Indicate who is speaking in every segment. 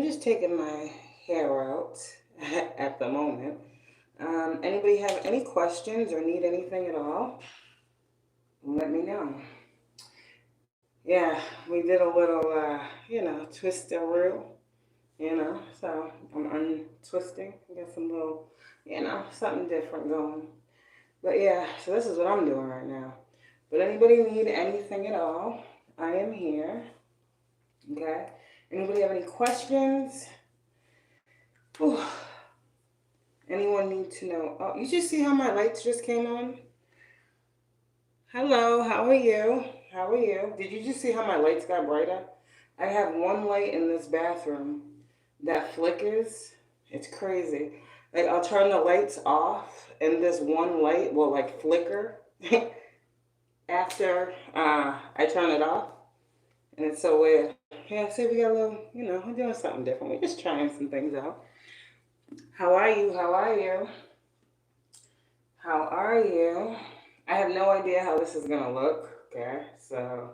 Speaker 1: just taking my hair out at the moment. Anybody have any questions or need anything at all? Let me know. Yeah, we did a little, twist a reel, so I'm untwisting. Got some little, something different going. But yeah, so this is what I'm doing right now. But anybody need anything at all, I am here. Okay? Anybody have any questions? Whew. Anyone need to know? Oh, you just see how my lights just came on? Hello, how are you? How are you? Did you just see how my lights got brighter? I have one light in this bathroom that flickers. It's crazy. Like, I'll turn the lights off, and this one light will, like, flicker after I turn it off. And it's so weird. Yeah, see, we got a little, we're doing something different. We're just trying some things out. How are you? How are you? How are you? I have no idea how this is going to look, okay? So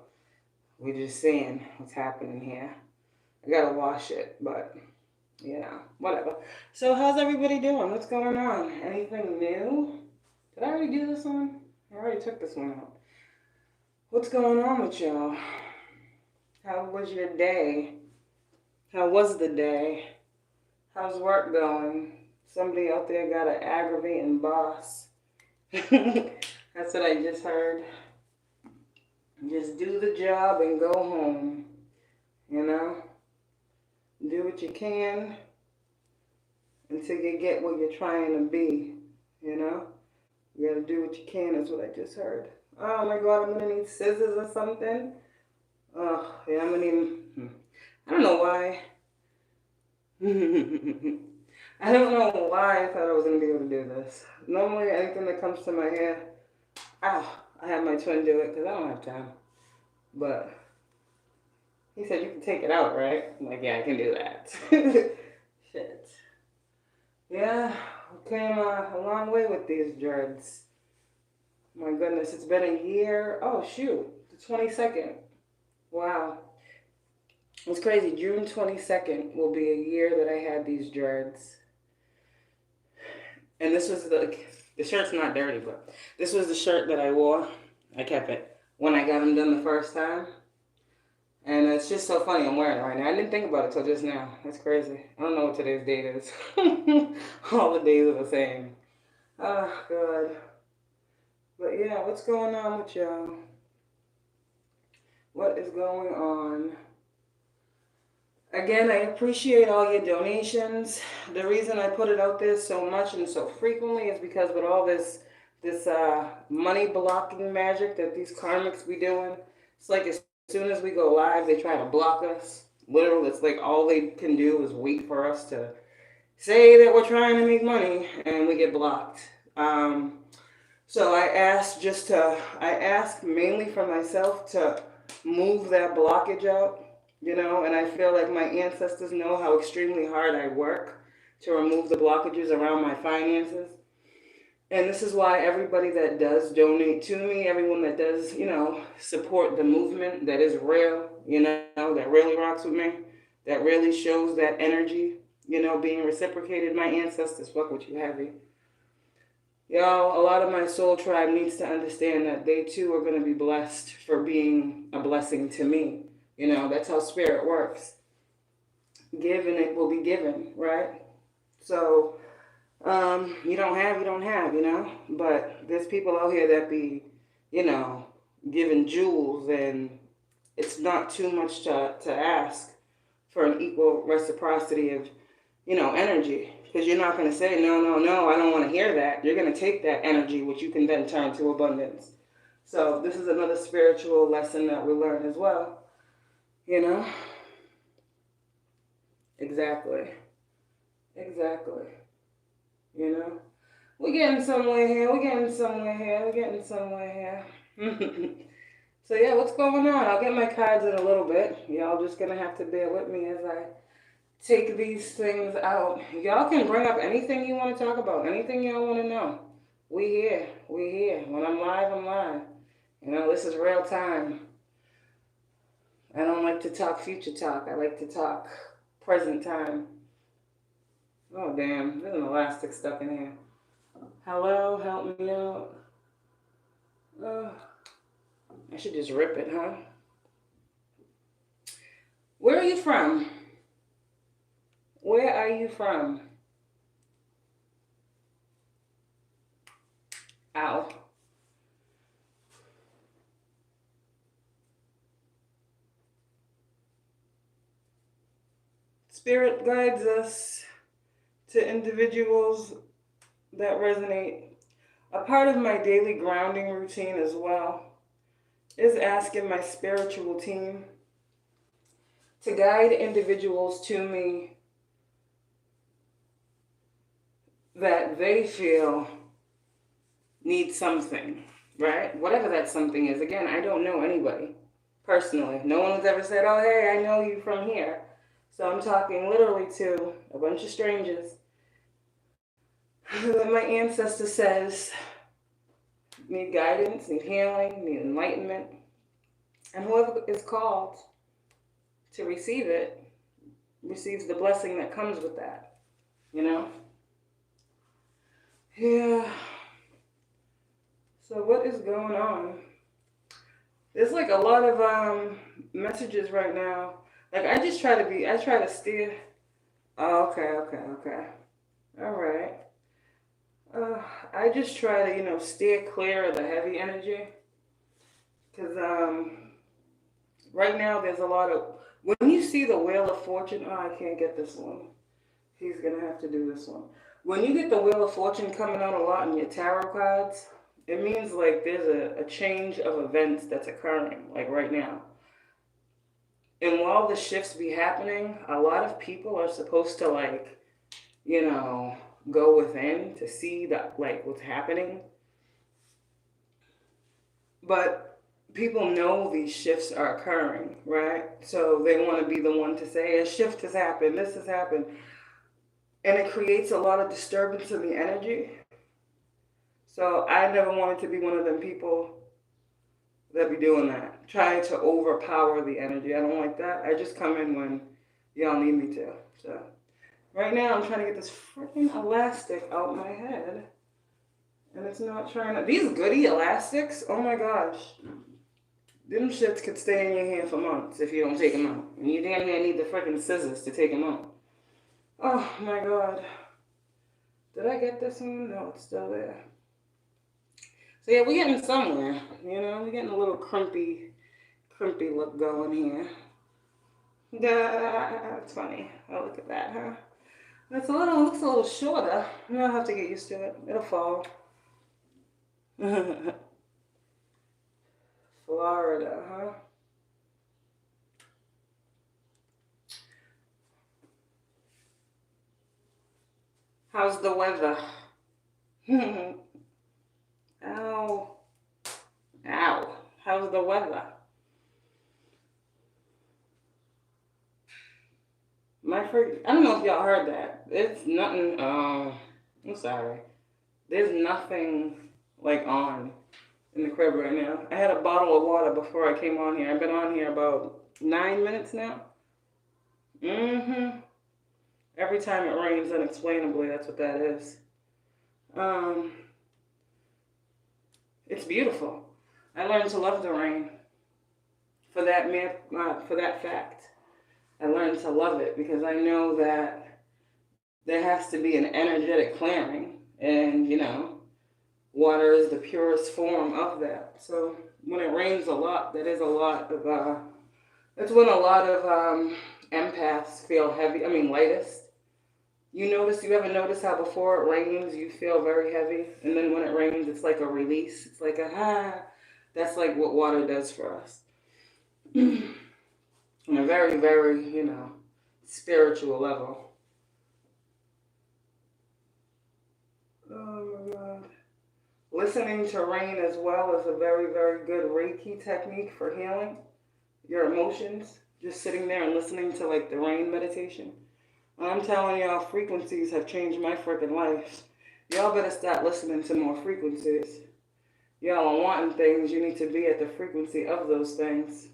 Speaker 1: we're just seeing what's happening here. I got to wash it, but, whatever. So how's everybody doing? What's going on? Anything new? Did I already do this one? I already took this one out. What's going on with y'all? How was your day? How was the day? How's work going? Somebody out there got an aggravating boss. That's what I just heard. Just do the job and go home. Do what you can until you get where you're trying to be. You gotta do what you can, is what I just heard. Oh my God, I'm gonna need scissors or something. Oh, yeah, I'm gonna need... I don't know why. I don't know why I thought I was going to be able to do this. Normally, anything that comes to my hair, I have my twin do it because I don't have time. But he said, you can take it out, right? I'm like, yeah, I can do that. Shit. Yeah, we came a long way with these dreads. My goodness, it's been a year. Oh, shoot, the 22nd. Wow. It's crazy. June 22nd will be a year that I had these dreads. And this was the shirt's not dirty, but this was the shirt that I wore. I kept it when I got them done the first time. And it's just so funny I'm wearing it right now. I didn't think about it till just now. That's crazy. I don't know what today's date is. All the days are the same. Oh, God. But yeah, what's going on with y'all? What is going on? Again, I appreciate all your donations. The reason I put it out there so much and so frequently is because with all this money blocking magic that these karmics be doing, it's like as soon as we go live, they try to block us. Literally, it's like all they can do is wait for us to say that we're trying to make money, and we get blocked. So I ask mainly for myself to move that blockage out. And I feel like my ancestors know how extremely hard I work to remove the blockages around my finances. And this is why everybody that does donate to me, everyone that does, support the movement that is real, that really rocks with me, that really shows that energy, being reciprocated, my ancestors fuck with you heavy. Y'all, a lot of my soul tribe needs to understand that they too are going to be blessed for being a blessing to me. That's how spirit works. Give and it will be given, right? So, you don't have, But there's people out here that be, giving jewels, and it's not too much to ask for an equal reciprocity of, energy. Because you're not going to say, no, I don't want to hear that. You're going to take that energy, which you can then turn to abundance. So this is another spiritual lesson that we learn as well. Exactly. We're getting somewhere here. So yeah, what's going on? I'll get my cards in a little bit. Y'all just gonna have to bear with me as I take these things out. Y'all can bring up anything you want to talk about, anything y'all want to know. We here. When I'm live, I'm live. This is real time. I don't like to talk future talk. I like to talk present time. Oh, damn. There's an elastic stuck in here. Hello, help me out. I should just rip it, huh? Where are you from? Where are you from? Ow. Spirit guides us to individuals that resonate. A part of my daily grounding routine as well is asking my spiritual team to guide individuals to me that they feel need something, right? Whatever that something is. Again, I don't know anybody personally. No one has ever said, oh, hey, I know you from here. So I'm talking literally to a bunch of strangers that my ancestor says need guidance, need healing, need enlightenment. And whoever is called to receive it receives the blessing that comes with that, you know? Yeah. So what is going on? There's like a lot of messages right now. Like I try to steer. Oh, okay. All right. I just try to, steer clear of the heavy energy. Because right now there's a lot of, when you see the Wheel of Fortune, oh, I can't get this one. He's going to have to do this one. When you get the Wheel of Fortune coming out a lot in your tarot cards, it means like there's a change of events that's occurring, like right now. And while the shifts be happening, a lot of people are supposed to like, go within to see that, like, what's happening. But people know these shifts are occurring, right? So they want to be the one to say, a shift has happened, this has happened. And it creates a lot of disturbance in the energy. So I never wanted to be one of them people that be doing that, trying to overpower the energy. I don't like that. I just come in when y'all need me to. So right now I'm trying to get this freaking elastic out my head. And it's not trying to... These goody elastics, oh my gosh. Them shits could stay in your hand for months if you don't take them out. And you damn near need the freaking scissors to take them out. Oh my god. Did I get this one? No, it's still there. So yeah, we're getting somewhere. We're getting a little crimpy look going here. That's funny. Oh, look at that, huh? Looks a little shorter. I'll have to get used to it. It'll fall. Florida, huh? How's the weather? Ow. Ow. How's the weather? I don't know if y'all heard that. It's nothing, I'm sorry. There's nothing, like, on in the crib right now. I had a bottle of water before I came on here. I've been on here about 9 minutes now. Every time it rains unexplainably, that's what that is. It's beautiful. I learned to love the rain for that fact. I learned to love it because I know that there has to be an energetic clearing, and water is the purest form of that. So when it rains a lot, that is a lot of that's when a lot of empaths feel lightest. You ever notice how before it rains you feel very heavy, and then when it rains it's like a release. It's like that's like what water does for us. On a very, very, spiritual level. Oh my god. Listening to rain as well is a very, very good Reiki technique for healing your emotions. Just sitting there and listening to like the rain meditation. I'm telling y'all, frequencies have changed my freaking life. Y'all better start listening to more frequencies. Y'all are wanting things, you need to be at the frequency of those things.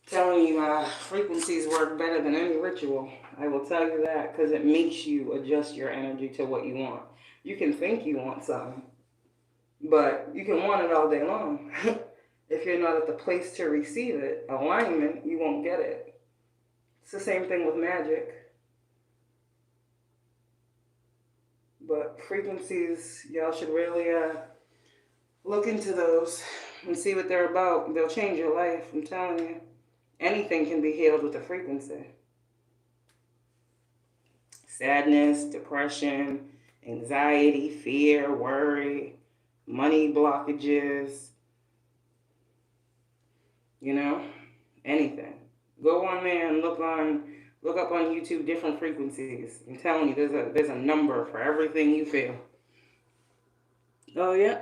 Speaker 1: Telling you, frequencies work better than any ritual. I will tell you that, because it makes you adjust your energy to what you want. You can think you want something, but you can want it all day long. If you're not at the place to receive it, alignment, you won't get it. It's the same thing with magic. But frequencies, y'all should really look into those and see what they're about. They'll change your life, I'm telling you. Anything can be healed with a frequency. Sadness, depression, anxiety, fear, worry, money blockages, you know, anything. Go on there and look up on YouTube different frequencies. I'm telling you, there's a number for everything you feel. Oh yeah.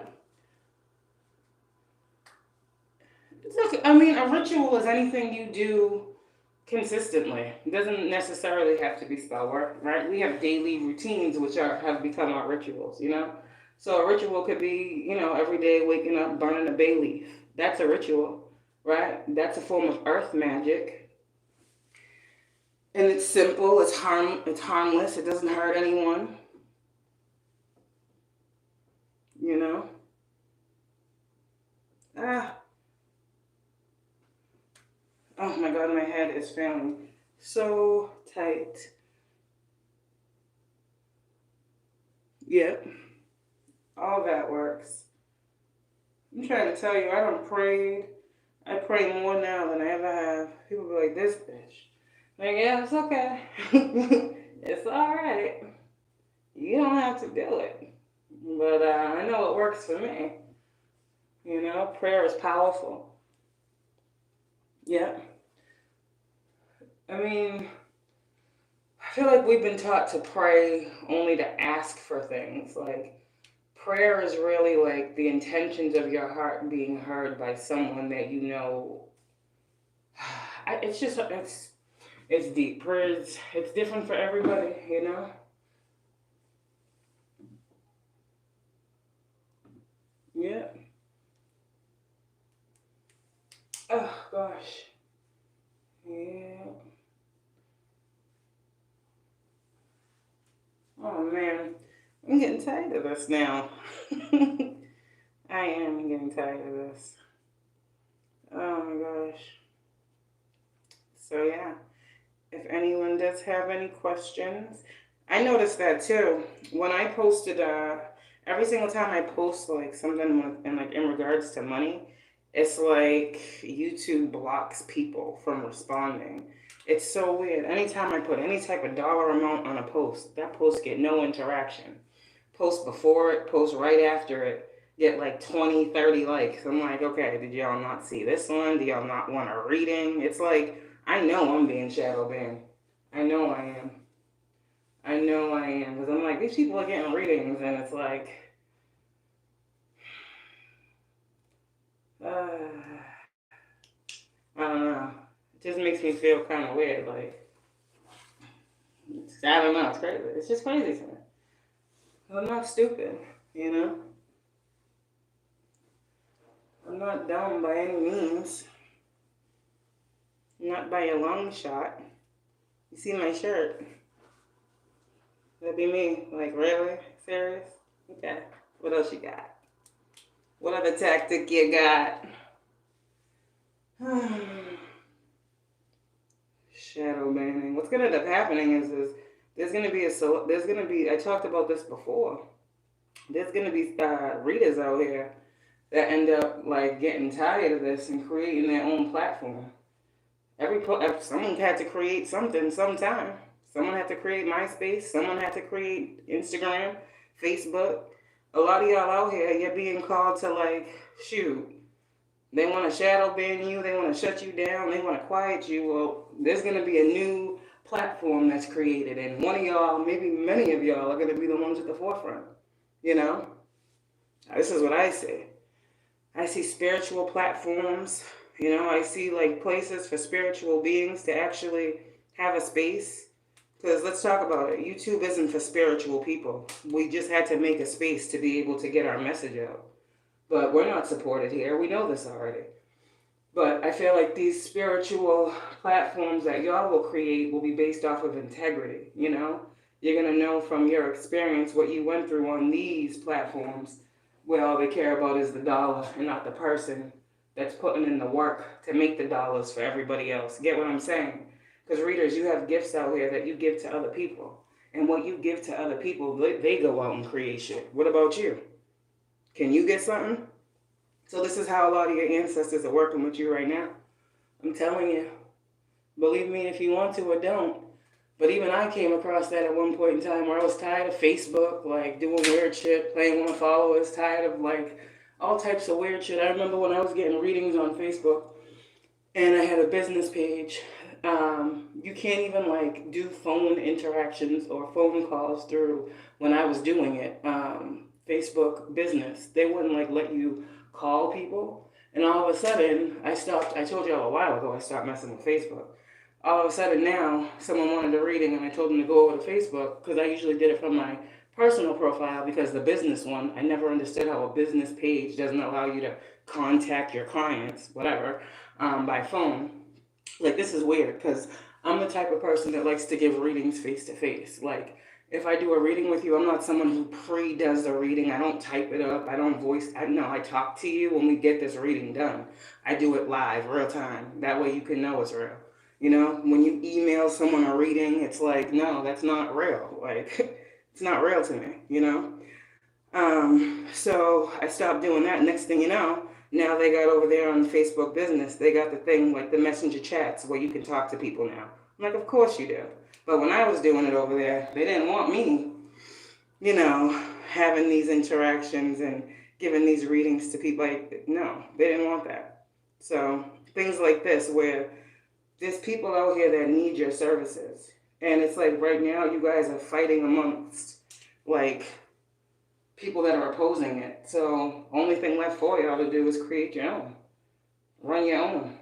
Speaker 1: It's okay. I mean, a ritual is anything you do consistently. It doesn't necessarily have to be spell work, right? We have daily routines which have become our rituals, you know? So a ritual could be, you know, every day waking up, burning a bay leaf. That's a ritual, right? That's a form of earth magic. And it's simple, it's harmless, it doesn't hurt anyone. You know? Oh my God, my head is feeling so tight. Yep. All that works. I'm trying to tell you, I done prayed. I pray more now than I ever have. People be like, this bitch. Like, yeah, it's okay. It's alright. You don't have to do it. But I know it works for me. You know, prayer is powerful. Yeah. I mean, I feel like we've been taught to pray only to ask for things. Like, prayer is really like the intentions of your heart being heard by someone that you know. It's just, it's deep. Prayer is, it's different for everybody, you know? Yeah. Oh, gosh. Yeah. Oh, man. I'm getting tired of this now. I am getting tired of this. Oh, my gosh. So, yeah. If anyone does have any questions. I noticed that, too. When I posted, every single time I post, like, something in regards to money, it's like YouTube blocks people from responding. It's so weird. Anytime I put any type of dollar amount on a post, that post get no interaction. Post before it, post right after it, get like 20, 30 likes. I'm like, okay, did y'all not see this one? Do y'all not want a reading? It's like, I know I'm being shadow banned. I know I am. I know I am. Because I'm like, these people are getting readings, and it's like, I don't know. It just makes me feel kind of weird. Like, I don't know. It's crazy. It's just crazy to me. I'm not stupid, you know? I'm not dumb by any means. Not by a long shot. You see my shirt? That'd be me. Like, really? Serious? Okay. What else you got? What other tactic you got? Shadow banning. What's gonna end up happening is there's gonna be I talked about this before. There's gonna be readers out here that end up like getting tired of this and creating their own platform. Someone had to create something sometime. Someone had to create MySpace. Someone had to create Instagram, Facebook. A lot of y'all out here, you're being called to like, shoot. They want to shadow ban you. They want to shut you down. They want to quiet you. Well, there's going to be a new platform that's created, and one of y'all, maybe many of y'all, are going to be the ones at the forefront. You know, this is what I see. I see spiritual platforms. You know, I see like places for spiritual beings to actually have a space. Because let's talk about it. YouTube isn't for spiritual people. We just had to make a space to be able to get our message out. But we're not supported here. We know this already. But I feel like these spiritual platforms that y'all will create will be based off of integrity, you know? You're going to know from your experience what you went through on these platforms where all they care about is the dollar and not the person that's putting in the work to make the dollars for everybody else. Get what I'm saying? Because readers, you have gifts out here that you give to other people. And what you give to other people, they go out and create shit. What about you? Can you get something? So this is how a lot of your ancestors are working with you right now. I'm telling you. Believe me if you want to or don't. But even I came across that at one point in time where I was tired of Facebook, like doing weird shit, playing with my followers, tired of like all types of weird shit. I remember when I was getting readings on Facebook and I had a business page. You can't even like do phone interactions or phone calls through when I was doing it. Facebook business. They wouldn't like let you call people. And all of a sudden, I told y'all a while ago I stopped messing with Facebook. All of a sudden now, someone wanted a reading and I told them to go over to Facebook because I usually did it from my personal profile because the business one, I never understood how a business page doesn't allow you to contact your clients, whatever, by phone. Like, this is weird because I'm the type of person that likes to give readings face to face. Like, if I do a reading with you, I'm not someone who pre-does the reading. I don't type it up. I don't I talk to you when we get this reading done. I do it live, real time. That way you can know it's real. You know, when you email someone a reading, it's like, no, that's not real. Like, it's not real to me, you know? So I stopped doing that. Next thing you know, now they got over there on Facebook business, they got the thing like the messenger chats where you can talk to people now. I'm like, of course you do. But when I was doing it over there, they didn't want me, you know, having these interactions and giving these readings to people. Like, no, they didn't want that. So things like this where there's people out here that need your services. And it's like right now you guys are fighting amongst like people that are opposing it. So only thing left for y'all to do is create your own. Run your own,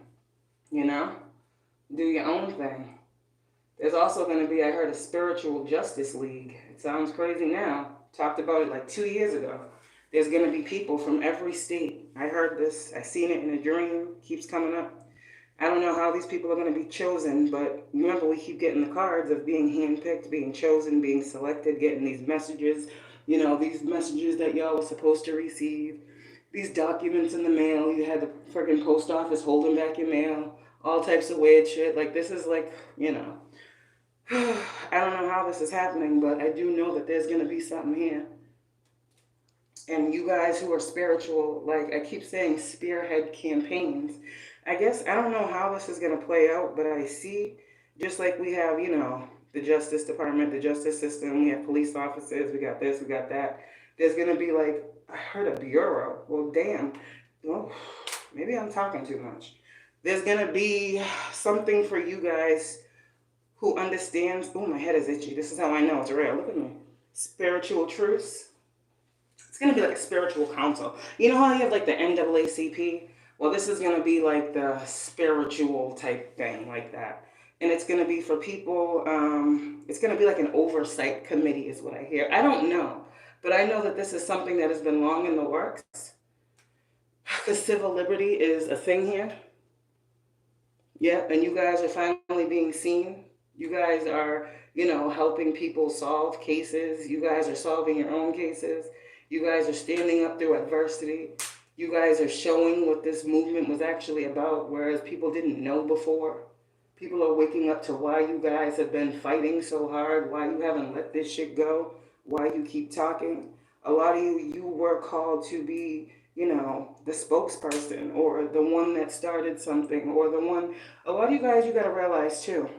Speaker 1: you know? Do your own thing. There's also going to be, I heard, a spiritual justice league. It sounds crazy now. Talked about it like 2 years ago. There's going to be people from every state. I heard this. I seen it in a dream. Keeps coming up. I don't know how these people are going to be chosen, but remember, we keep getting the cards of being handpicked, being chosen, being selected, getting these messages, you know, these messages that y'all were supposed to receive, these documents in the mail. You had the freaking post office holding back your mail, all types of weird shit. Like, this is like, you know, I don't know how this is happening, but I do know that there's going to be something here. And you guys who are spiritual, like I keep saying, spearhead campaigns. I guess I don't know how this is going to play out, but I see, just like we have, you know, the Justice Department, the justice system, we have police officers, we got this, we got that. There's going to be like, I heard a bureau. Well, damn. Well, maybe I'm talking too much. There's going to be something for you guys who understands. Oh, my head is itchy. This is how I know it's real. Look at me. Spiritual truths. It's going to be like a spiritual council. You know how you have like the NAACP? Well, this is going to be like the spiritual type thing like that. And it's going to be for people, it's going to be like an oversight committee is what I hear. I don't know. But I know that this is something that has been long in the works. Because civil liberty is a thing here. Yeah, and you guys are finally being seen. You guys are, you know, helping people solve cases. You guys are solving your own cases. You guys are standing up through adversity. You guys are showing what this movement was actually about, whereas people didn't know before. People are waking up to why you guys have been fighting so hard, why you haven't let this shit go, why you keep talking. A lot of you were called to be, you know, the spokesperson or the one that started something or the one. A lot of you guys, you got to realize too,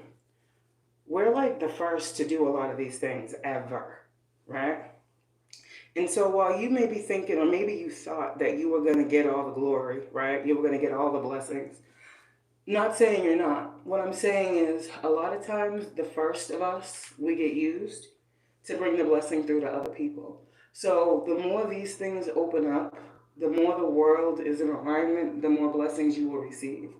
Speaker 1: we're like the first to do a lot of these things ever, right? And so while you may be thinking, or maybe you thought that you were going to get all the glory, right? You were going to get all the blessings. Not saying you're not. What I'm saying is a lot of times the first of us, we get used to bring the blessing through to other people. So the more these things open up, the more the world is in alignment, the more blessings you will receive.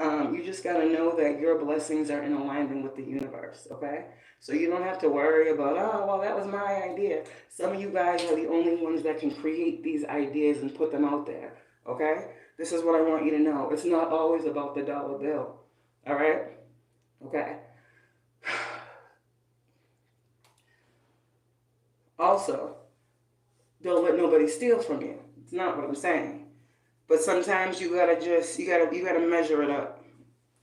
Speaker 1: You just got to know that your blessings are in alignment with the universe, okay? So you don't have to worry about, oh, well, that was my idea. Some of you guys are the only ones that can create these ideas and put them out there, okay? This is what I want you to know. It's not always about the dollar bill. All right? Okay. Also, don't let nobody steal from you. It's not what I'm saying. But sometimes you gotta measure it up.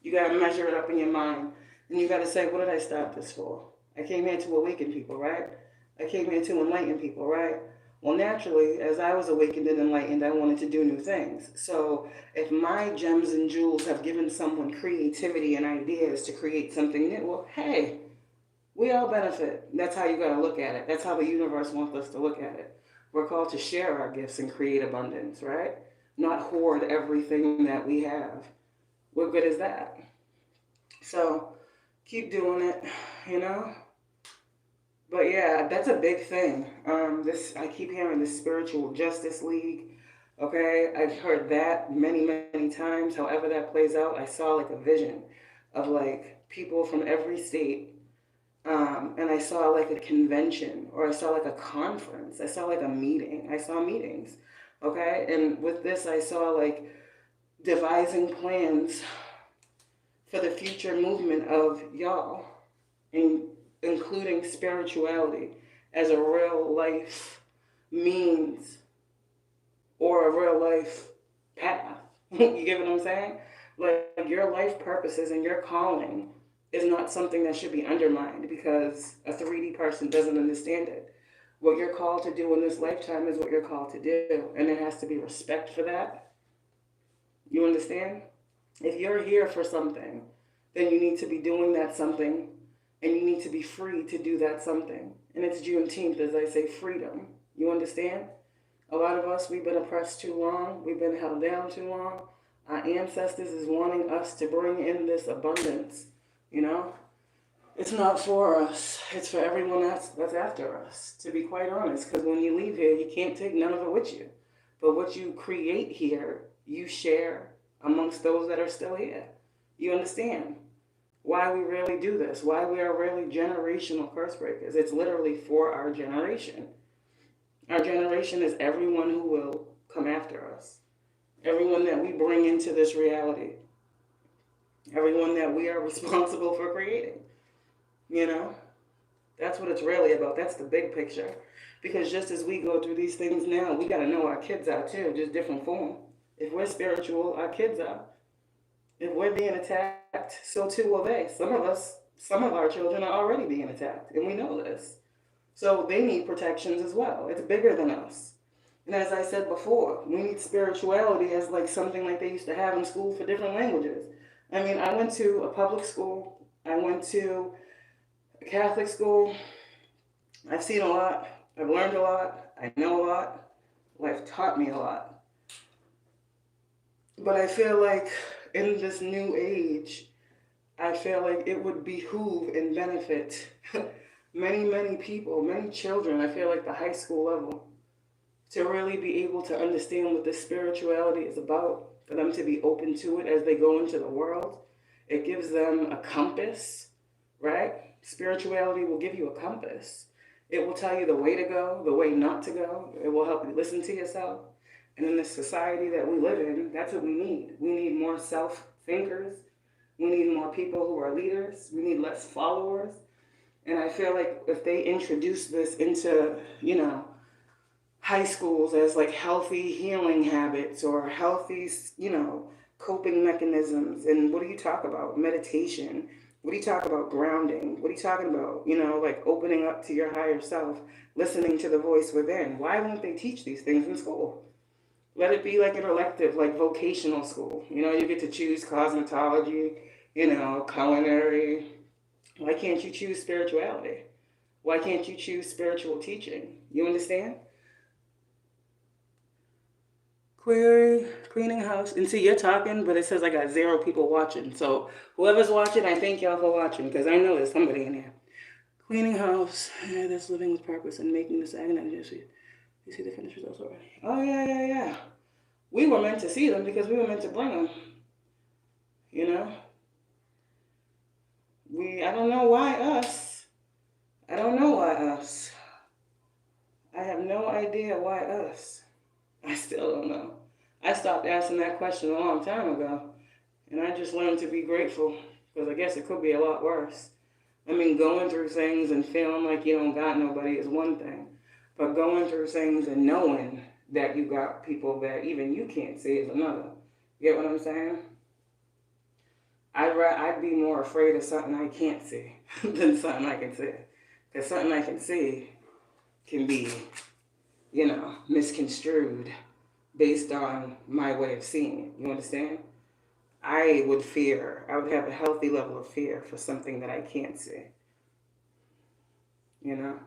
Speaker 1: You gotta measure it up in your mind. And you gotta say, what did I start this for? I came here to awaken people, right? I came here to enlighten people, right? Well, naturally, as I was awakened and enlightened, I wanted to do new things. So if my gems and jewels have given someone creativity and ideas to create something new, well, hey, we all benefit. That's how you got to look at it. That's how the universe wants us to look at it. We're called to share our gifts and create abundance, right? Not hoard everything that we have. What good is that? So keep doing it, you know? But yeah, that's a big thing. I keep hearing the Spiritual Justice League. Okay, I've heard that many, many times. However that plays out, I saw like a vision of like people from every state. And I saw like a convention, or I saw like a conference. I saw like a meeting. I saw meetings. Okay, and with this, I saw like devising plans for the future movement of y'all, including spirituality as a real life means or a real life path. You get what I'm saying? Like your life purposes and your calling is not something that should be undermined because a 3D person doesn't understand it. What you're called to do in this lifetime is what you're called to do, and there has to be respect for that. You understand? If you're here for something, then you need to be doing that something, and you need to be free to do that something. And it's Juneteenth, as I say, freedom. You understand? A lot of us, we've been oppressed too long. We've been held down too long. Our ancestors is wanting us to bring in this abundance, you know? It's not for us. It's for everyone that's after us, to be quite honest. Because when you leave here, you can't take none of it with you. But what you create here, you share amongst those that are still here. You understand why we really do this, why we are really generational curse breakers. It's literally for our generation. Our generation is everyone who will come after us. Everyone that we bring into this reality. Everyone that we are responsible for creating. You know? That's what it's really about. That's the big picture. Because just as we go through these things now, we got to know our kids are too, just different form. If we're spiritual, our kids are. If we're being attacked, so too will they. Some of our children are already being attacked, and we know this. So they need protections as well. It's bigger than us. And as I said before, we need spirituality as like something like they used to have in school for different languages. I mean, I went to a public school. I went to a Catholic school. I've seen a lot. I've learned a lot. I know a lot. Life taught me a lot. But I feel like in this new age, I feel like it would behoove and benefit many, many people, many children, I feel like the high school level, to really be able to understand what this spirituality is about, for them to be open to it as they go into the world. It gives them a compass, right? Spirituality will give you a compass. It will tell you the way to go, the way not to go. It will help you listen to yourself. And in this society that we live in, that's what we need. We need more self-thinkers. We need more people who are leaders. We need less followers. And I feel like if they introduce this into, you know, high schools as like healthy healing habits or healthy, you know, coping mechanisms. And what do you talk about? Meditation. What do you talk about? Grounding. What are you talking about? You know, like opening up to your higher self, listening to the voice within. Why won't they teach these things in school? Let it be like an elective, like vocational school. You know, you get to choose cosmetology, you know, culinary. Why can't you choose spirituality? Why can't you choose spiritual teaching? You understand? Cleaning house. And see, you're talking, but it says I got 0 people watching. So whoever's watching, I thank y'all for watching, because I know there's somebody in here. Cleaning house. Yeah, that's living with purpose and making this agony. You see the finished results already? Oh, yeah. We were meant to see them because we were meant to bring them. You know? I don't know why us. I don't know why us. I have no idea why us. I still don't know. I stopped asking that question a long time ago. And I just learned to be grateful, because I guess it could be a lot worse. I mean, going through things and feeling like you don't got nobody is one thing. But going through things and knowing that you got people that even you can't see is another. You get what I'm saying? I'd be more afraid of something I can't see than something I can see. Because something I can see can be, you know, misconstrued based on my way of seeing it. You understand? I would have a healthy level of fear for something that I can't see. You know?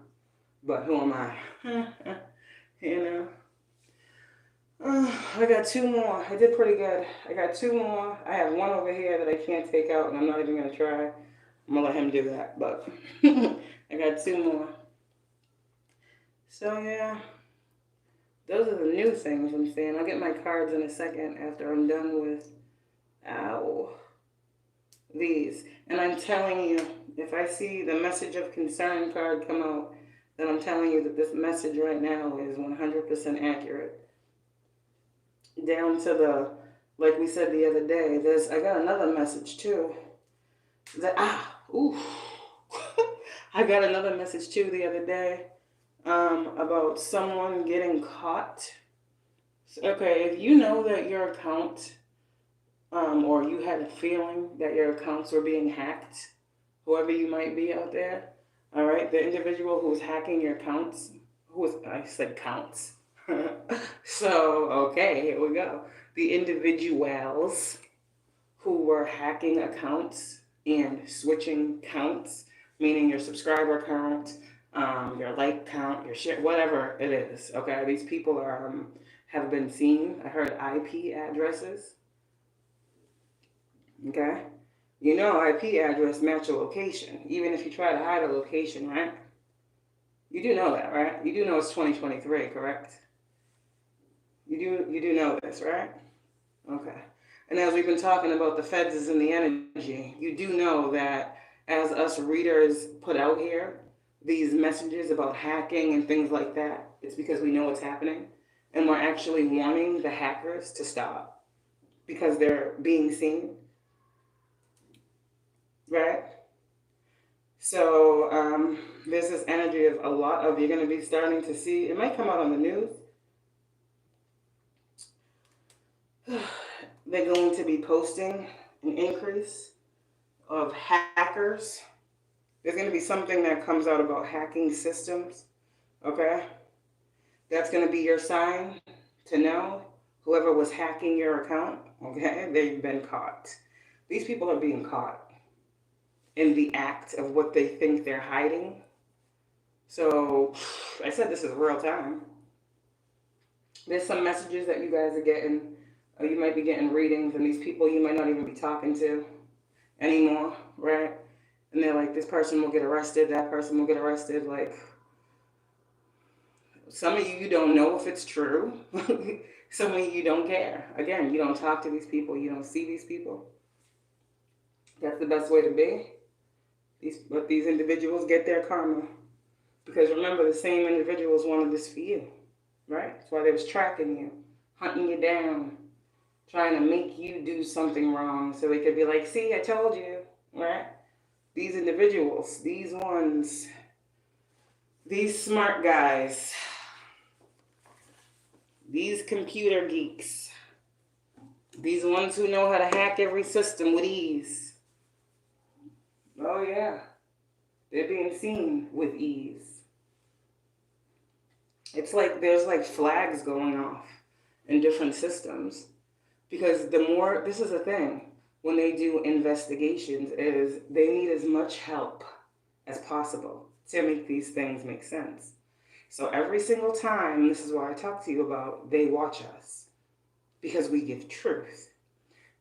Speaker 1: But who am I? You know? I got 2 more. I did pretty good. I got 2 more. I have one over here that I can't take out, and I'm not even going to try. I'm going to let him do that. But I got 2 more. So, yeah. Those are the new things I'm saying. I'll get my cards in a second after I'm done with these. And I'm telling you, if I see the message of concern card come out, then I'm telling you that this message right now is 100% accurate. Down to the, like we said the other day, I got another message too. I got another message too the other day about someone getting caught. Okay, if you know that your account, or you had a feeling that your accounts were being hacked, whoever you might be out there, all right, the individual who was hacking your accounts, I said counts. So, okay, here we go. The individuals who were hacking accounts and switching counts, meaning your subscriber count, your like count, your share, whatever it is, okay? These people have been seen. I heard IP addresses, okay? You know IP address match a location, even if you try to hide a location, right? You do know that, right? You do know it's 2023, correct? You do know this, right? Okay. And as we've been talking about the feds is in the energy, you do know that as us readers put out here these messages about hacking and things like that, it's because we know what's happening. And we're actually warning the hackers to stop because they're being seen. Right? So there's this energy of a lot of, you're going to be starting to see, it might come out on the news. They're going to be posting an increase of hackers. There's going to be something that comes out about hacking systems, okay? That's going to be your sign to know whoever was hacking your account, okay? They've been caught. These people are being caught in the act of what they think they're hiding. So I said this is real time. There's some messages that you guys are getting. You might be getting readings, and these people you might not even be talking to anymore, right? And they're like, this person will get arrested, that person will get arrested. Like, some of you don't know if it's true. Some of you don't care. Again, you don't talk to these people. You don't see these people. That's the best way to be. But these individuals get their karma. Because remember, the same individuals wanted this for you, right? That's why they was tracking you, hunting you down, trying to make you do something wrong so they could be like, see, I told you, right? These individuals, these ones, these smart guys, these computer geeks, these ones who know how to hack every system with ease. Oh yeah, they're being seen with ease. It's like there's like flags going off in different systems. Because this is the thing, when they do investigations, is they need as much help as possible to make these things make sense. So every single time, this is what I talk to you about, they watch us because we give truth.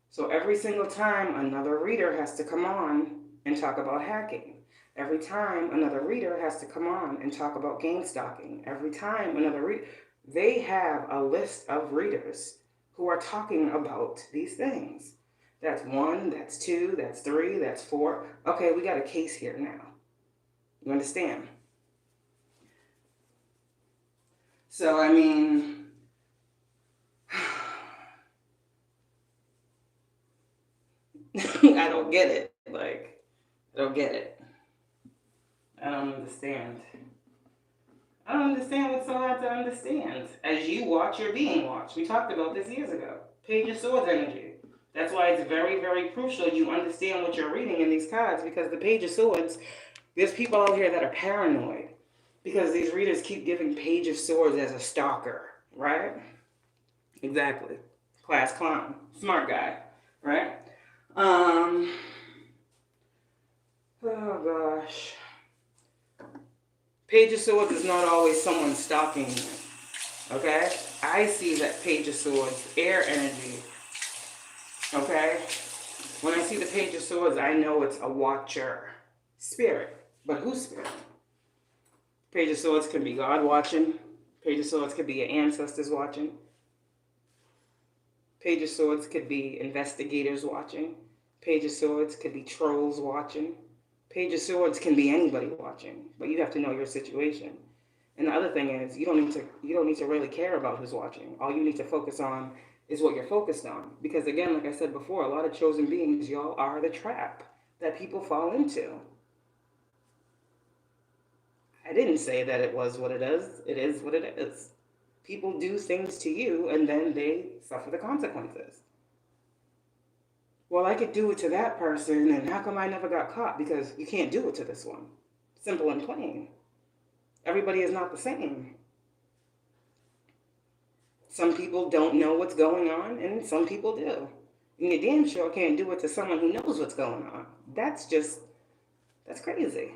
Speaker 1: So every single time another reader has to come on and talk about hacking. Every time another reader has to come on and talk about gang stalking. Every time another reader, they have a list of readers who are talking about these things. That's 1, that's 2, that's 3, that's 4. Okay, we got a case here now. You understand? So, I mean, I don't get it. Like, I don't get it. I don't understand. I don't understand what's so hard to understand. As you watch, you're being watched. We talked about this years ago. Page of Swords energy. That's why it's very, very crucial you understand what you're reading in these cards, because the Page of Swords, there's people out here that are paranoid because these readers keep giving Page of Swords as a stalker, right? Exactly. Class clown. Smart guy, right? Oh gosh. Page of Swords is not always someone stalking you. Okay? I see that Page of Swords, air energy. Okay? When I see the Page of Swords, I know it's a watcher. Spirit. But who's spirit? Page of Swords can be God watching. Page of Swords could be your ancestors watching. Page of Swords could be investigators watching. Page of Swords could be trolls watching. Page of Swords can be anybody watching, but you have to know your situation. And the other thing is, you don't need to really care about who's watching. All you need to focus on is what you're focused on. Because again, like I said before, a lot of chosen beings, y'all are the trap that people fall into. I didn't say that it was what it is. It is what it is. People do things to you, and then they suffer the consequences. Well, I could do it to that person, and how come I never got caught? Because you can't do it to this one. Simple and plain. Everybody is not the same. Some people don't know what's going on, and some people do. And you damn sure can't do it to someone who knows what's going on. That's crazy.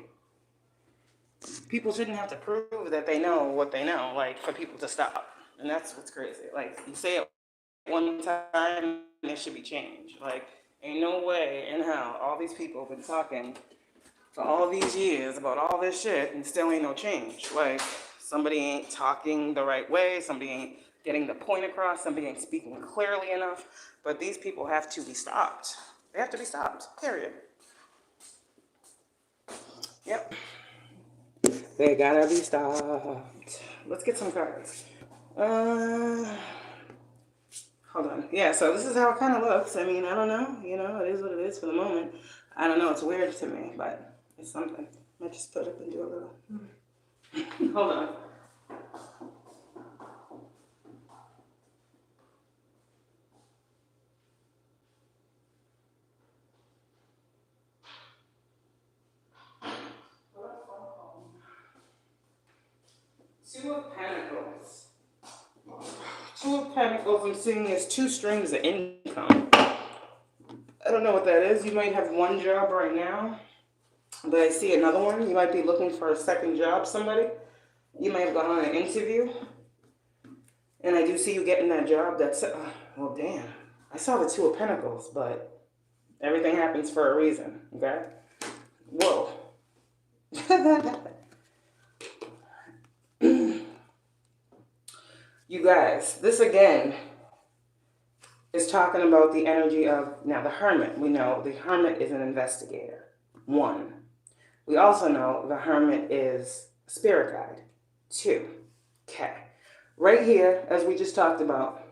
Speaker 1: People shouldn't have to prove that they know what they know, like, for people to stop. And that's what's crazy. Like, you say it one time, and there should be change. Like, ain't no way in hell all these people have been talking for all these years about all this shit and still ain't no change. Like, somebody ain't talking the right way, somebody ain't getting the point across, somebody ain't speaking clearly enough. But these people have to be stopped. They have to be stopped, period. Yep. They gotta be stopped. Let's get some cards. Hold on. Yeah, so this is how it kind of looks. I mean, I don't know. You know, it is what it is for the moment. I don't know. It's weird to me, but it's something. I might just put up and do a little. Hold on. Two of Pentacles. Two of Pentacles, I'm seeing is two streams of income. I don't know what that is. You might have one job right now, but I see another one. You might be looking for a second job, somebody. You might have gone on an interview, and I do see you getting that job. That's, well, damn. I saw the Two of Pentacles, but everything happens for a reason, okay? Whoa. You guys, this again is talking about the energy of, now the Hermit. We know the Hermit is an investigator, one. We also know the Hermit is spirit guide, two. Okay. Right here, as we just talked about,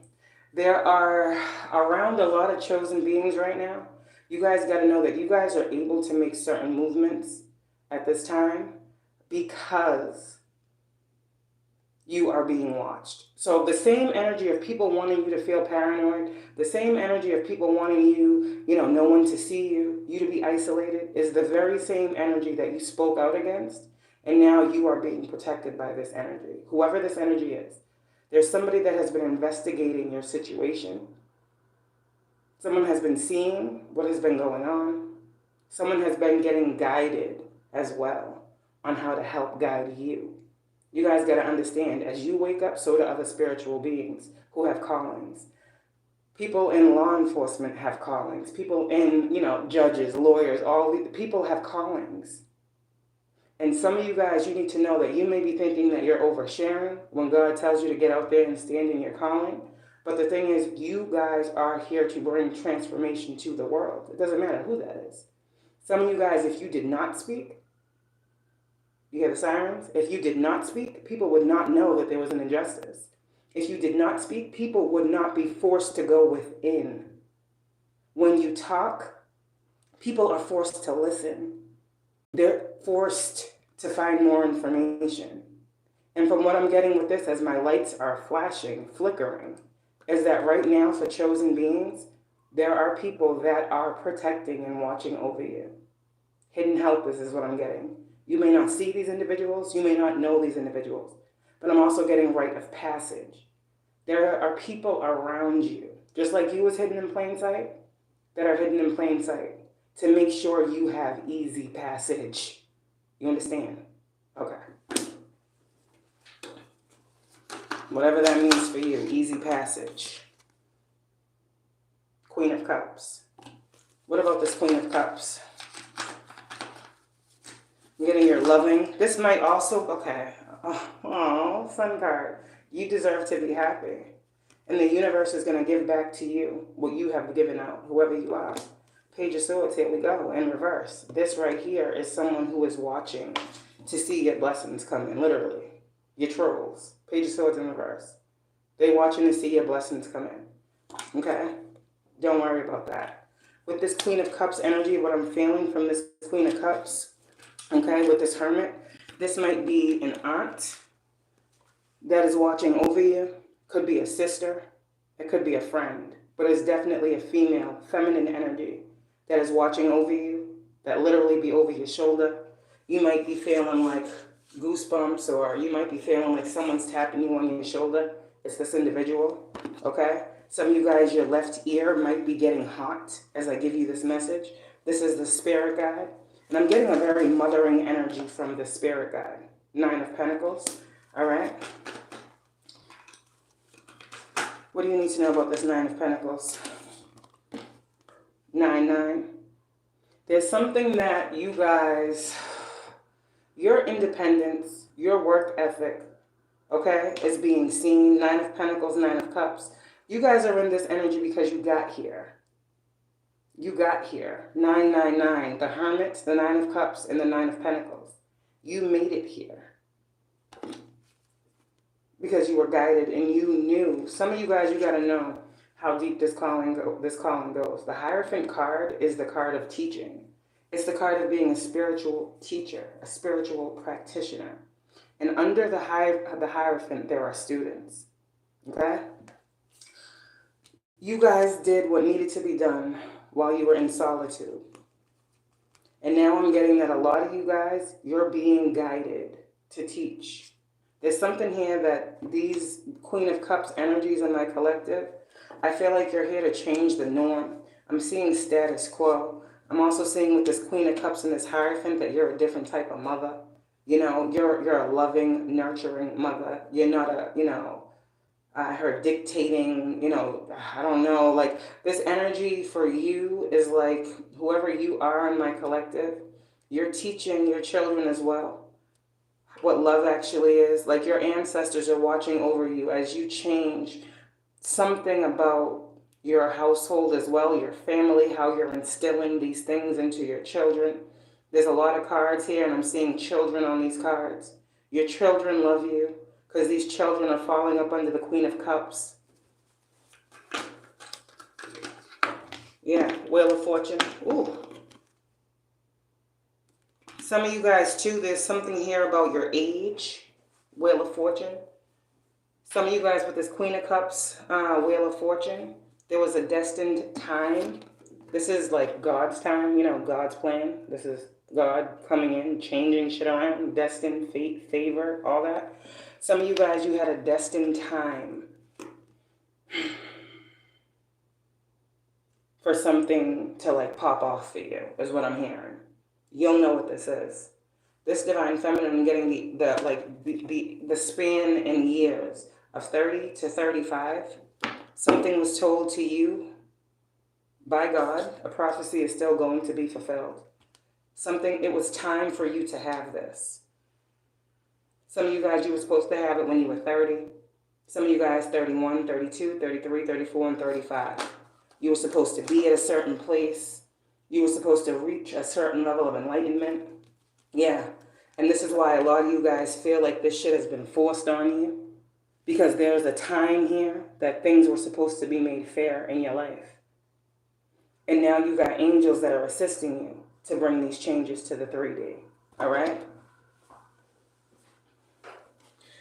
Speaker 1: there are around a lot of chosen beings right now. You guys got to know that you guys are able to make certain movements at this time because you are being watched. So the same energy of people wanting you to feel paranoid, the same energy of people wanting you, no one to see you, you to be isolated, is the very same energy that you spoke out against. And now you are being protected by this energy, whoever this energy is. There's somebody that has been investigating your situation. Someone has been seeing what has been going on. Someone has been getting guided as well on how to help guide you. You guys got to understand, as you wake up, so do other spiritual beings who have callings. People in law enforcement have callings. People in, judges, lawyers, all the people have callings. And some of you guys, you need to know that you may be thinking that you're oversharing when God tells you to get out there and stand in your calling. But the thing is, you guys are here to bring transformation to the world. It doesn't matter who that is. Some of you guys, if you did not speak, you hear the sirens? If you did not speak, people would not know that there was an injustice. If you did not speak, people would not be forced to go within. When you talk, People are forced to listen. They're forced to find more information. And from what I'm getting with this, as my lights are flashing, flickering, is that right now for chosen beings, there are people that are protecting and watching over you. Hidden helpers is what I'm getting. You may not see these individuals, you may not know these individuals, but I'm also getting rite of passage. There are people around you, just like you was hidden in plain sight, that are hidden in plain sight to make sure you have easy passage. You understand? Okay. Whatever that means for you, easy passage. Queen of Cups. What about this Queen of Cups? I'm getting your loving. This might also, okay. Oh, Sun card. You deserve to be happy. And the universe is going to give back to you what you have given out, whoever you are. Page of Swords, here we go, in reverse. This right here is someone who is watching to see your blessings come in, literally. Your trolls. Page of Swords in reverse. They're watching to see your blessings come in. Okay? Don't worry about that. With this Queen of Cups energy, what I'm feeling from this Queen of Cups, okay, with this Hermit, this might be an aunt that is watching over you. Could be a sister. It could be a friend. But it's definitely a female, feminine energy that is watching over you, that literally be over your shoulder. You might be feeling like goosebumps, or you might be feeling like someone's tapping you on your shoulder. It's this individual, okay? Some of you guys, your left ear might be getting hot as I give you this message. This is the spirit guide. And I'm getting a very mothering energy from the spirit guide. 9 of Pentacles, all right? What do you need to know about this 9 of Pentacles? 9-9. There's something that you guys, your independence, your work ethic, okay, is being seen. 9 of Pentacles, 9 of Cups. You guys are in this energy because you got here. You got here. 999. The Hermit, the 9 of Cups, and the 9 of Pentacles. You made it here. Because you were guided and you knew. Some of you guys, you got to know how deep this calling goes. The Hierophant card is the card of teaching. It's the card of being a spiritual teacher, a spiritual practitioner. And under the Hierophant, there are students. Okay? You guys did what needed to be done while you were in solitude. And now I'm getting that a lot of you guys, you're being guided to teach. There's something here that these Queen of Cups energies in my collective, I feel like you're here to change the norm. I'm seeing status quo. I'm also seeing with this Queen of Cups and this Hierophant that you're a different type of mother. You know, you're a loving, nurturing mother. You're not a, you know, her dictating, you know, I don't know. Like, this energy for you is like, whoever you are in my collective, you're teaching your children as well what love actually is. Like, your ancestors are watching over you as you change something about your household as well, your family, how you're instilling these things into your children. There's a lot of cards here, and I'm seeing children on these cards. Your children love you because these children are falling up under the Queen of Cups. Yeah, Wheel of Fortune. Ooh. Some of you guys, too, there's something here about your age. Wheel of Fortune. Some of you guys with this Queen of Cups, Wheel of Fortune, there was a destined time. This is like God's time, you know, God's plan. This is God coming in, changing shit around, destined, fate, favor, all that. Some of you guys, you had a destined time for something to like pop off for you, is what I'm hearing. You'll know what this is. This Divine Feminine, I'm getting the span in years of 30 to 35. Something was told to you by God. A prophecy is still going to be fulfilled. Something, it was time for you to have this. Some of you guys, you were supposed to have it when you were 30. Some of you guys, 31, 32, 33, 34, and 35. You were supposed to be at a certain place. You were supposed to reach a certain level of enlightenment. Yeah. And this is why a lot of you guys feel like this shit has been forced on you. Because there's a time here that things were supposed to be made fair in your life. And now you got angels that are assisting you to bring these changes to the 3D. All right?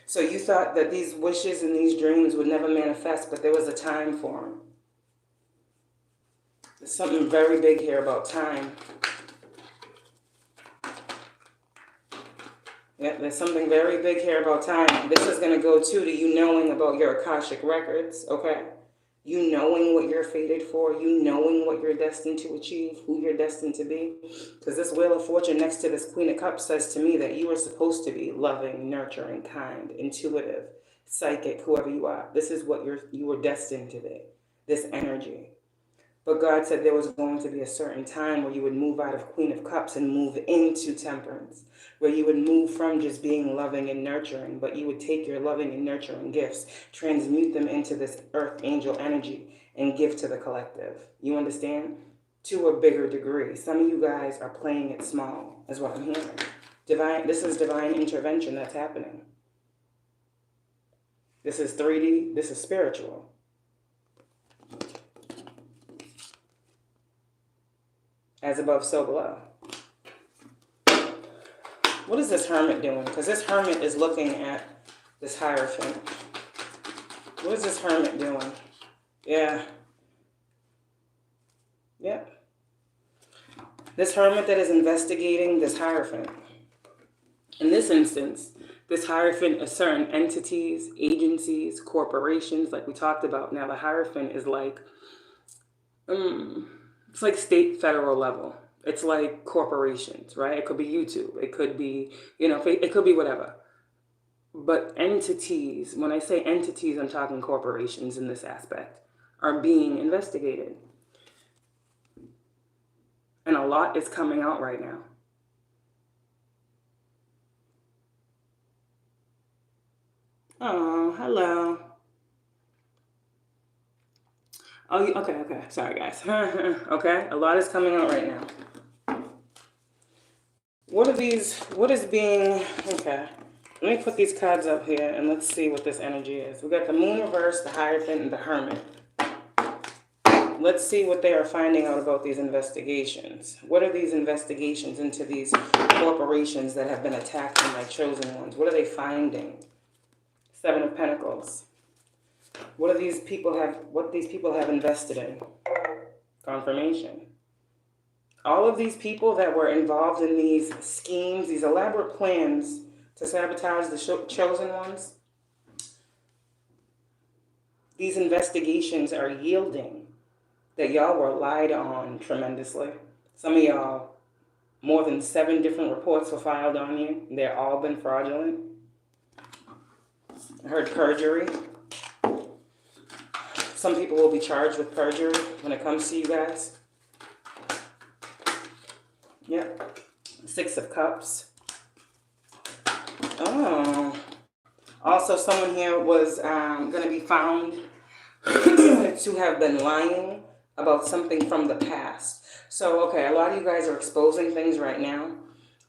Speaker 1: So you thought that these wishes and these dreams would never manifest, but there was a time for them. There's something very big here about time. Yeah, there's something very big here about time. This is going to go to you knowing about your Akashic records, okay? You knowing what you're fated for, you knowing what you're destined to achieve, who you're destined to be. Because this Wheel of Fortune next to this Queen of Cups says to me that you are supposed to be loving, nurturing, kind, intuitive, psychic, whoever you are. This is what you were destined to be, this energy. But God said there was going to be a certain time where you would move out of Queen of Cups and move into Temperance, where you would move from just being loving and nurturing, but you would take your loving and nurturing gifts, transmute them into this earth angel energy, and give to the collective. You understand? To a bigger degree. Some of you guys are playing it small, is what I'm hearing. This is divine intervention that's happening. This is 3D. This is spiritual. As above, so below. What is this Hermit doing? Because this Hermit is looking at this Hierophant. What is this Hermit doing? Yeah. Yep. This Hermit that is investigating this Hierophant. In this instance, this Hierophant is certain entities, agencies, corporations, like we talked about. Now, the Hierophant is like, it's like state, federal level. It's like corporations, right? It could be YouTube. It could be, it could be whatever. But entities, when I say entities, I'm talking corporations in this aspect, are being investigated. And a lot is coming out right now. Oh, hello. Oh, okay. Sorry, guys. Okay, a lot is coming out right now. What is being, okay. Let me put these cards up here and let's see what this energy is. We got the Moon reverse, the Hierophant, and the Hermit. Let's see what they are finding out about these investigations. What are these investigations into these corporations that have been attacked and my chosen ones? What are they finding? 7 of Pentacles. What these people have invested in? Confirmation. All of these people that were involved in these schemes, these elaborate plans to sabotage the chosen ones, these investigations are yielding that y'all were lied on tremendously. Some of y'all, more than 7 different reports were filed on you. They're all been fraudulent. I heard perjury. Some people will be charged with perjury when it comes to you guys. Yep. 6 of Cups. Oh. Also, someone here was going to be found to have been lying about something from the past. So, okay, a lot of you guys are exposing things right now.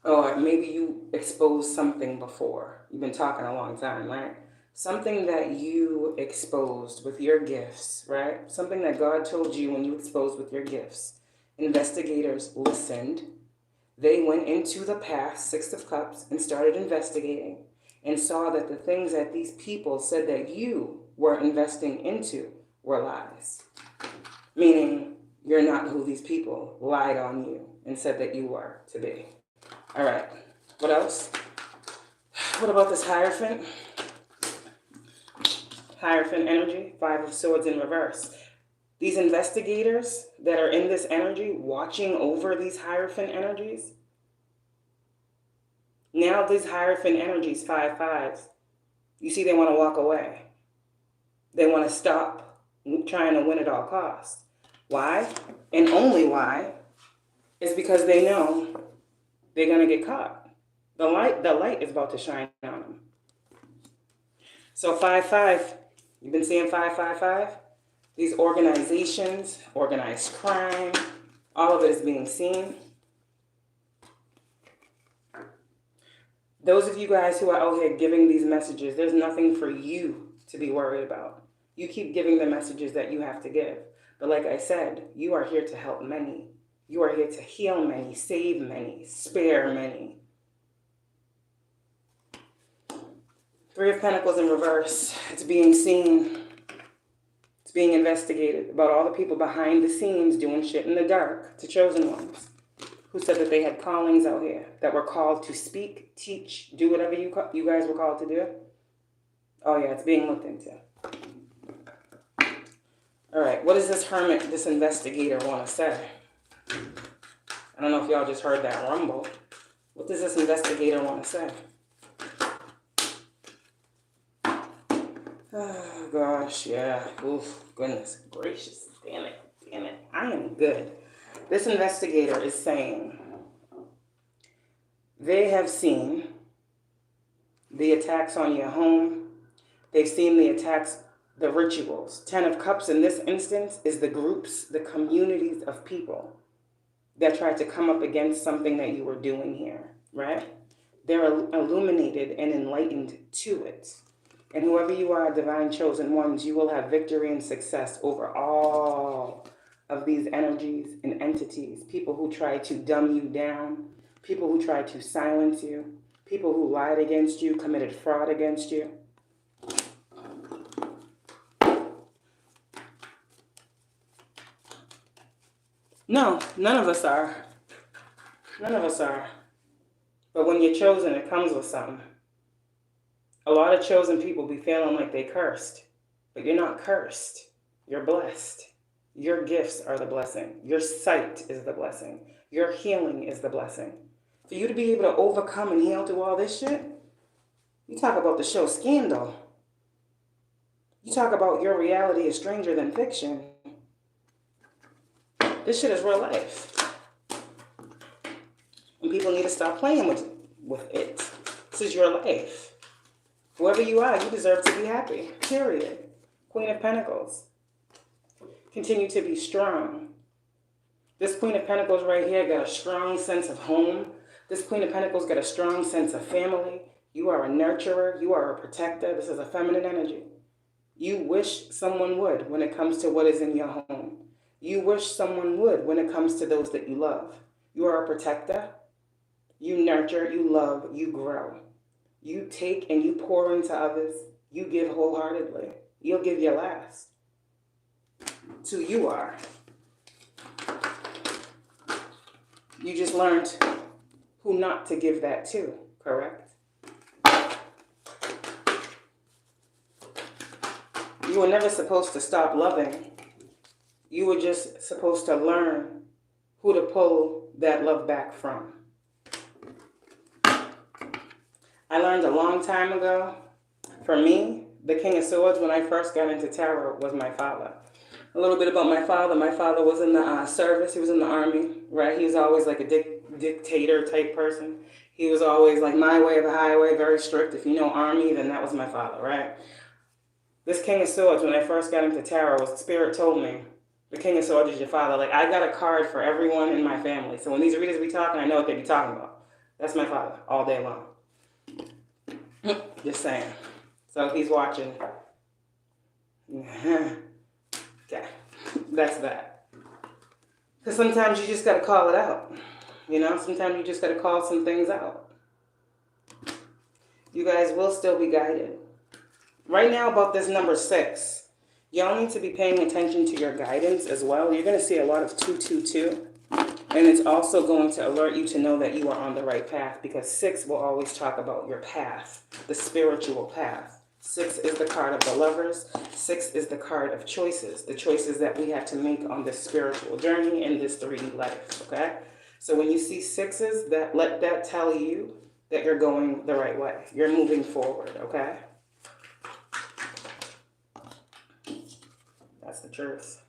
Speaker 1: Or maybe you exposed something before. You've been talking a long time, right? Something that you exposed with your gifts, right? Something that God told you when you exposed with your gifts. Investigators listened. They went into the past, 6 of Cups, and started investigating and saw that the things that these people said that you were investing into were lies. Meaning, you're not who these people lied on you and said that you were to be. All right, what else? What about this Hierophant? Hierophant energy, 5 of Swords in reverse. These investigators that are in this energy, watching over these Hierophant energies, now these Hierophant energies, 5 5s, you see they want to walk away. They want to stop trying to win at all costs. Why? And only why is because they know they're going to get caught. The light is about to shine on them. So 5 5, you've been seeing 5 5 5? These organizations, organized crime, all of it is being seen. Those of you guys who are out here giving these messages, there's nothing for you to be worried about. You keep giving the messages that you have to give. But like I said, you are here to help many. You are here to heal many, save many, spare many. Three of Pentacles in reverse. It's being seen. It's being investigated about all the people behind the scenes doing shit in the dark to chosen ones who said that they had callings out here, that were called to speak, teach, do whatever you guys were called to do. Oh yeah, it's being looked into. All right, what does this hermit, this investigator want to say? I don't know if y'all just heard that rumble. What does this investigator want to say? Oh gosh, yeah. Oof, goodness gracious. Damn it, damn it. I am good. This investigator is saying they have seen the attacks on your home. They've seen the attacks, the rituals. 10 of Cups in this instance is the groups, the communities of people that tried to come up against something that you were doing here, right? They're illuminated and enlightened to it. And whoever you are, divine chosen ones, you will have victory and success over all of these energies and entities. People who try to dumb you down, people who try to silence you, people who lied against you, committed fraud against you. No, none of us are. None of us are. But when you're chosen, it comes with something. A lot of chosen people be feeling like they cursed. But you're not cursed. You're blessed. Your gifts are the blessing. Your sight is the blessing. Your healing is the blessing. For you to be able to overcome and heal through all this shit, you talk about the show Scandal. You talk about your reality is stranger than fiction. This shit is real life. And people need to stop playing with it. This is your life. Whoever you are, you deserve to be happy. Period. Queen of Pentacles. Continue to be strong. This Queen of Pentacles right here got a strong sense of home. This Queen of Pentacles got a strong sense of family. You are a nurturer. You are a protector. This is a feminine energy. You wish someone would when it comes to what is in your home. You wish someone would when it comes to those that you love. You are a protector. You nurture, you love, you grow. You take and you pour into others. You give wholeheartedly. You'll give your last. So you are. You just learned who not to give that to, correct? You were never supposed to stop loving. You were just supposed to learn who to pull that love back from. I learned a long time ago, for me, the King of Swords, when I first got into tarot, was my father. A little bit about my father. My father was in the service. He was in the army, right? He was always like a dictator type person. He was always like my way or the highway, very strict. If you know army, then that was my father, right? This King of Swords, when I first got into tarot, Spirit told me, the King of Swords is your father. Like, I got a card for everyone in my family. So when these readers be talking, I know what they be talking about. That's my father, all day long. Just saying. So if he's watching, okay, that's that. Because sometimes you just got to call it out. You know, sometimes you just got to call some things out. You guys will still be guided. Right now about this number 6, y'all need to be paying attention to your guidance as well. You're going to see a lot of 222. And it's also going to alert you to know that you are on the right path, because 6 will always talk about your path, the spiritual path. 6 is the card of the lovers. 6 is the card of choices, the choices that we have to make on this spiritual journey in this 3D life, okay? So when you see 6s, let that tell you that you're going the right way. You're moving forward, okay? That's the truth.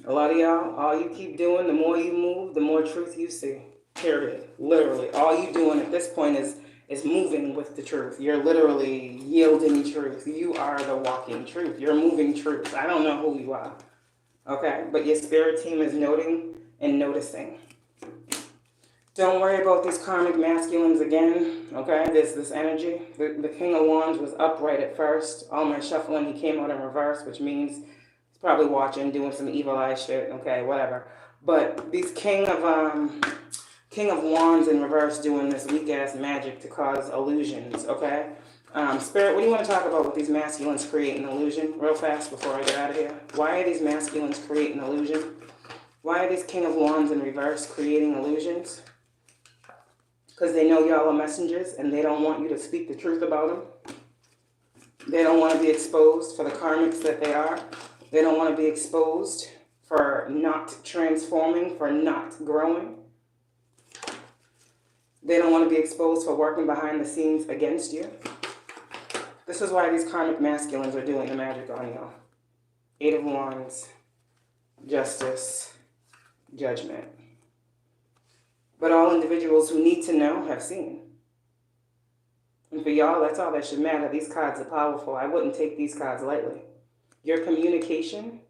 Speaker 1: A lot of y'all, all you keep doing, the more you move, the more truth you see. Period. Literally. All you doing at this point is moving with the truth. You're literally yielding truth. You are the walking truth. You're moving truth. I don't know who you are. Okay? But your spirit team is noting and noticing. Don't worry about these karmic masculines again. Okay? This energy. The King of Wands was upright at first. All my shuffling, he came out in reverse, which means Probably watching, doing some evil eye shit. Okay, whatever. But these King of Wands in reverse doing this weak ass magic to cause illusions. Okay. Spirit, what do you want to talk about with these masculines creating illusion real fast before I get out of here? Why are these masculines creating illusion? Why are these King of Wands in reverse creating illusions? Because they know y'all are messengers and they don't want you to speak the truth about them. They don't want to be exposed for the karmics that they are. They don't want to be exposed for not transforming, for not growing. They don't want to be exposed for working behind the scenes against you. This is why these karmic masculines are doing the magic on y'all. 8 of Wands, Justice, Judgment. But all individuals who need to know have seen. And for y'all, that's all that should matter. These cards are powerful. I wouldn't take these cards lightly. Your communication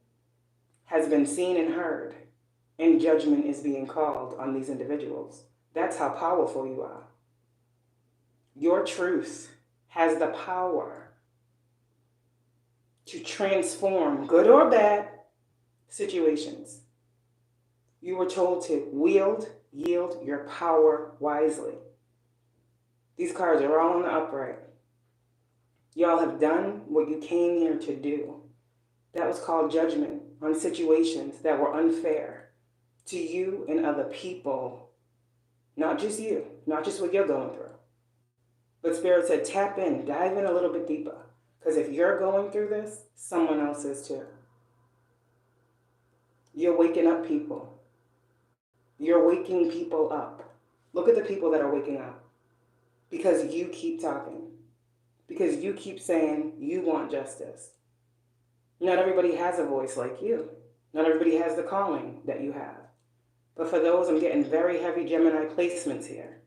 Speaker 1: has been seen and heard, and judgment is being called on these individuals. That's how powerful you are. Your truth has the power to transform, good or bad, situations. You were told to yield your power wisely. These cards are all in the upright. Y'all have done what you came here to do. That was called judgment on situations that were unfair to you and other people. Not just you, not just what you're going through. But Spirit said, tap in, dive in a little bit deeper. Because if you're going through this, someone else is too. You're waking up people. You're waking people up. Look at the people that are waking up. Because you keep talking. Because you keep saying you want justice. Not everybody has a voice like you. Not everybody has the calling that you have. But for those, I'm getting very heavy Gemini placements here.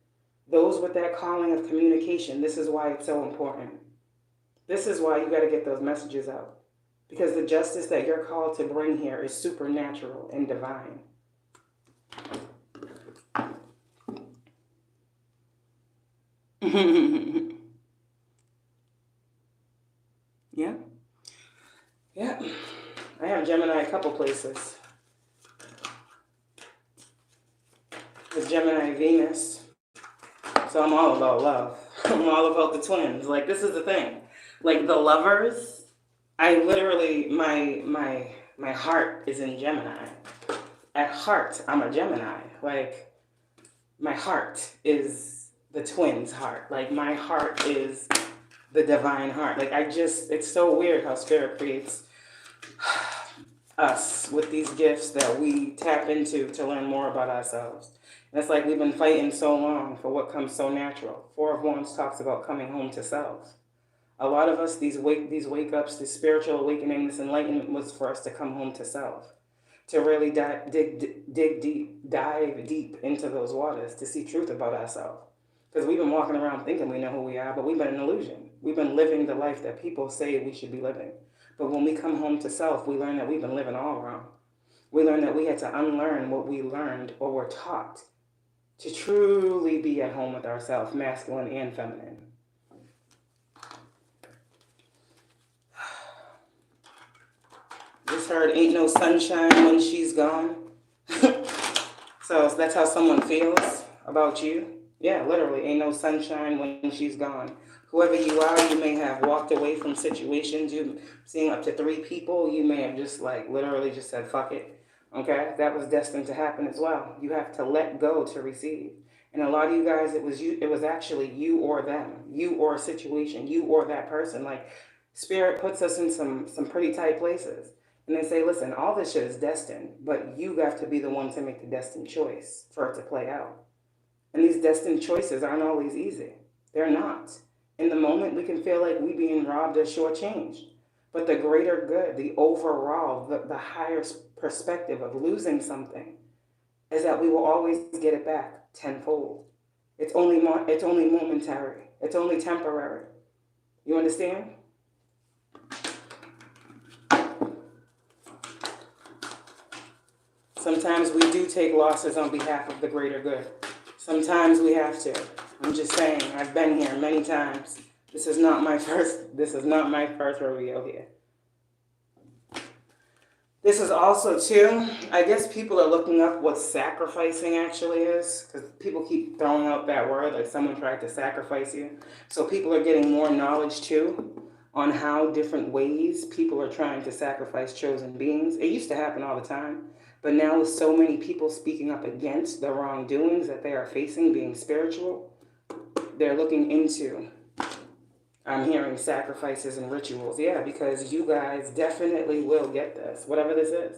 Speaker 1: Those with that calling of communication, this is why it's so important. This is why you got to get those messages out. Because the justice that you're called to bring here is supernatural and divine. Yeah? Yeah. I have Gemini a couple places. With Gemini Venus. So I'm all about love. I'm all about the twins. Like, this is the thing. Like, the lovers, I literally, my heart is in Gemini. At heart, I'm a Gemini. Like, my heart is the twins' heart. Like, my heart is the divine heart. Like, it's so weird how Spirit creates us with these gifts that we tap into to learn more about ourselves. And it's like we've been fighting so long for what comes so natural. 4 of Wands talks about coming home to self. A lot of us, these wake-ups, this spiritual awakening, this enlightenment was for us to come home to self. To really dive deep into those waters to see truth about ourselves. Because we've been walking around thinking we know who we are, but we've been an illusion. We've been living the life that people say we should be living. But when we come home to self, we learn that we've been living all wrong. We learn that we had to unlearn what we learned or were taught to truly be at home with ourselves, masculine and feminine. Just heard, ain't no sunshine when she's gone. So that's how someone feels about you. Yeah, literally, ain't no sunshine when she's gone. Whoever you are, you may have walked away from situations. You've seen up to 3 people. You may have just like literally just said, fuck it. Okay, that was destined to happen as well. You have to let go to receive. And a lot of you guys, it was actually you or them, you or a situation, you or that person. Like, Spirit puts us in some pretty tight places. And they say, listen, all this shit is destined, but you have to be the one to make the destined choice for it to play out. And these destined choices aren't always easy. They're not. In the moment, we can feel like we're being robbed or shortchanged. But the greater good, the overall, the higher perspective of losing something is that we will always get it back tenfold. It's only momentary. It's only temporary. You understand? Sometimes we do take losses on behalf of the greater good. Sometimes we have to. I'm just saying, I've been here many times. This is not my first rodeo here. This is also, too, I guess people are looking up what sacrificing actually is, because people keep throwing out that word, like someone tried to sacrifice you. So people are getting more knowledge, too, on how different ways people are trying to sacrifice chosen beings. It used to happen all the time, but now with so many people speaking up against the wrongdoings that they are facing being spiritual, they're looking into, I'm hearing sacrifices and rituals. Yeah, because you guys definitely will get this, whatever this is.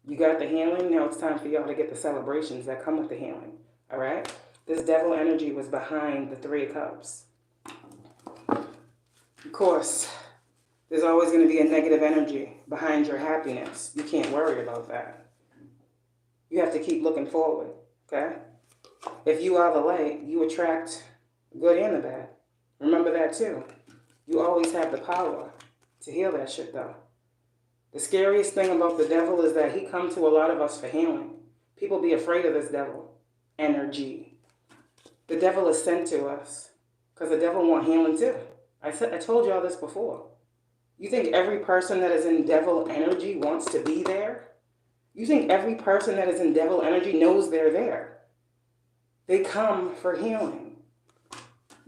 Speaker 1: You got the healing, now it's time for y'all to get the celebrations that come with the healing. All right? This devil energy was behind the Three of Cups. Of course, there's always going to be a negative energy behind your happiness. You can't worry about that. You have to keep looking forward, okay? If you are the light, you attract good and the bad. Remember that too. You always have the power to heal that shit though. The scariest thing about the devil is that he comes to a lot of us for healing. People be afraid of this devil energy. The devil is sent to us because the devil wants healing too. I told y'all this before. You think every person that is in devil energy wants to be there? You think every person that is in devil energy knows they're there? They come for healing.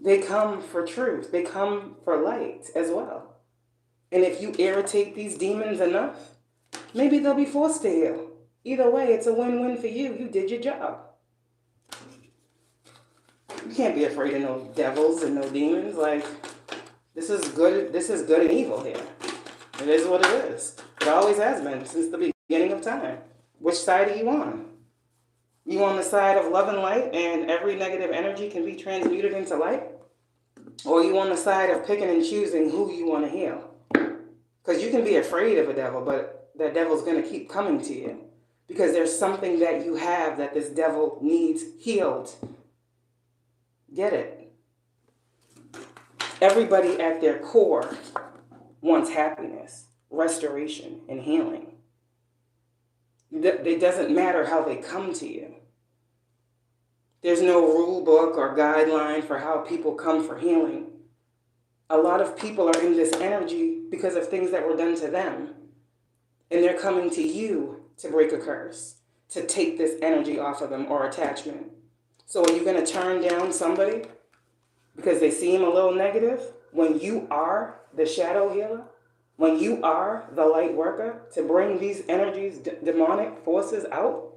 Speaker 1: They come for truth. They come for light as well. And if you irritate these demons enough, maybe they'll be forced to heal. Either way, it's a win-win for you. You did your job. You can't be afraid of no devils and no demons. Like, this is good and evil here. It is what it is. It always has been since the beginning of time. Which side are you on? You on the side of love and light and every negative energy can be transmuted into light? Or you on the side of picking and choosing who you want to heal? Because you can be afraid of a devil, but that devil's going to keep coming to you. Because there's something that you have that this devil needs healed. Get it? Everybody at their core wants happiness, restoration, and healing. It doesn't matter how they come to you. There's no rule book or guideline for how people come for healing. A lot of people are in this energy because of things that were done to them. And they're coming to you to break a curse, to take this energy off of them or attachment. So are you going to turn down somebody because they seem a little negative when you are the shadow healer? When you are the light worker to bring these energies, demonic forces out?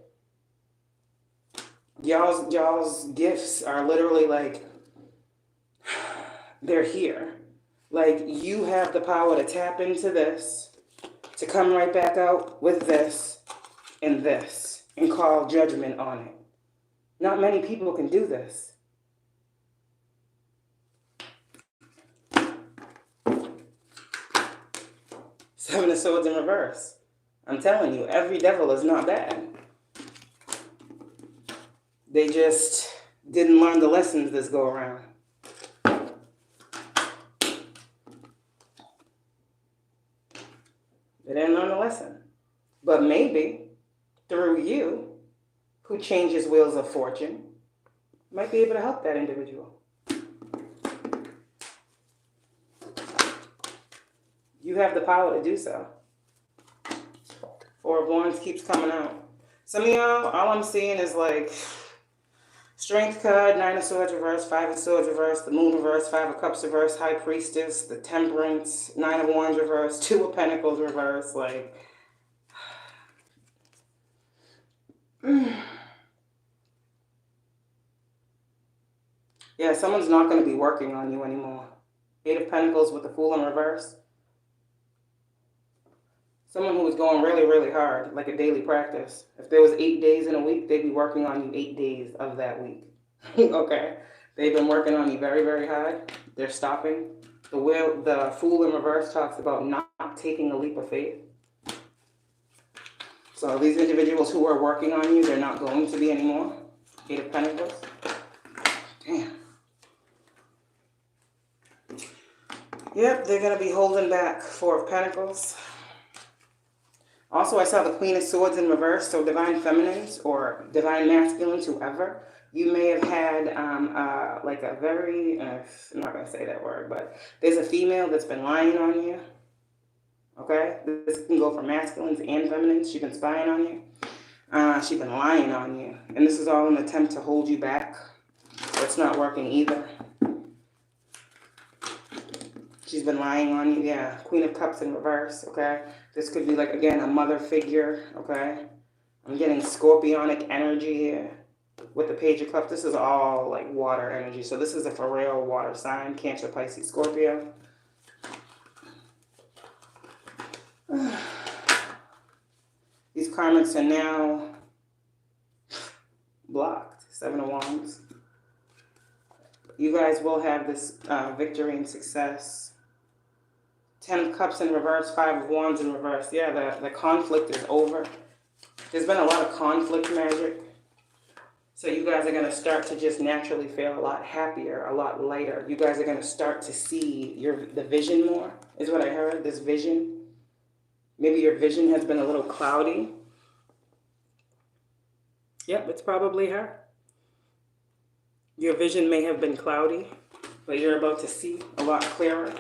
Speaker 1: Y'all's gifts are literally like, they're here. Like, you have the power to tap into this, to come right back out with this, and call judgment on it. Not many people can do this. Seven of Swords in reverse. I'm telling you, every devil is not bad. They just didn't learn the lessons this go around. They didn't learn the lesson. But maybe through you, who changes wheels of fortune, might be able to help that individual. You have the power to do so. Four of Wands keeps coming out. Some of y'all, all I'm seeing is like Strength card, Nine of Swords reverse, Five of Swords reverse, the Moon reverse, Five of Cups reverse, High Priestess, the Temperance, Nine of Wands reverse, Two of Pentacles reverse, like... Yeah, someone's not going to be working on you anymore. Eight of Pentacles with the Fool in reverse. Someone who was going really, really hard, like a daily practice. If there was 8 days in a week, they'd be working on you 8 days of that week. Okay? They've been working on you very, very hard. They're stopping. The Fool in reverse talks about not taking a leap of faith. So these individuals who are working on you, they're not going to be anymore. Eight of Pentacles. Damn. Yep, they're going to be holding back. Four of Pentacles. Also, I saw the Queen of Swords in reverse, so divine feminines or divine masculines, whoever. You may have had like a very, I'm not going to say that word, but there's a female that's been lying on you. Okay? This can go for masculines and feminines. She's been spying on you. She's been lying on you. And this is all an attempt to hold you back. It's not working either. She's been lying on you. Yeah. Queen of Cups in reverse. Okay? This could be like, again, a mother figure. Okay? I'm getting scorpionic energy here. With the Page of Cups, this is all like water energy. So this is a for real water sign. Cancer, Pisces, Scorpio. These karmics are now blocked. 7 of Wands. You guys will have this victory and success. 10 of Cups in reverse, 5 of Wands in reverse. Yeah, the conflict is over. There's been a lot of conflict magic. So you guys are going to start to just naturally feel a lot happier, a lot lighter. You guys are going to start to see the vision more, is what I heard, this vision. Maybe your vision has been a little cloudy. Yep, it's probably her. Your vision may have been cloudy, but you're about to see a lot clearer.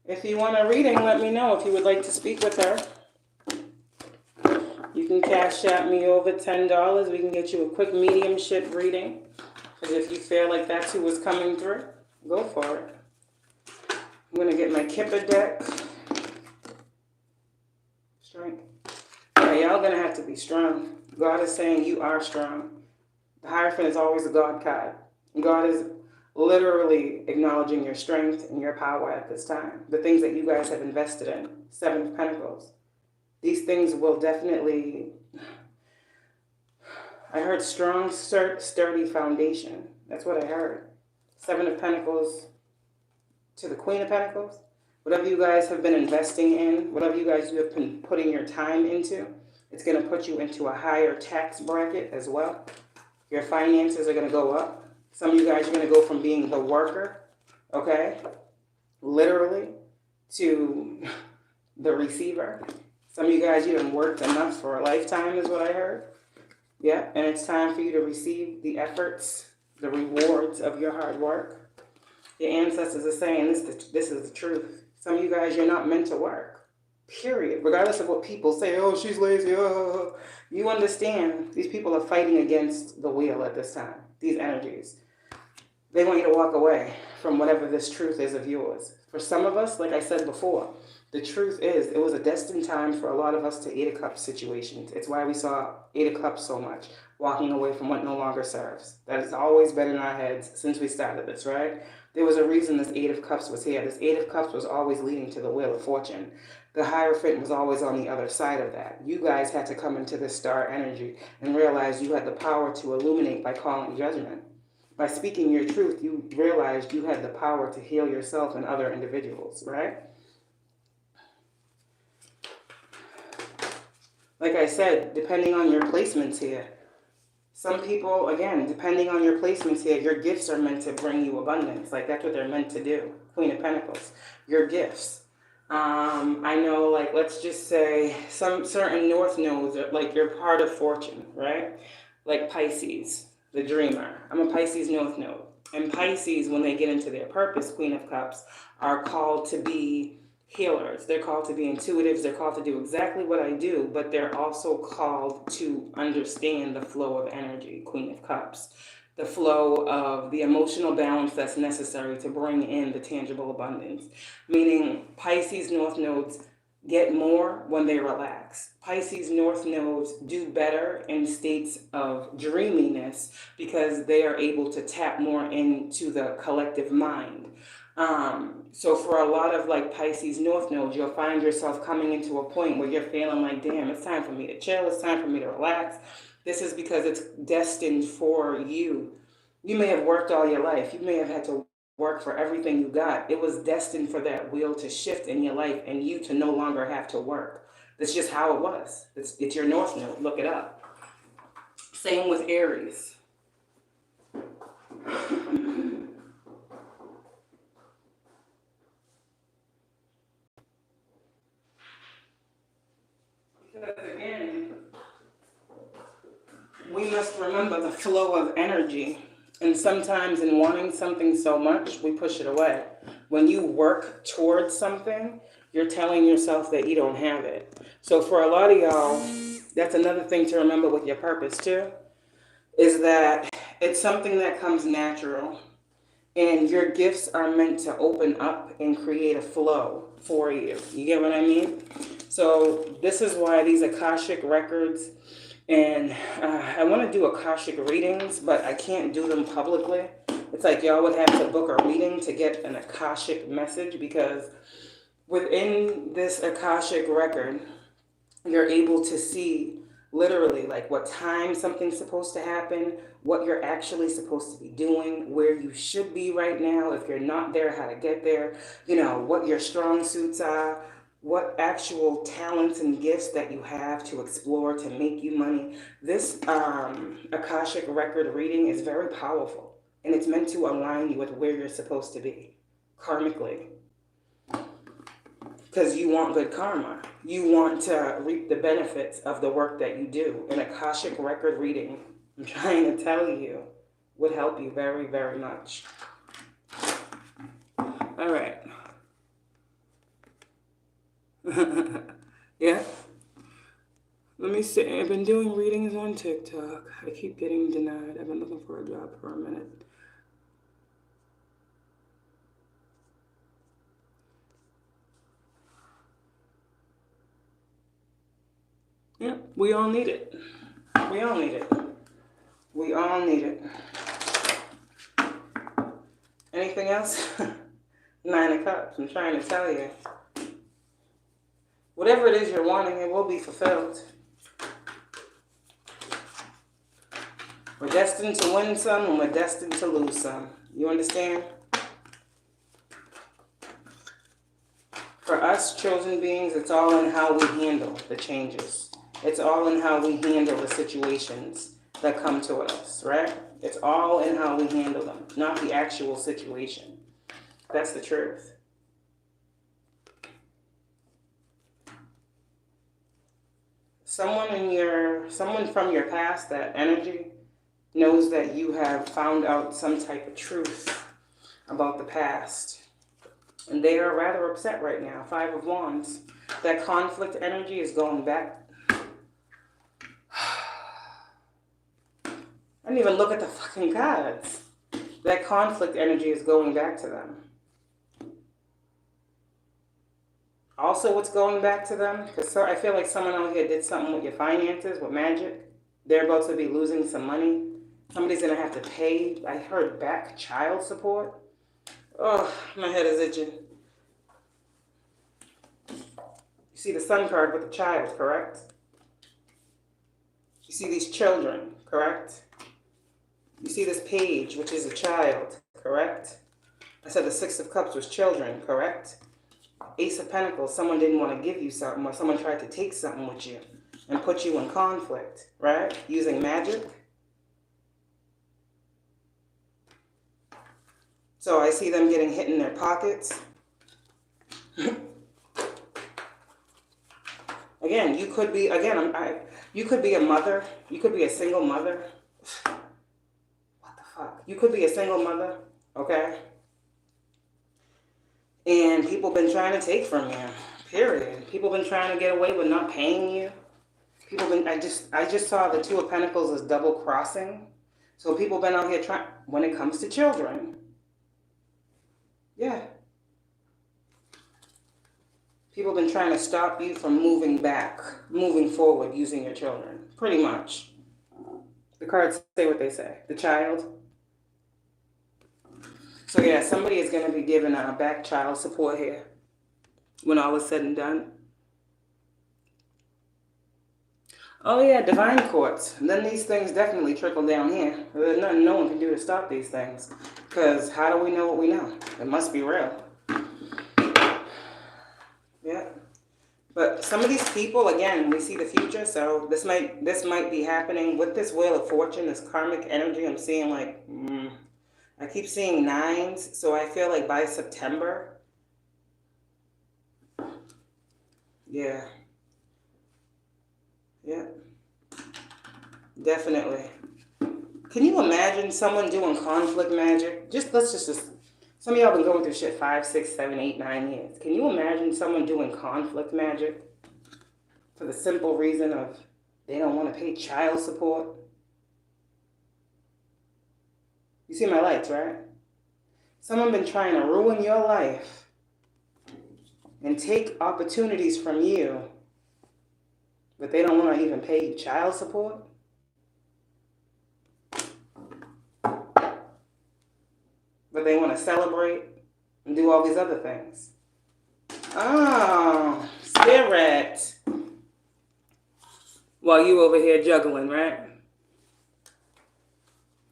Speaker 1: If you want a reading, let me know if you would like to speak with her. You can Cashapp me over $10. We can get you a quick mediumship reading. Because if you feel like that's who was coming through, go for it. I'm going to get my Kipper deck. Strength. Yeah, y'all going to have to be strong. God is saying you are strong. The Hierophant is always a God card. God is literally acknowledging your strength and your power at this time. The things that you guys have invested in. 7 of Pentacles. These things will definitely... I heard strong, sturdy foundation. That's what I heard. 7 of Pentacles to the Queen of Pentacles. Whatever you guys have been investing in, whatever you guys have been putting your time into, it's going to put you into a higher tax bracket as well. Your finances are going to go up. Some of you guys are going to go from being the worker, okay, literally, to the receiver. Some of you guys, you haven't worked enough for a lifetime is what I heard. Yeah, and it's time for you to receive the efforts, the rewards of your hard work. Your ancestors are saying this is the truth. Some of you guys, you're not meant to work, period. Regardless of what people say, oh, she's lazy, oh. You understand these people are fighting against the wheel at this time, these energies. They want you to walk away from whatever this truth is of yours. For some of us, like I said before, the truth is it was a destined time for a lot of us to 8 of Cups situations. It's why we saw 8 of Cups so much, walking away from what no longer serves. That has always been in our heads since we started this, right? There was a reason this 8 of Cups was here. This 8 of Cups was always leading to the Wheel of Fortune. The Hierophant was always on the other side of that. You guys had to come into this star energy and realize you had the power to illuminate by calling judgment. By speaking your truth, you realized you had the power to heal yourself and other individuals, right? Like I said, depending on your placements here, some people, again, depending on your placements here, your gifts are meant to bring you abundance. Like, that's what they're meant to do. Queen of Pentacles, your gifts. I know, like, let's just say some certain North nodes, are, like, you're part of fortune, right? Like Pisces, the dreamer. I'm a Pisces North node. And Pisces, when they get into their purpose, Queen of Cups, are called to be healers. They're called to be intuitives. They're called to do exactly what I do, but they're also called to understand the flow of energy, Queen of Cups. The flow of the emotional balance that's necessary to bring in the tangible abundance. Meaning Pisces North nodes get more when they relax. Pisces North nodes do better in states of dreaminess because they are able to tap more into the collective mind. So for a lot of like Pisces North nodes, you'll find yourself coming into a point where you're feeling like, damn, it's time for me to chill. It's time for me to relax. This is because it's destined for you. You may have worked all your life. You may have had to work for everything you got. It was destined for that wheel to shift in your life and you to no longer have to work. That's just how it was. It's your North node. Look it up. Same with Aries. Because again, we must remember the flow of energy. And sometimes in wanting something so much, we push it away. When you work towards something, you're telling yourself that you don't have it. So for a lot of y'all, that's another thing to remember with your purpose too, is that it's something that comes natural. And your gifts are meant to open up and create a flow for you. You get what I mean? So this is why these Akashic records, and I want to do Akashic readings, but I can't do them publicly. It's like y'all would have to book a reading to get an Akashic message, because within this Akashic record, you're able to see literally like what time something's supposed to happen, what you're actually supposed to be doing, where you should be right now. If you're not there, how to get there, you know, what your strong suits are, what actual talents and gifts that you have to explore to make you money. This Akashic record reading is very powerful, and it's meant to align you with where you're supposed to be karmically. Because you want good karma. You want to reap the benefits of the work that you do. An Akashic record reading, I'm trying to tell you, would help you very, very much. All right. Yeah. Let me see. I've been doing readings on TikTok. I keep getting denied. I've been looking for a job for a minute. Yeah, we all need it. We all need it. We all need it. Anything else? 9 of Cups. I'm trying to tell you. Whatever it is you're wanting, it will be fulfilled. We're destined to win some and we're destined to lose some. You understand? For us chosen beings, it's all in how we handle the changes. It's all in how we handle the situations that come to us, right? It's all in how we handle them, not the actual situation. That's the truth. Someone from your past, that energy, knows that you have found out some type of truth about the past. And they are rather upset right now. 5 of Wands. That conflict energy is going back. I didn't even look at the fucking cards. That conflict energy is going back to them. Also, what's going back to them? Because I feel like someone out here did something with your finances, with magic. They're about to be losing some money. Somebody's going to have to pay. I heard back child support. Oh, my head is itching. You see the sun card with the child, correct? You see these children, correct? You see this page, which is a child, correct? I said the 6 of Cups was children, correct? Ace of Pentacles, someone didn't want to give you something, or someone tried to take something with you and put you in conflict, right? Using magic. So I see them getting hit in their pockets. Again, you could be, you could be a mother. You could be a single mother. What the fuck? You could be a single mother, okay? And people been trying to take from you, period. People been trying to get away with not paying you. People been, I just saw the 2 of Pentacles as double crossing. So people been out here trying, when it comes to children. Yeah. People been trying to stop you from moving forward using your children, pretty much. The cards say what they say. The child. So yeah, somebody is going to be given back child support here when all is said and done. Oh yeah, divine courts. And then these things definitely trickle down here. There's nothing no one can do to stop these things. Because how do we know what we know? It must be real. Yeah. But some of these people, again, we see the future. So this might be happening with this Wheel of Fortune, this karmic energy. I'm seeing like, I keep seeing 9s. So I feel like by September. Yeah. Yeah. Definitely. Can you imagine someone doing conflict magic? Let's just some of y'all been going through shit 5, 6, 7, 8, 9 years. Can you imagine someone doing conflict magic for the simple reason of they don't want to pay child support? You see my lights, right? Someone been trying to ruin your life and take opportunities from you, but they don't want to even pay you child support? But they want to celebrate and do all these other things. Oh, spirit. While you over here juggling, right?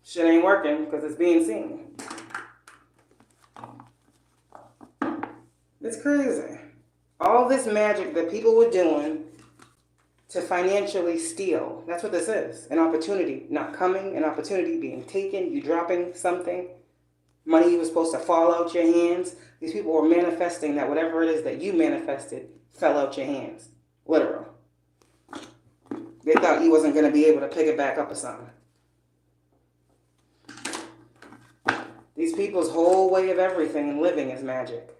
Speaker 1: Shit ain't working because it's being seen. It's crazy. All this magic that people were doing to financially steal. That's what this is. An opportunity not coming, an opportunity being taken, you dropping something. Money was supposed to fall out your hands. These people were manifesting that whatever it is that you manifested fell out your hands. Literal. They thought you wasn't going to be able to pick it back up or something. These people's whole way of everything and living is magic.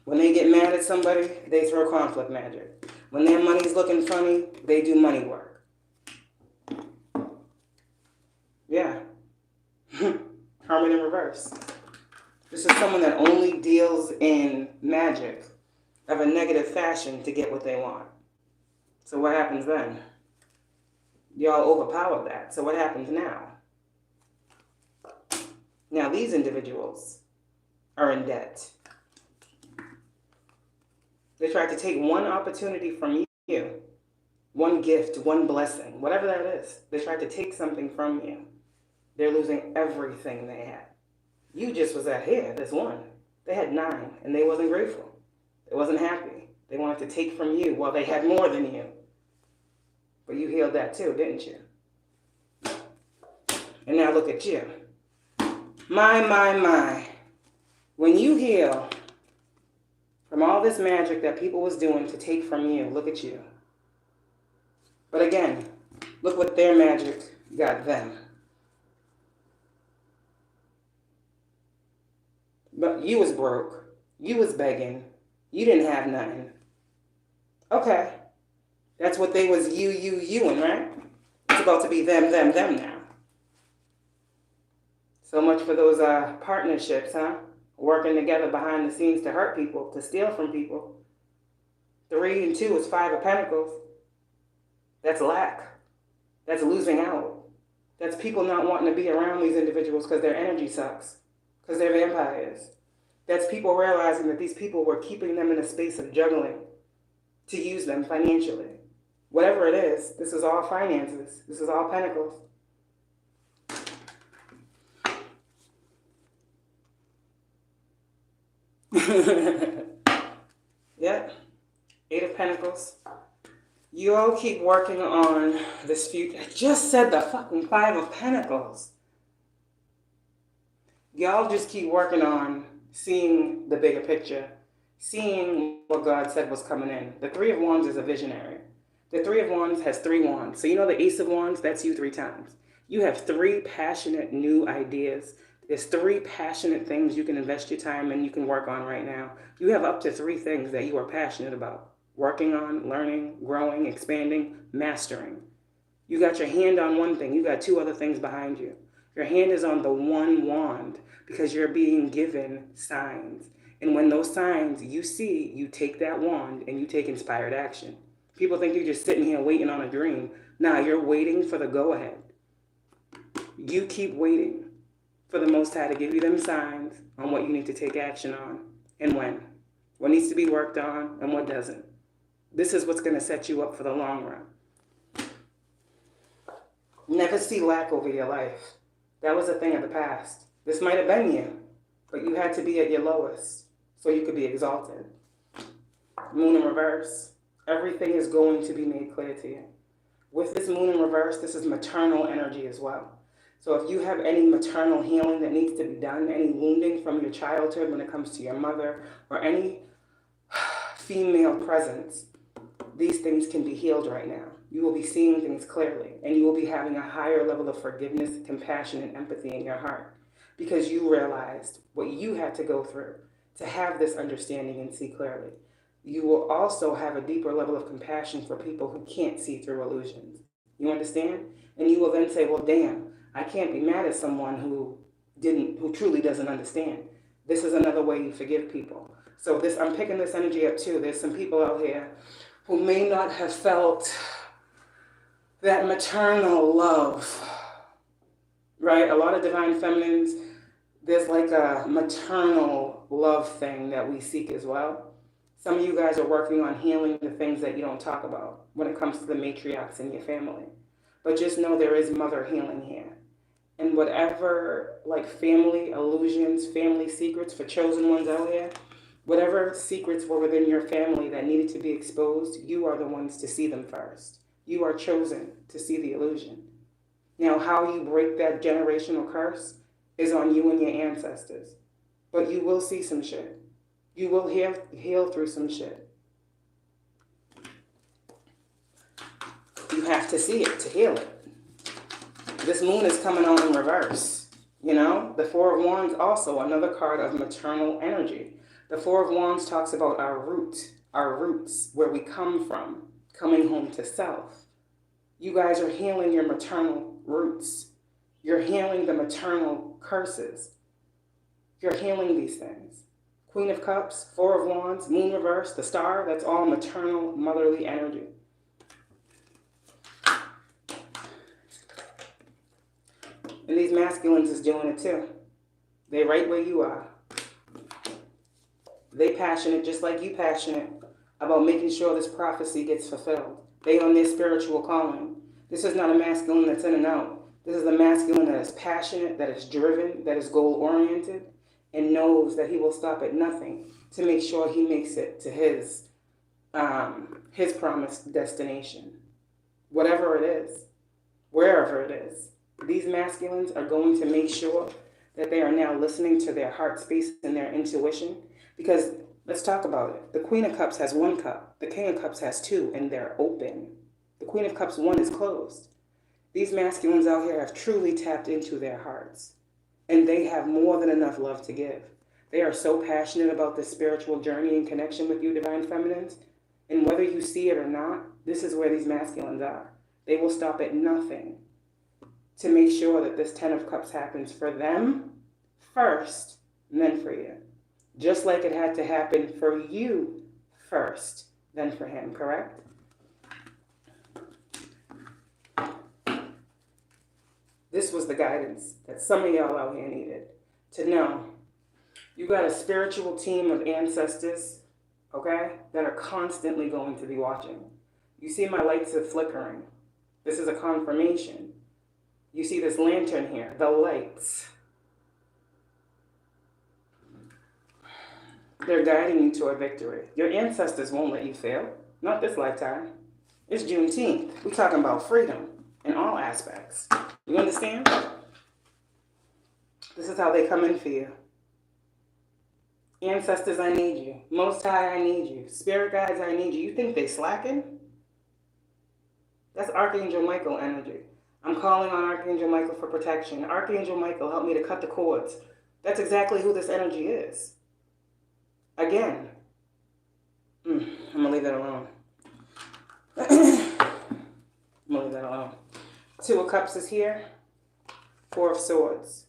Speaker 1: When they get mad at somebody, they throw conflict magic. When their money's looking funny, they do money work. Yeah. Karma in reverse. This is someone that only deals in magic of a negative fashion to get what they want. So what happens then? Y'all overpower that. So what happens now? Now these individuals are in debt. They tried to take one opportunity from you, one gift, one blessing, whatever that is. They tried to take something from you. They're losing everything they had. You just was at here, this one. They had 9, and they wasn't grateful. They wasn't happy. They wanted to take from you while they had more than you. But you healed that too, didn't you? And now look at you. My. When you heal from all this magic that people was doing to take from you, look at you. But again, look what their magic got them. But you was broke. You was begging. You didn't have nothing. Okay. That's what they was youing, right? It's about to be them now. So much for those partnerships, huh? Working together behind the scenes to hurt people, to steal from people. 3 and 2 is 5 of Pentacles. That's lack. That's losing out. That's people not wanting to be around these individuals because their energy sucks. Because they're vampires. That's people realizing that these people were keeping them in a space of juggling to use them financially. Whatever it is, this is all finances. This is all Pentacles. Yep. 8 of Pentacles. You all keep working on this future. I just said the fucking 5 of Pentacles. Y'all just keep working on seeing the bigger picture, seeing what God said was coming in. The 3 of Wands is a visionary. The 3 of Wands has 3 wands. So you know the Ace of Wands, that's you 3 times. You have 3 passionate new ideas. There's 3 passionate things you can invest your time in, you can work on right now. You have up to 3 things that you are passionate about. Working on, learning, growing, expanding, mastering. You got your hand on one thing. You got 2 other things behind you. Your hand is on the 1 wand because you're being given signs. And when those signs you see, you take that wand and you take inspired action. People think you're just sitting here waiting on a dream. Nah, you're waiting for the go-ahead. You keep waiting for the Most High to give you them signs on what you need to take action on and when. What needs to be worked on and what doesn't. This is what's going to set you up for the long run. Never see lack over your life. That was a thing of the past. This might have been you, but you had to be at your lowest so you could be exalted. Moon in reverse. Everything is going to be made clear to you. With this moon in reverse, this is maternal energy as well. So if you have any maternal healing that needs to be done, any wounding from your childhood when it comes to your mother, or any female presence these things can be healed right now. You will be seeing things clearly, and you will be having a higher level of forgiveness, compassion, and empathy in your heart because you realized what you had to go through to have this understanding and see clearly. You will also have a deeper level of compassion for people who can't see through illusions. You understand? And you will then say, well, damn, I can't be mad at someone who truly doesn't understand. This is another way you forgive people. So I'm picking this energy up too. There's some people out here who may not have felt that maternal love, right? A lot of divine feminines, there's like a maternal love thing that we seek as well. Some of you guys are working on healing the things that you don't talk about when it comes to the matriarchs in your family. But just know there is mother healing here. And whatever like family illusions, family secrets for chosen ones out here, whatever secrets were within your family that needed to be exposed, you are the ones to see them first. You are chosen to see the illusion. Now, how you break that generational curse is on you and your ancestors. But you will see some shit. You will heal through some shit. You have to see it to heal it. This moon is coming on in reverse. You know, the Four of Wands also, another card of maternal energy. The Four of Wands talks about our roots, where we come from, coming home to self. You guys are healing your maternal roots. You're healing the maternal curses. You're healing these things. Queen of Cups, Four of Wands, Moon reverse, the Star, that's all maternal, motherly energy. And these masculines is doing it too. They right where you are. They passionate just like you passionate about making sure this prophecy gets fulfilled. They on their spiritual calling. This is not a masculine that's in and out. This is a masculine that is passionate, that is driven, that is goal-oriented, and knows that he will stop at nothing to make sure he makes it to his promised destination. Whatever it is, wherever it is. These masculines are going to make sure that they are now listening to their heart space and their intuition. Because let's talk about it. The Queen of Cups has one cup. The King of Cups has two, and they're open. The Queen of Cups one is closed. These masculines out here have truly tapped into their hearts. And they have more than enough love to give. They are so passionate about this spiritual journey and connection with you, divine feminines. And whether you see it or not, this is where these masculines are. They will stop at nothing to make sure that this Ten of Cups happens for them first, and then for you. Just like it had to happen for you first, then for him, correct? This was the guidance that some of y'all out here needed to know. You got a spiritual team of ancestors, okay, that are constantly going to be watching. You see my lights are flickering. This is a confirmation. You see this lantern here, the lights. They're guiding you to a victory. Your ancestors won't let you fail. Not this lifetime. It's Juneteenth. We're talking about freedom in all aspects. You understand? This is how they come in for you. Ancestors, I need you. Most High, I need you. Spirit guides, I need you. You think they slacking? That's Archangel Michael energy. I'm calling on Archangel Michael for protection. Archangel Michael, help me to cut the cords. That's exactly who this energy is. Again. I'm going to leave that alone. I'm going to leave that alone. Two of Cups is here. Four of Swords.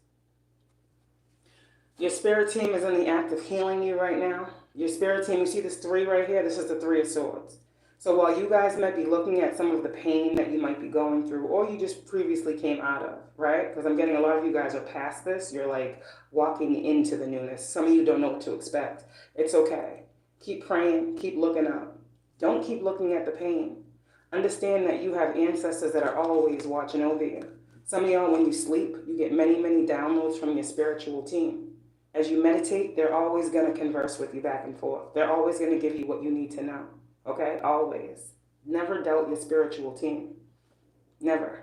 Speaker 1: Your spirit team is in the act of healing you right now. Your spirit team, you see this three right here? This is the Three of Swords. So while you guys might be looking at some of the pain that you might be going through, or you just previously came out of, right? Because I'm getting a lot of you guys are past this. You're like walking into the newness. Some of you don't know what to expect. It's okay. Keep praying. Keep looking up. Don't keep looking at the pain. Understand that you have ancestors that are always watching over you. Some of y'all, when you sleep, you get many, many downloads from your spiritual team. As you meditate, they're always going to converse with you back and forth. They're always going to give you what you need to know. Okay? Always. Never doubt your spiritual team. Never.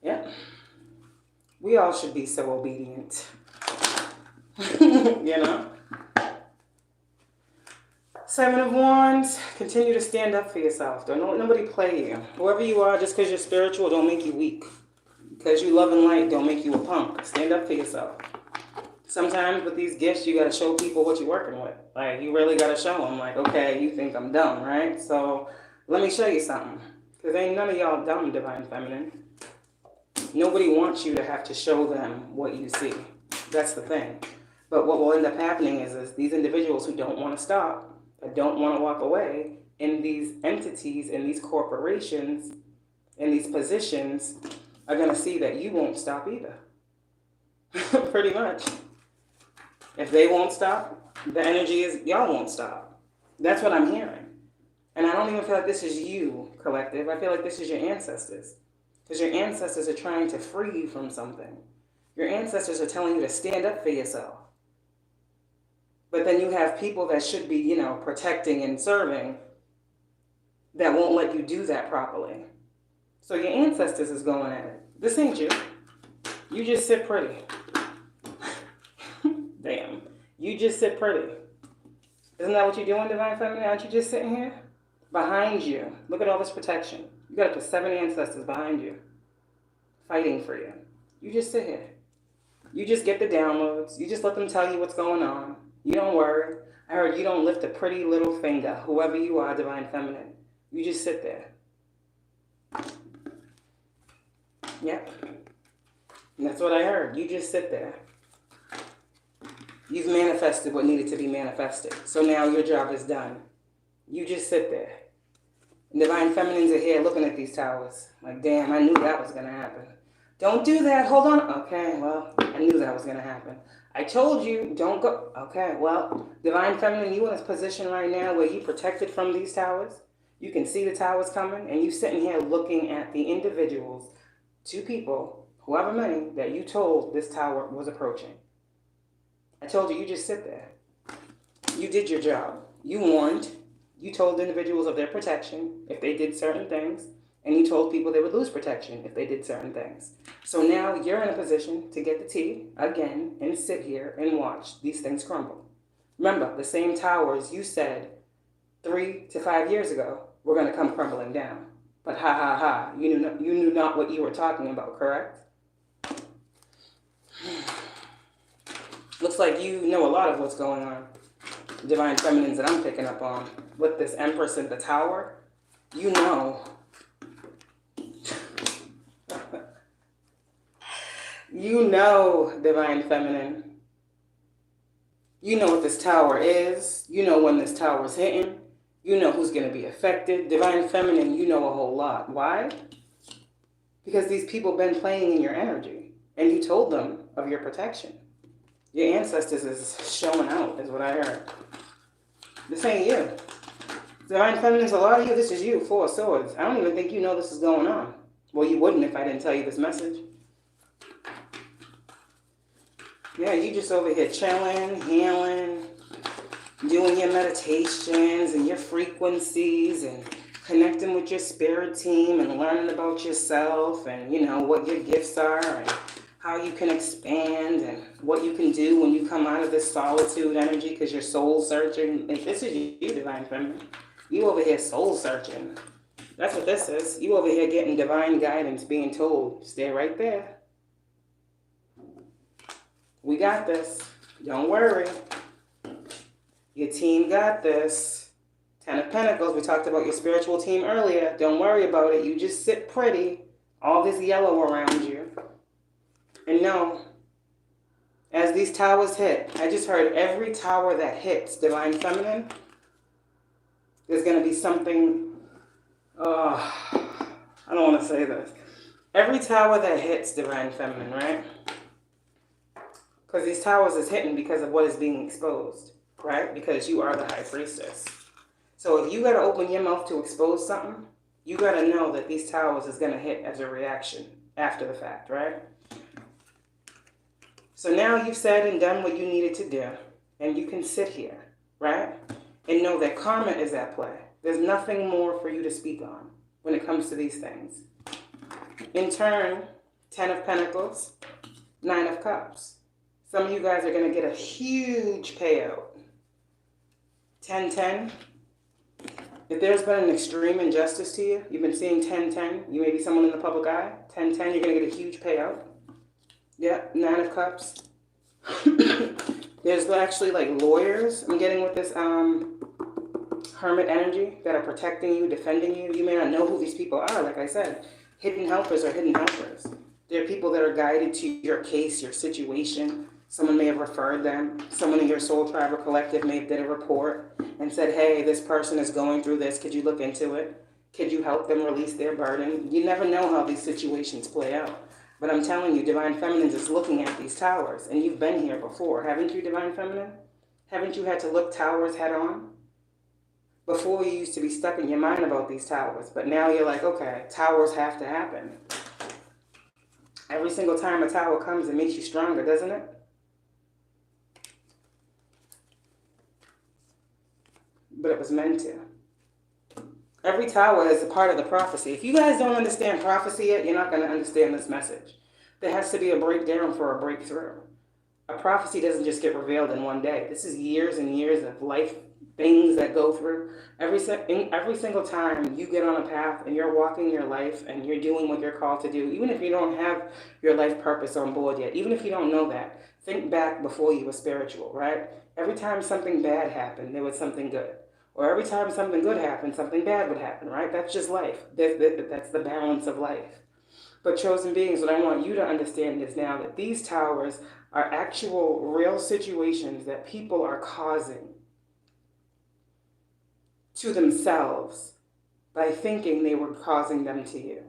Speaker 1: Yeah. We all should be so obedient. You know? Seven of Wands, continue to stand up for yourself. Don't let nobody play you. Whoever you are, just because you're spiritual, don't make you weak. Because you love and light, don't make you a punk. Stand up for yourself. Sometimes with these gifts, you got to show people what you're working with. Like, you really got to show them, like, okay, you think I'm dumb, right? So, let me show you something. Because ain't none of y'all dumb, Divine Feminine. Nobody wants you to have to show them what you see. That's the thing. But what will end up happening is these individuals who don't want to stop, that don't want to walk away, in these entities, in these corporations, in these positions, are going to see that you won't stop either. Pretty much. If they won't stop, the energy is y'all won't stop. That's what I'm hearing. And I don't even feel like this is you, collective. I feel like this is your ancestors. Because your ancestors are trying to free you from something. Your ancestors are telling you to stand up for yourself. But then you have people that should be, you know, protecting and serving that won't let you do that properly. So your ancestors is going at it. This ain't you. You just sit pretty. Damn. You just sit pretty. Isn't that what you're doing, Divine Feminine? Aren't you just sitting here? Behind you. Look at all this protection. You got up to 7 ancestors behind you. Fighting for you. You just sit here. You just get the downloads. You just let them tell you what's going on. You don't worry. I heard you don't lift a pretty little finger. Whoever you are, Divine Feminine. You just sit there. Yep. And that's what I heard. You just sit there. You've manifested what needed to be manifested. So now your job is done. You just sit there. And Divine Feminines are here looking at these towers. Like, damn, I knew that was going to happen. Don't do that. Hold on. Okay, well, I knew that was going to happen. I told you, don't go. Okay, well, Divine Feminine, you in a position right now where you protected from these towers. You can see the towers coming, and you sitting here looking at the individuals, 2 people, however many, that you told this tower was approaching. I told you, you just sit there. You did your job. You warned. You told individuals of their protection if they did certain things, and you told people they would lose protection if they did certain things. So now you're in a position to get the tea again and sit here and watch these things crumble. Remember, the same towers you said 3 to 5 years ago were going to come crumbling down. But ha ha ha, you knew not what you were talking about, correct? Looks like you know a lot of what's going on. Divine Feminines that I'm picking up on. With this Empress in the tower, you know. You know, Divine Feminine. You know what this tower is. You know when this tower is hitting. You know who's going to be affected. Divine Feminine, you know a whole lot. Why? Because these people been playing in your energy. And you told them of your protection. Your ancestors is showing out, is what I heard. This ain't you. Divine Feminines, a lot of you, this is you, 4 of Swords. I don't even think you know this is going on. Well, you wouldn't if I didn't tell you this message. Yeah, you just over here chilling, healing, doing your meditations and your frequencies and connecting with your spirit team and learning about yourself and, you know, what your gifts are and how you can expand and what you can do when you come out of this solitude energy because you're soul searching. And this is you, Divine Feminine. You over here soul searching. That's what this is. You over here getting divine guidance, being told, stay right there. We got this. Don't worry. Your team got this. 10 of Pentacles. We talked about your spiritual team earlier. Don't worry about it. You just sit pretty. All this yellow around you. And no, as these towers hit, I just heard every tower that hits, Divine Feminine, there's going to be something, I don't want to say this. Every tower that hits, Divine Feminine, right? Because these towers is hitting because of what is being exposed, right? Because you are the High Priestess. So if you got to open your mouth to expose something, you got to know that these towers is going to hit as a reaction after the fact, right? So now you've said and done what you needed to do, and you can sit here, right? And know that karma is at play. There's nothing more for you to speak on when it comes to these things. In turn, 10 of Pentacles, 9 of Cups. Some of you guys are going to get a huge payout. 10-10. If there's been an extreme injustice to you, you've been seeing 10-10, you may be someone in the public eye, 10-10, you're going to get a huge payout. Yeah, 9 of Cups. There's actually like lawyers I'm getting with this hermit energy that are protecting you, defending you. You may not know who these people are, like I said. Hidden helpers are hidden helpers. They're people that are guided to your case, your situation. Someone may have referred them. Someone in your soul tribe or collective may have did a report and said, hey, this person is going through this. Could you look into it? Could you help them release their burden? You never know how these situations play out. But I'm telling you, Divine Feminine is looking at these towers. And you've been here before, haven't you, Divine Feminine? Haven't you had to look towers head on? Before you used to be stuck in your mind about these towers. But now you're like, okay, towers have to happen. Every single time a tower comes, it makes you stronger, doesn't it? But it was meant to. Every tower is a part of the prophecy. If you guys don't understand prophecy yet, you're not going to understand this message. There has to be a breakdown for a breakthrough. A prophecy doesn't just get revealed in one day. This is years and years of life things that go through. Every single time you get on a path and you're walking your life and you're doing what you're called to do, even if you don't have your life purpose on board yet, even if you don't know that, think back before you were spiritual, right? Every time something bad happened, there was something good. Or every time something good happened, something bad would happen, right? That's just life. That's the balance of life. But chosen beings, what I want you to understand is now that these towers are actual real situations that people are causing to themselves by thinking they were causing them to you.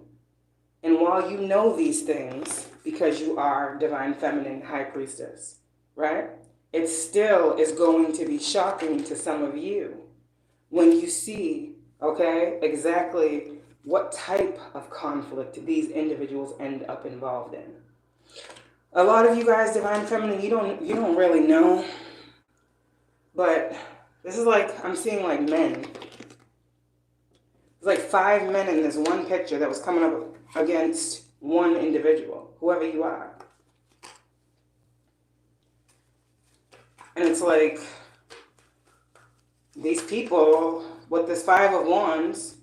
Speaker 1: And while you know these things, because you are Divine Feminine High Priestess, right? It still is going to be shocking to some of you when you see, okay, exactly what type of conflict these individuals end up involved in. A lot of you guys, Divine Feminine, you don't really know, but this is like, I'm seeing like men. There's like 5 men in this one picture that was coming up against one individual, whoever you are. And it's like, these people with this 5 of Wands,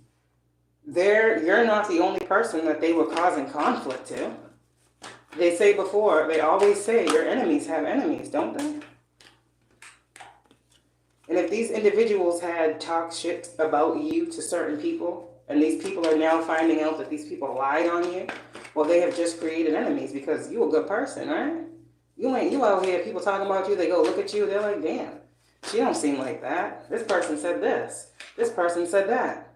Speaker 1: you're not the only person that they were causing conflict to. They say before, they always say your enemies have enemies, don't they? And if these individuals had talked shit about you to certain people, and these people are now finding out that these people lied on you, well, they have just created enemies because you're a good person, right? You out here, people talking about you, they go look at you, they're like, damn, she don't seem like that. This person said this. This person said that.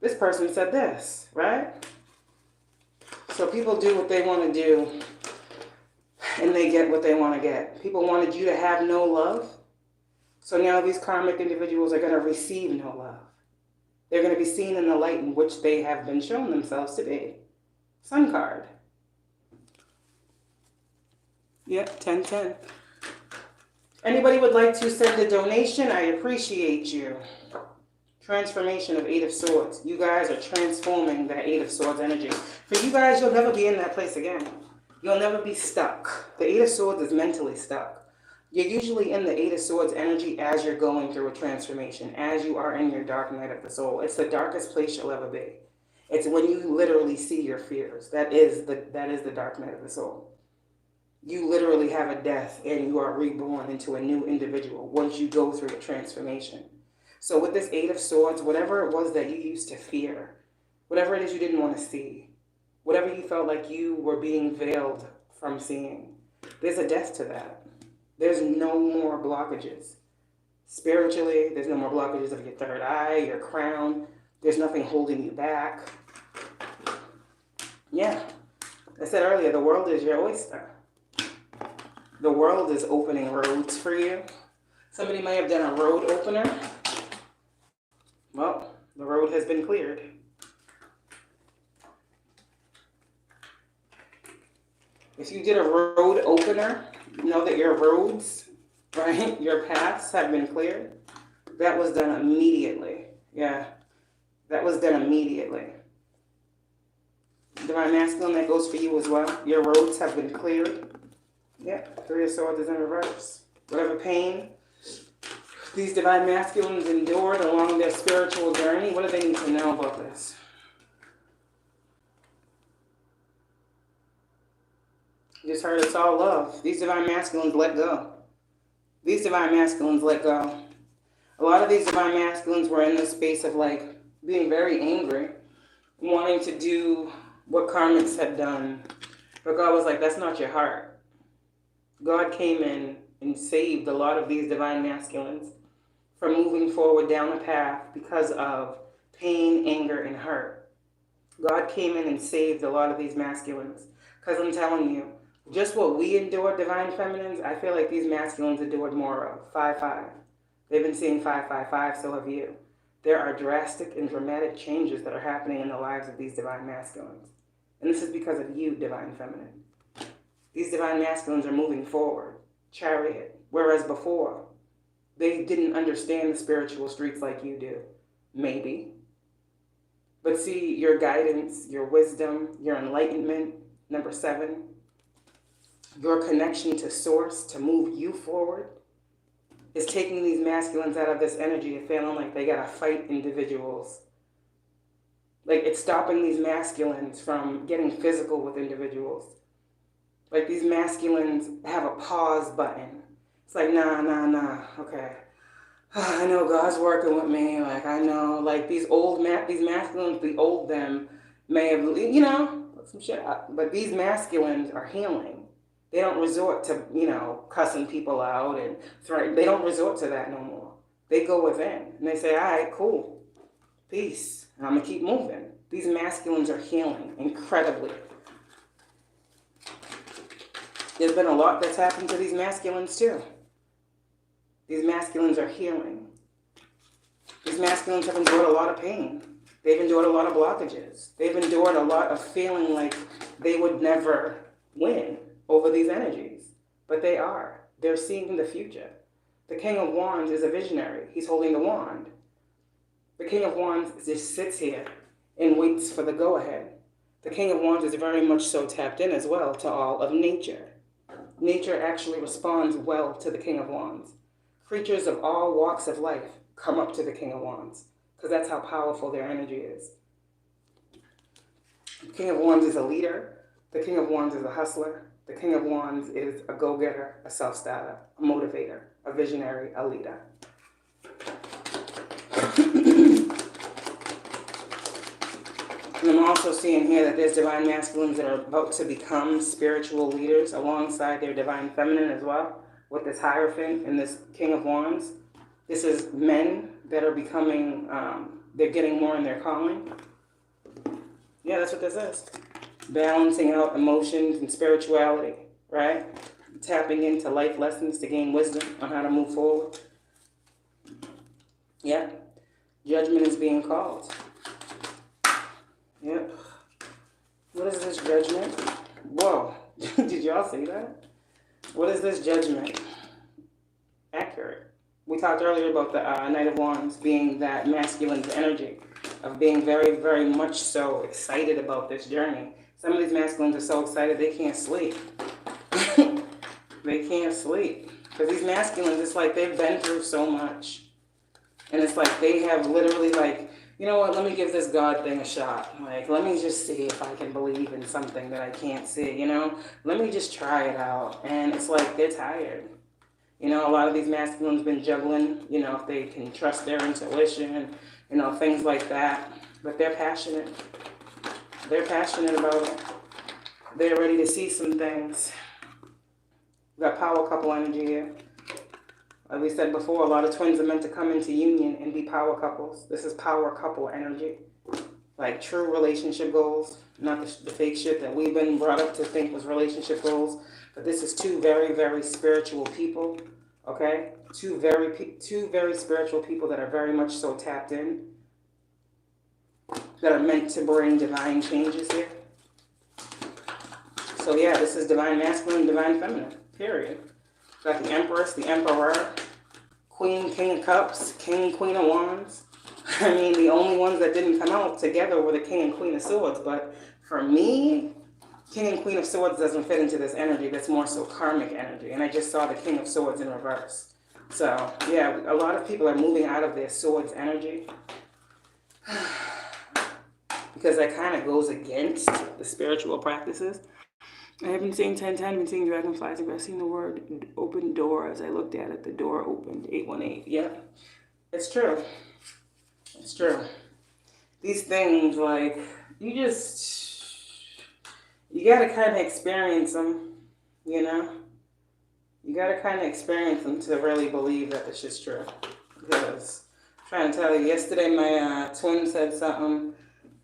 Speaker 1: This person said this, right? So people do what they want to do, and they get what they want to get. People wanted you to have no love. So now these karmic individuals are going to receive no love. They're going to be seen in the light in which they have been shown themselves to be. Sun card. Yep, 10-10. Anybody would like to send a donation? I appreciate you. Transformation of 8 of Swords. You guys are transforming that 8 of Swords energy. For you guys, you'll never be in that place again. You'll never be stuck. The 8 of Swords is mentally stuck. You're usually in the 8 of Swords energy as you're going through a transformation, as you are in your dark night of the soul. It's the darkest place you'll ever be. It's when you literally see your fears. That is the dark night of the soul. You literally have a death and you are reborn into a new individual once you go through a transformation. So with this 8 of Swords, whatever it was that you used to fear, whatever it is you didn't want to see, whatever you felt like you were being veiled from seeing, there's a death to that. There's no more blockages. Spiritually, there's no more blockages of your third eye, your crown. There's nothing holding you back. Yeah. I said earlier, the world is your oyster. The world is opening roads for you. Somebody may have done a road opener. Well, the road has been cleared. If you did a road opener, know that your roads, right, your paths have been cleared. That was done immediately. Yeah, that was done immediately. Divine Masculine, that goes for you as well. Your roads have been cleared. Yeah, 3 of Swords is in reverse. Whatever pain, these divine masculines endured along their spiritual journey. What do they need to know about this? You just heard it's all love. These divine masculines let go. These divine masculines let go. A lot of these divine masculines were in this space of like being very angry, wanting to do what karmics had done. But God was like, that's not your heart. God came in and saved a lot of these divine masculines from moving forward down a path because of pain, anger, and hurt. God came in and saved a lot of these masculines. Because I'm telling you, just what we endured, divine feminines, I feel like these masculines endured more of. 5-5. They've been seeing 5-5-5, so have you. There are drastic and dramatic changes that are happening in the lives of these divine masculines. And this is because of you, divine feminine. These divine masculines are moving forward. Chariot. Whereas before, they didn't understand the spiritual streets like you do. Maybe. But see, your guidance, your wisdom, your enlightenment, number 7, your connection to source to move you forward, is taking these masculines out of this energy of feeling like they gotta fight individuals. Like it's stopping these masculines from getting physical with individuals. Like these masculines have a pause button. It's like, nah, okay. I know God's working with me. Like I know, like these masculines, the old them may have, put some shit up. But these masculines are healing. They don't resort to, cussing people out and threatening. They don't resort to that no more. They go within and they say, all right, cool, peace, and I'm gonna keep moving. These masculines are healing incredibly. There's been a lot that's happened to these masculines too. These masculines are healing. These masculines have endured a lot of pain. They've endured a lot of blockages. They've endured a lot of feeling like they would never win over these energies. But they are. They're seeing the future. The King of Wands is a visionary. He's holding the wand. The King of Wands just sits here and waits for the go-ahead. The King of Wands is very much so tapped in as well to all of nature. Nature actually responds well to the King of Wands. Creatures of all walks of life come up to the King of Wands because that's how powerful their energy is. The King of Wands is a leader. The King of Wands is a hustler. The King of Wands is a go-getter, a self-starter, a motivator, a visionary, a leader. And I'm also seeing here that there's divine masculines that are about to become spiritual leaders alongside their divine feminine as well, with this Hierophant and this King of Wands. This is men that are becoming, they're getting more in their calling. Yeah, that's what this is. Balancing out emotions and spirituality, right? Tapping into life lessons to gain wisdom on how to move forward. Yeah. Judgment is being called. Yep. What is this judgment? Whoa. Did y'all see that? What is this judgment? Accurate. We talked earlier about the Knight of Wands being that masculine energy of being very, very much so excited about this journey. Some of these masculines are so excited they can't sleep. They can't sleep. Because these masculines, it's like they've been through so much. And it's like they have literally like, you know what, let me give this God thing a shot. Like, let me just see if I can believe in something that I can't see, Let me just try it out. And it's like they're tired. A lot of these masculines been juggling, if they can trust their intuition, things like that. But they're passionate. They're passionate about it. They're ready to see some things. We got power couple energy here. Like we said before, a lot of twins are meant to come into union and be power couples. This is power couple energy. Like true relationship goals, not the fake shit that we've been brought up to think was relationship goals. But this is two very, very spiritual people, okay? Two very spiritual people that are very much so tapped in, that are meant to bring divine changes here. So yeah, this is divine masculine, divine feminine, period. Got the Empress, the Emperor, Queen, King of Cups, King, Queen of Wands. I mean, the only ones that didn't come out together were the King and Queen of Swords. But for me, King and Queen of Swords doesn't fit into this energy. That's more so karmic energy. And I just saw the King of Swords in reverse. So, yeah, a lot of people are moving out of their swords energy because that kind of goes against the spiritual practices. I haven't seen 1010, I've been seeing dragonflies. I've seen the word open door as I looked at it. The door opened, 818. Yeah, it's true. It's true. These things, like, you gotta kind of experience them, you know? You gotta kind of experience them to really believe that this is true. Because, I'm trying to tell you, yesterday my twin said something.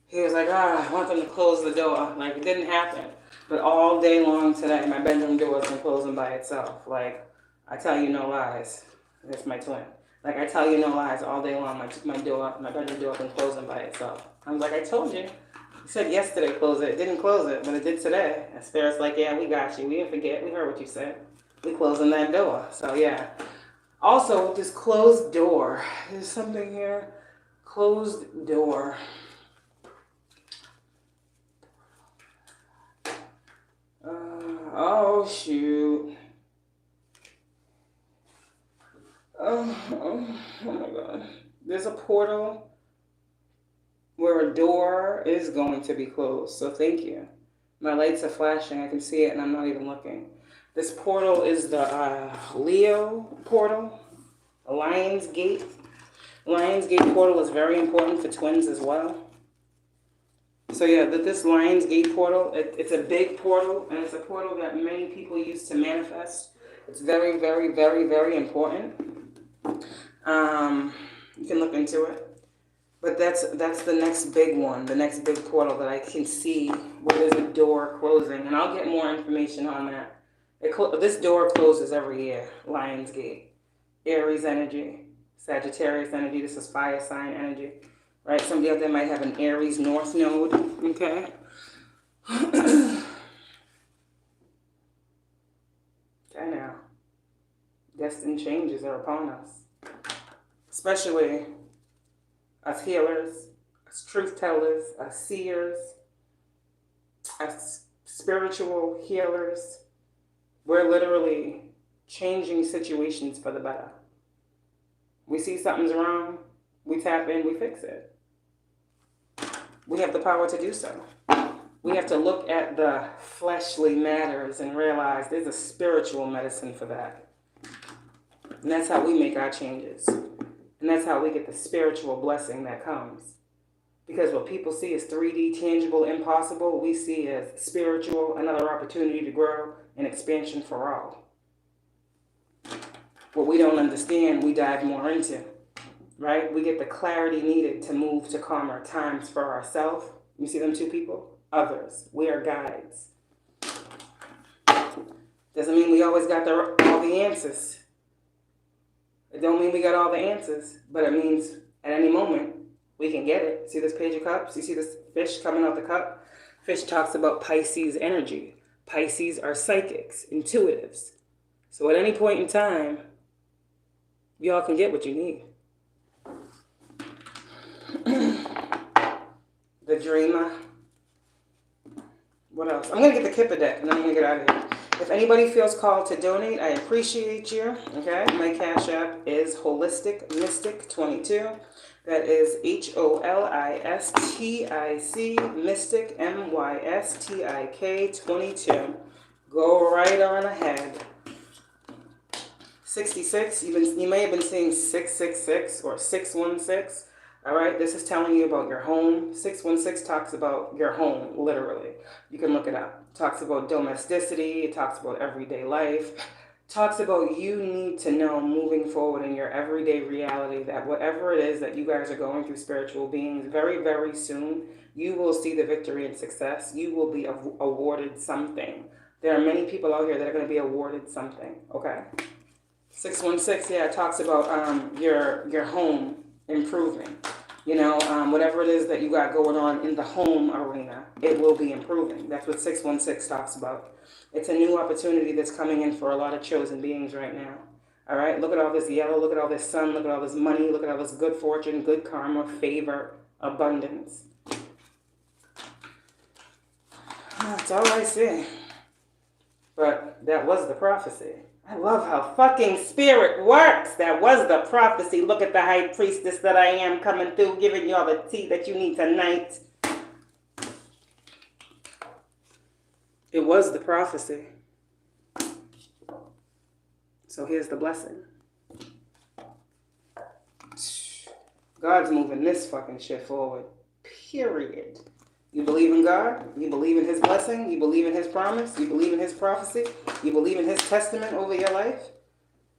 Speaker 1: He was like, I want them to close the door. Like, it didn't happen. But all day long today, my bedroom door has been closing by itself. Like, I tell you no lies. That's my twin. Like, I tell you no lies all day long. My bedroom door has been closing by itself. I was like, I told you. You said yesterday close it. It didn't close it, but it did today. And Spirit's like, yeah, we got you. We didn't forget. We heard what you said. We closing that door. So, yeah. Also, with this closed door, there's something here. Closed door. Oh, shoot. Oh my God. There's a portal where a door is going to be closed. So thank you. My lights are flashing. I can see it and I'm not even looking. This portal is the Leo portal. Lion's Gate. Lion's Gate portal is very important for twins as well. So yeah, this Lion's Gate portal, it's a big portal, and it's a portal that many people use to manifest. It's very, very, very, very important. You can look into it. But that's the next big one, the next big portal that I can see where there's a door closing. And I'll get more information on that. This door closes every year, Lion's Gate. Aries energy, Sagittarius energy, this is fire sign energy. Right, somebody out there might have an Aries North Node, okay? Okay, now. Destined changes are upon us. Especially us healers, us truth tellers, us seers, us spiritual healers. We're literally changing situations for the better. We see something's wrong, we tap in, we fix it. We have the power to do so. We have to look at the fleshly matters and realize there's a spiritual medicine for that. And that's how we make our changes. And that's how we get the spiritual blessing that comes. Because what people see as 3D, tangible, impossible, we see as spiritual, another opportunity to grow, and expansion for all. What we don't understand, we dive more into. Right? We get the clarity needed to move to calmer times for ourselves. You see them two people? Others. We are guides. Doesn't mean we always got all the answers. It don't mean we got all the answers, but it means at any moment we can get it. See this Page of Cups? You see this fish coming out the cup? Fish talks about Pisces energy. Pisces are psychics, intuitives. So at any point in time, y'all can get what you need. The Dreamer. What else? I'm going to get the Kipper deck and then I'm going to get out of here. If anybody feels called to donate, I appreciate you. Okay? My Cashapp is HolisticMystik22. That is HolisticMystik, Mystic, MYSTIK 22. Go right on ahead. 66, you may have been seeing 666 or 616. All right, this is telling you about your home. 616 talks about your home, literally. You can look it up. It talks about domesticity. It talks about everyday life. It talks about you need to know moving forward in your everyday reality that whatever it is that you guys are going through, spiritual beings, very, very soon, you will see the victory and success. You will be awarded something. There are many people out here that are going to be awarded something, okay? 616, yeah, it talks about your home improving. You know, whatever it is that you got going on in the home arena, it will be improving. That's what 616 talks about. It's a new opportunity that's coming in for a lot of chosen beings right now. All right, look at all this yellow, look at all this sun, look at all this money, look at all this good fortune, good karma, favor, abundance. That's all I see. But that was the prophecy. I love how fucking spirit works. That was the prophecy. Look at the high priestess that I am coming through, giving y'all the tea that you need tonight. It was the prophecy. So here's the blessing. God's moving this fucking shit forward. Period. You believe in God? You believe in his blessing? You believe in his promise? You believe in his prophecy? You believe in his testament over your life?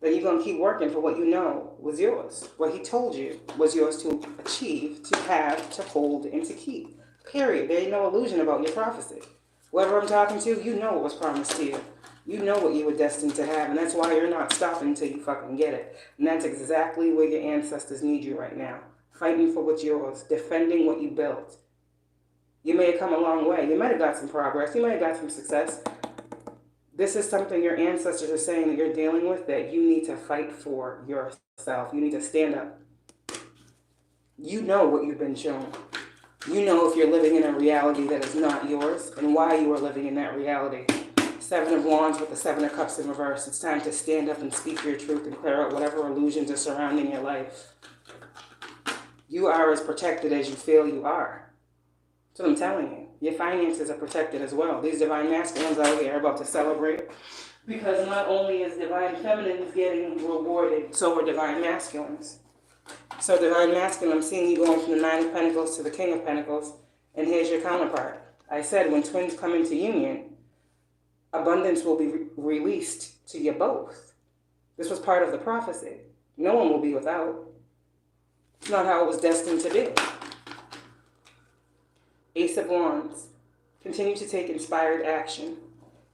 Speaker 1: Then you're going to keep working for what you know was yours. What he told you was yours to achieve, to have, to hold, and to keep. Period. There ain't no illusion about your prophecy. Whoever I'm talking to, you know what was promised to you. You know what you were destined to have, and that's why you're not stopping until you fucking get it. And that's exactly where your ancestors need you right now. Fighting for what's yours. Defending what you built. You may have come a long way. You might have got some progress. You might have got some success. This is something your ancestors are saying that you're dealing with that you need to fight for yourself. You need to stand up. You know what you've been shown. You know if you're living in a reality that is not yours and why you are living in that reality. Seven of Wands with the Seven of Cups in reverse. It's time to stand up and speak your truth and clear out whatever illusions are surrounding your life. You are as protected as you feel you are. That's what I'm telling you. Your finances are protected as well. These divine masculines out here are about to celebrate because not only is divine feminines getting rewarded, so are divine masculines. So divine masculine, I'm seeing you going from the Nine of Pentacles to the King of Pentacles, and here's your counterpart. I said when twins come into union, abundance will be released to you both. This was part of the prophecy. No one will be without. It's not how it was destined to be. Ace of Wands. Continue to take inspired action.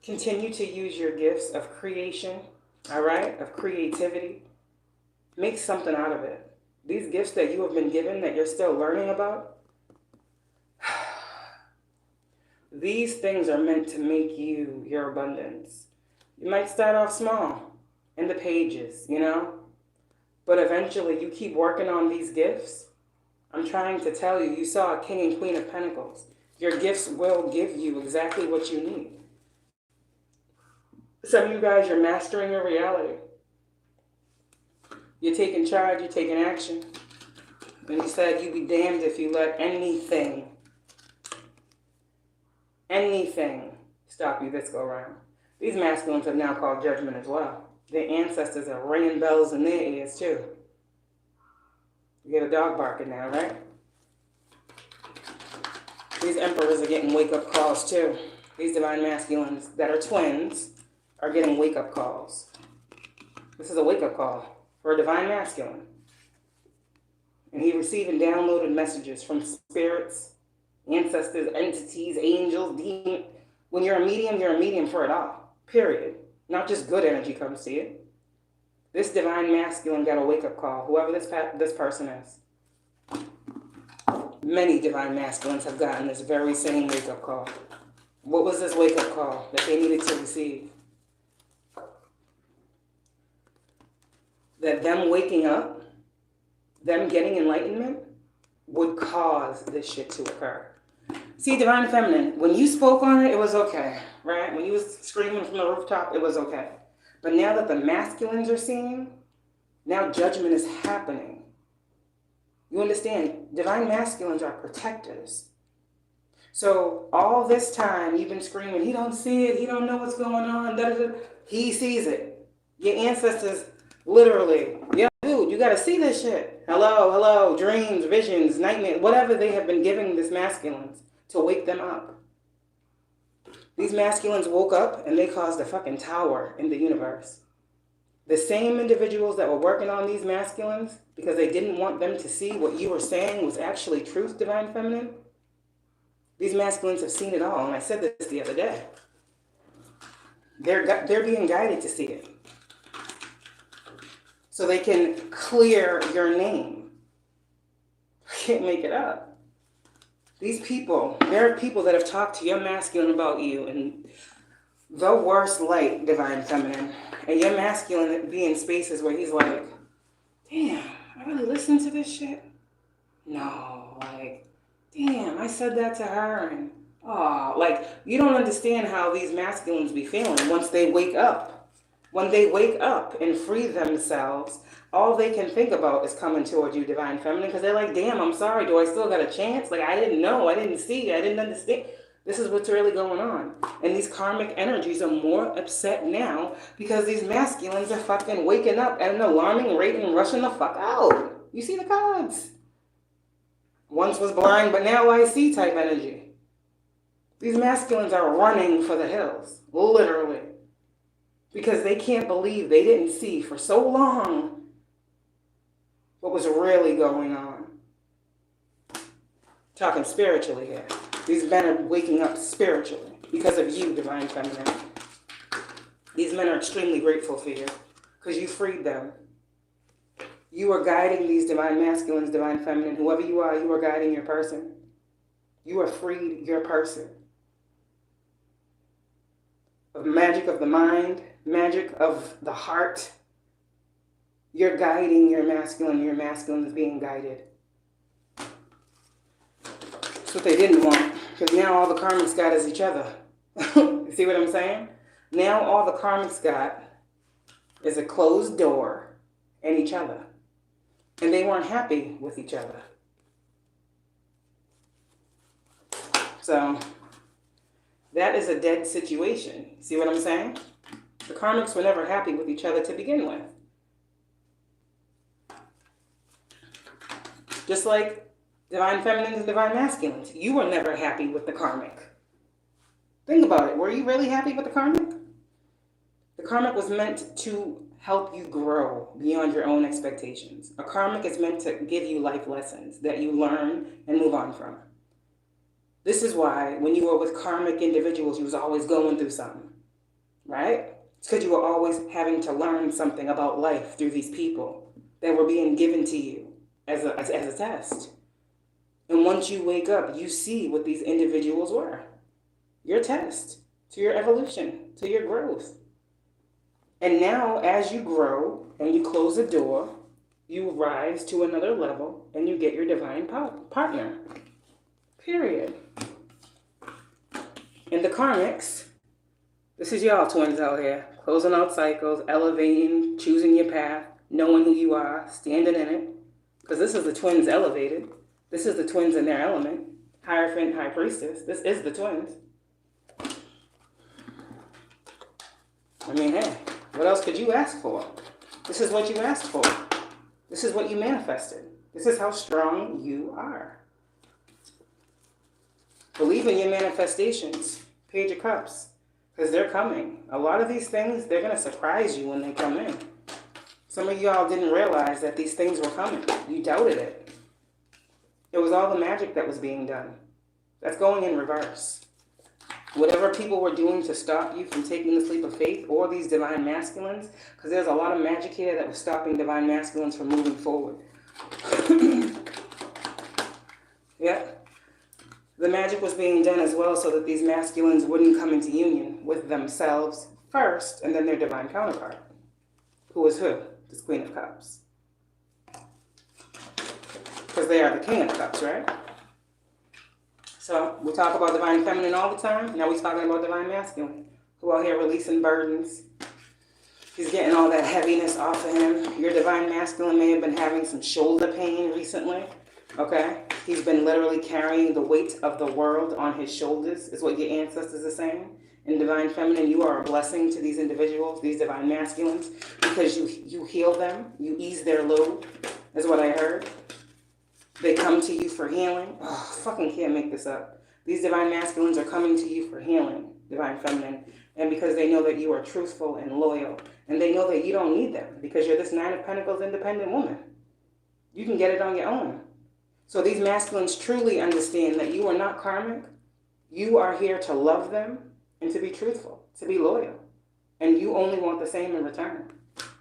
Speaker 1: Continue to use your gifts of creation, all right, of creativity. Make something out of it. These gifts that you have been given that you're still learning about, these things are meant to make you your abundance. You might start off small in the pages, you know, but eventually you keep working on these gifts. I'm trying to tell you, you saw a King and Queen of Pentacles. Your gifts will give you exactly what you need. Some of you guys, you're mastering your reality. You're taking charge, you're taking action. And he said, you'd be damned if you let anything stop you this go around. These masculines have now called judgment as well. Their ancestors are ringing bells in their ears too. You get a dog barking now, right? These emperors are getting wake-up calls too. These divine masculines that are twins are getting wake-up calls. This is a wake-up call for a divine masculine. And he's receiving downloaded messages from spirits, ancestors, entities, angels, demons. When you're a medium for it all. Period. Not just good energy comes to you. This divine masculine got a wake-up call, whoever this person is. Many divine masculines have gotten this very same wake-up call. What was this wake-up call that they needed to receive? That them waking up, them getting enlightenment, would cause this shit to occur. See, divine feminine, when you spoke on it, it was okay, right? When you was screaming from the rooftop, it was okay. But now that the masculines are seeing, now judgment is happening. You understand? Divine masculines are protectors. So all this time you've been screaming, he don't see it, he don't know what's going on, da, da, da. He sees it. Your ancestors literally, yo, dude, you gotta see this shit. Hello, dreams, visions, nightmares, whatever they have been giving this masculines to wake them up. These masculines woke up and they caused a fucking tower in the universe. The same individuals that were working on these masculines because they didn't want them to see what you were saying was actually truth, divine feminine. These masculines have seen it all, and I said this the other day. They're being guided to see it. So they can clear your name. I can't make it up. These people, there are people that have talked to your masculine about you in the worst light, divine feminine. And your masculine be in spaces where he's like, damn, I really listened to this shit? No, like, damn, I said that to her, and oh, like, you don't understand how these masculines be feeling once they wake up. When they wake up and free themselves, all they can think about is coming towards you, Divine Feminine, because they're like, damn, I'm sorry, do I still got a chance? Like, I didn't know, I didn't see, I didn't understand. This is what's really going on. And these karmic energies are more upset now because these masculines are fucking waking up at an alarming rate and rushing the fuck out. You see the cards? Once was blind, but now I see type energy. These masculines are running for the hills, literally. Because they can't believe they didn't see for so long what was really going on. Talking spiritually here. These men are waking up spiritually because of you, Divine Feminine. These men are extremely grateful for you because you freed them. You are guiding these Divine Masculines, Divine Feminine. Whoever you are guiding your person. You are freed your person. Of magic of the mind, magic of the heart. You're guiding your masculine is being guided. That's what they didn't want, because now all the karmics got is each other. You see what I'm saying? Now all the karmics got is a closed door and each other. And they weren't happy with each other. So that is a dead situation. See what I'm saying? The karmics were never happy with each other to begin with. Just like Divine Feminines and Divine Masculines. You were never happy with the karmic. Think about it. Were you really happy with the karmic? The karmic was meant to help you grow beyond your own expectations. A karmic is meant to give you life lessons that you learn and move on from. This is why when you were with karmic individuals, you was always going through something, right? It's because you were always having to learn something about life through these people that were being given to you as a test. And once you wake up, you see what these individuals were. Your test to your evolution, to your growth. And now as you grow and you close the door, you rise to another level and you get your divine partner. Period. And the karmics, this is y'all twins out here, closing out cycles, elevating, choosing your path, knowing who you are, standing in it. Because this is the twins elevated. This is the twins in their element. Hierophant, High Priestess. This is the twins. I mean, hey, what else could you ask for? This is what you asked for. This is what you manifested. This is how strong you are. Believe in your manifestations. Page of Cups. Because they're coming. A lot of these things, they're going to surprise you when they come in. Some of y'all didn't realize that these things were coming. You doubted it. It was all the magic that was being done. That's going in reverse. Whatever people were doing to stop you from taking the leap of faith, or these divine masculines, because there's a lot of magic here that was stopping divine masculines from moving forward. Yeah. The magic was being done as well so that these masculines wouldn't come into union with themselves first and then their divine counterpart. Who was who? This Queen of Cups. Because they are the King of Cups, right? So we talk about divine feminine all the time. Now we're talking about divine masculine. Who out here releasing burdens. He's getting all that heaviness off of him. Your divine masculine may have been having some shoulder pain recently. Okay? He's been literally carrying the weight of the world on his shoulders, is what your ancestors are saying. In divine feminine, you are a blessing to these individuals, these divine masculines, because you heal them, you ease their load, is what I heard. They come to you for healing. Oh, fucking can't make this up. These divine masculines are coming to you for healing, divine feminine, and because they know that you are truthful and loyal, and they know that you don't need them, because you're this Nine of Pentacles independent woman. You can get it on your own. So these masculines truly understand that you are not karmic. You are here to love them and to be truthful, to be loyal. And you only want the same in return.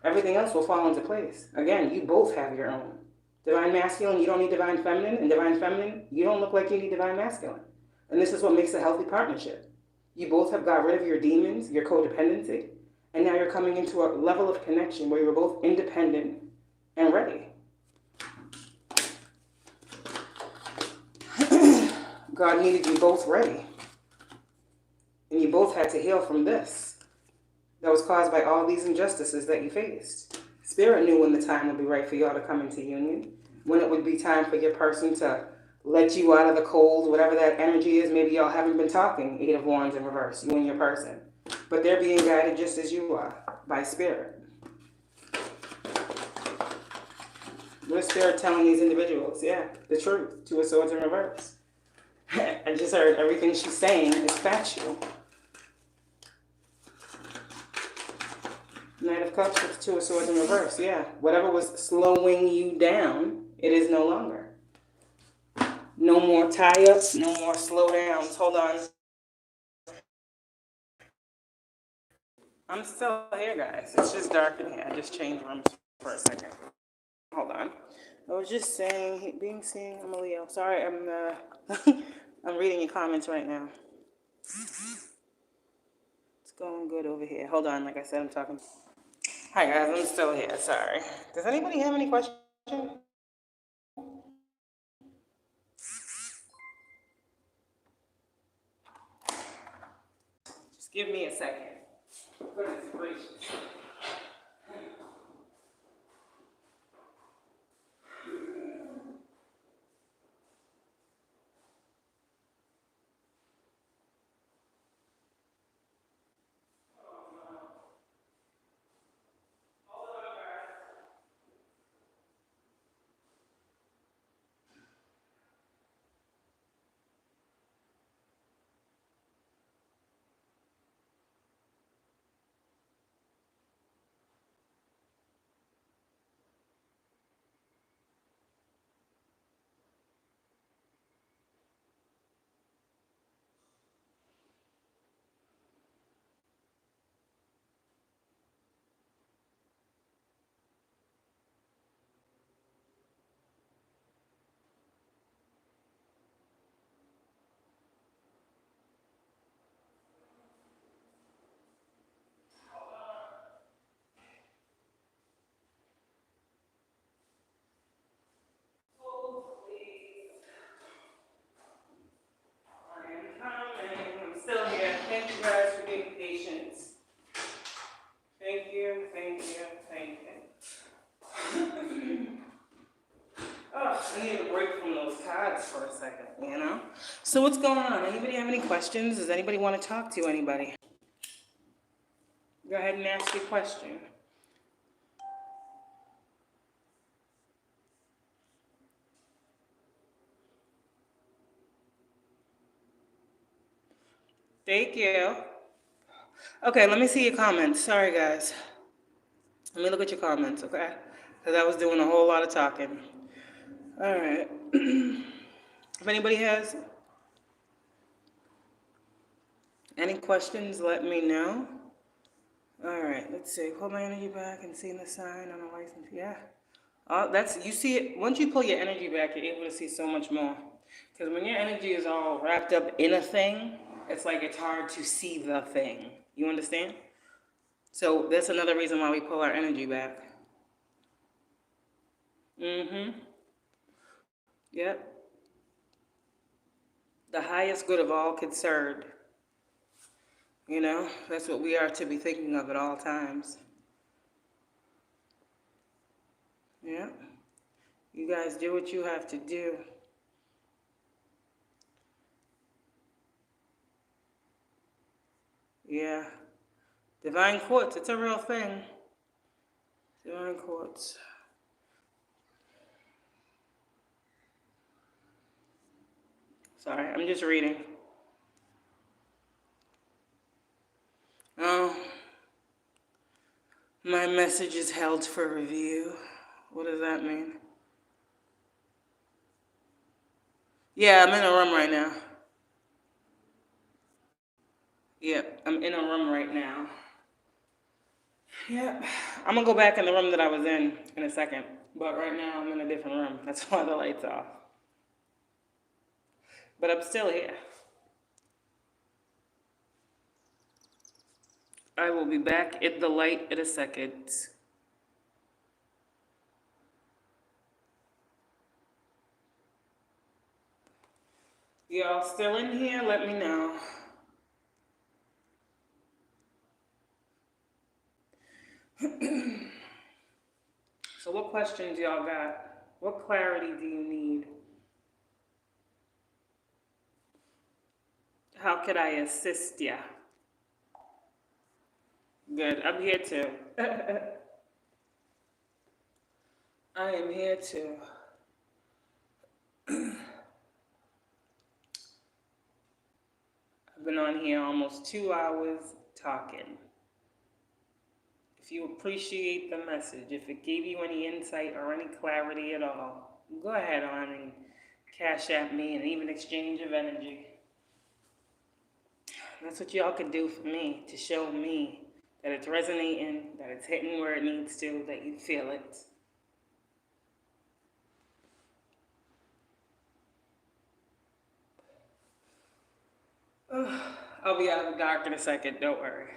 Speaker 1: Everything else will fall into place. Again, you both have your own. Divine masculine, you don't need divine feminine. And divine feminine, you don't look like you need divine masculine. And this is what makes a healthy partnership. You both have got rid of your demons, your codependency. And now you're coming into a level of connection where you're both independent and ready. God needed you both ready. And you both had to heal from this that was caused by all these injustices that you faced. Spirit knew when the time would be right for y'all to come into union, when it would be time for your person to let you out of the cold, whatever that energy is. Maybe y'all haven't been talking, Eight of Wands in reverse, you and your person. But they're being guided just as you are, by Spirit. What is Spirit telling these individuals? Yeah, the truth. Two of Swords in reverse. I just heard everything she's saying is factual. Knight of Cups with the Two of Swords in reverse. Yeah, whatever was slowing you down, it is no longer. No more tie-ups, no more slowdowns. Hold on. I'm still here, guys. It's just dark in here. I just changed rooms for a second. Hold on. I was just saying, being seen, I'm a Leo. Sorry, I'm I'm reading your comments right now. It's going good over here. Hold on, like I said, I'm talking. Hi guys, I'm still here. Sorry. Does anybody have any questions? Just give me a second. Goodness gracious. I'm still here. Thank you guys for being patient. Thank you, thank you, thank you. Oh, I need a break from those cards for a second, you know? So what's going on? Anybody have any questions? Does anybody want to talk to anybody? Go ahead and ask your question. Thank you. Okay, let me see your comments. Sorry, guys. Let me look at your comments, okay? Because I was doing a whole lot of talking. All right. If anybody has any questions, let me know. All right, let's see. Pull my energy back and see the sign on the license. Yeah. You see it, once you pull your energy back, you're able to see so much more. Because when your energy is all wrapped up in a thing, it's like it's hard to see the thing. You understand? So that's another reason why we pull our energy back. Mm-hmm. Yep. The highest good of all concerned. You know, that's what we are to be thinking of at all times. Yeah. You guys do what you have to do. Yeah. Divine Quartz, it's a real thing. Divine Quartz. Sorry, I'm just reading. Oh, my message is held for review. What does that mean? Yeah, I'm in a room right now. Yep, I'm in a room right now. Yep, I'm gonna go back in the room that I was in a second. But right now I'm in a different room. That's why the light's off. But I'm still here. I will be back at the light in a second. Y'all still in here? Let me know. what questions y'all got? What clarity do you need? How could I assist ya? Good. I'm here too. I am here too. I've been on here almost 2 hours talking. If you appreciate the message, if it gave you any insight or any clarity at all, go ahead on and cash at me and even exchange of energy. That's what y'all can do for me, to show me that it's resonating, that it's hitting where it needs to, that you feel it. I'll be out of the dark in a second, don't worry.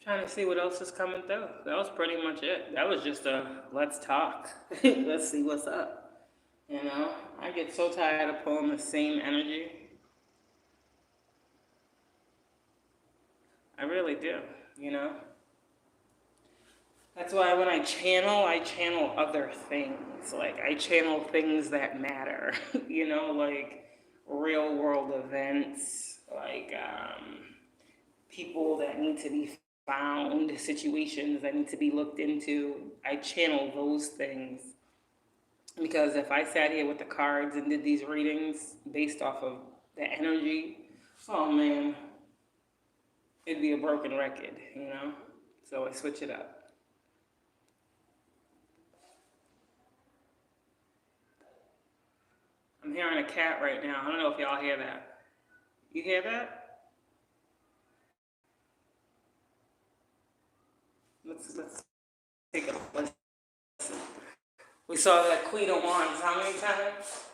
Speaker 1: Trying to see what else is coming through. That was pretty much it. That was just a let's talk. Let's see what's up. You know, I get so tired of pulling the same energy. I really do, you know. That's why when I channel other things. Like, I channel things that matter, you know, like real world events, like people that need to be found, situations that need to be looked into. I channel those things. Because if I sat here with the cards and did these readings based off of the energy, oh man, it'd be a broken record, you know? So I switch it up. I'm hearing a cat right now. I don't know if y'all hear that. You hear that? Let's take a listen. We saw that Queen of Wands how many times?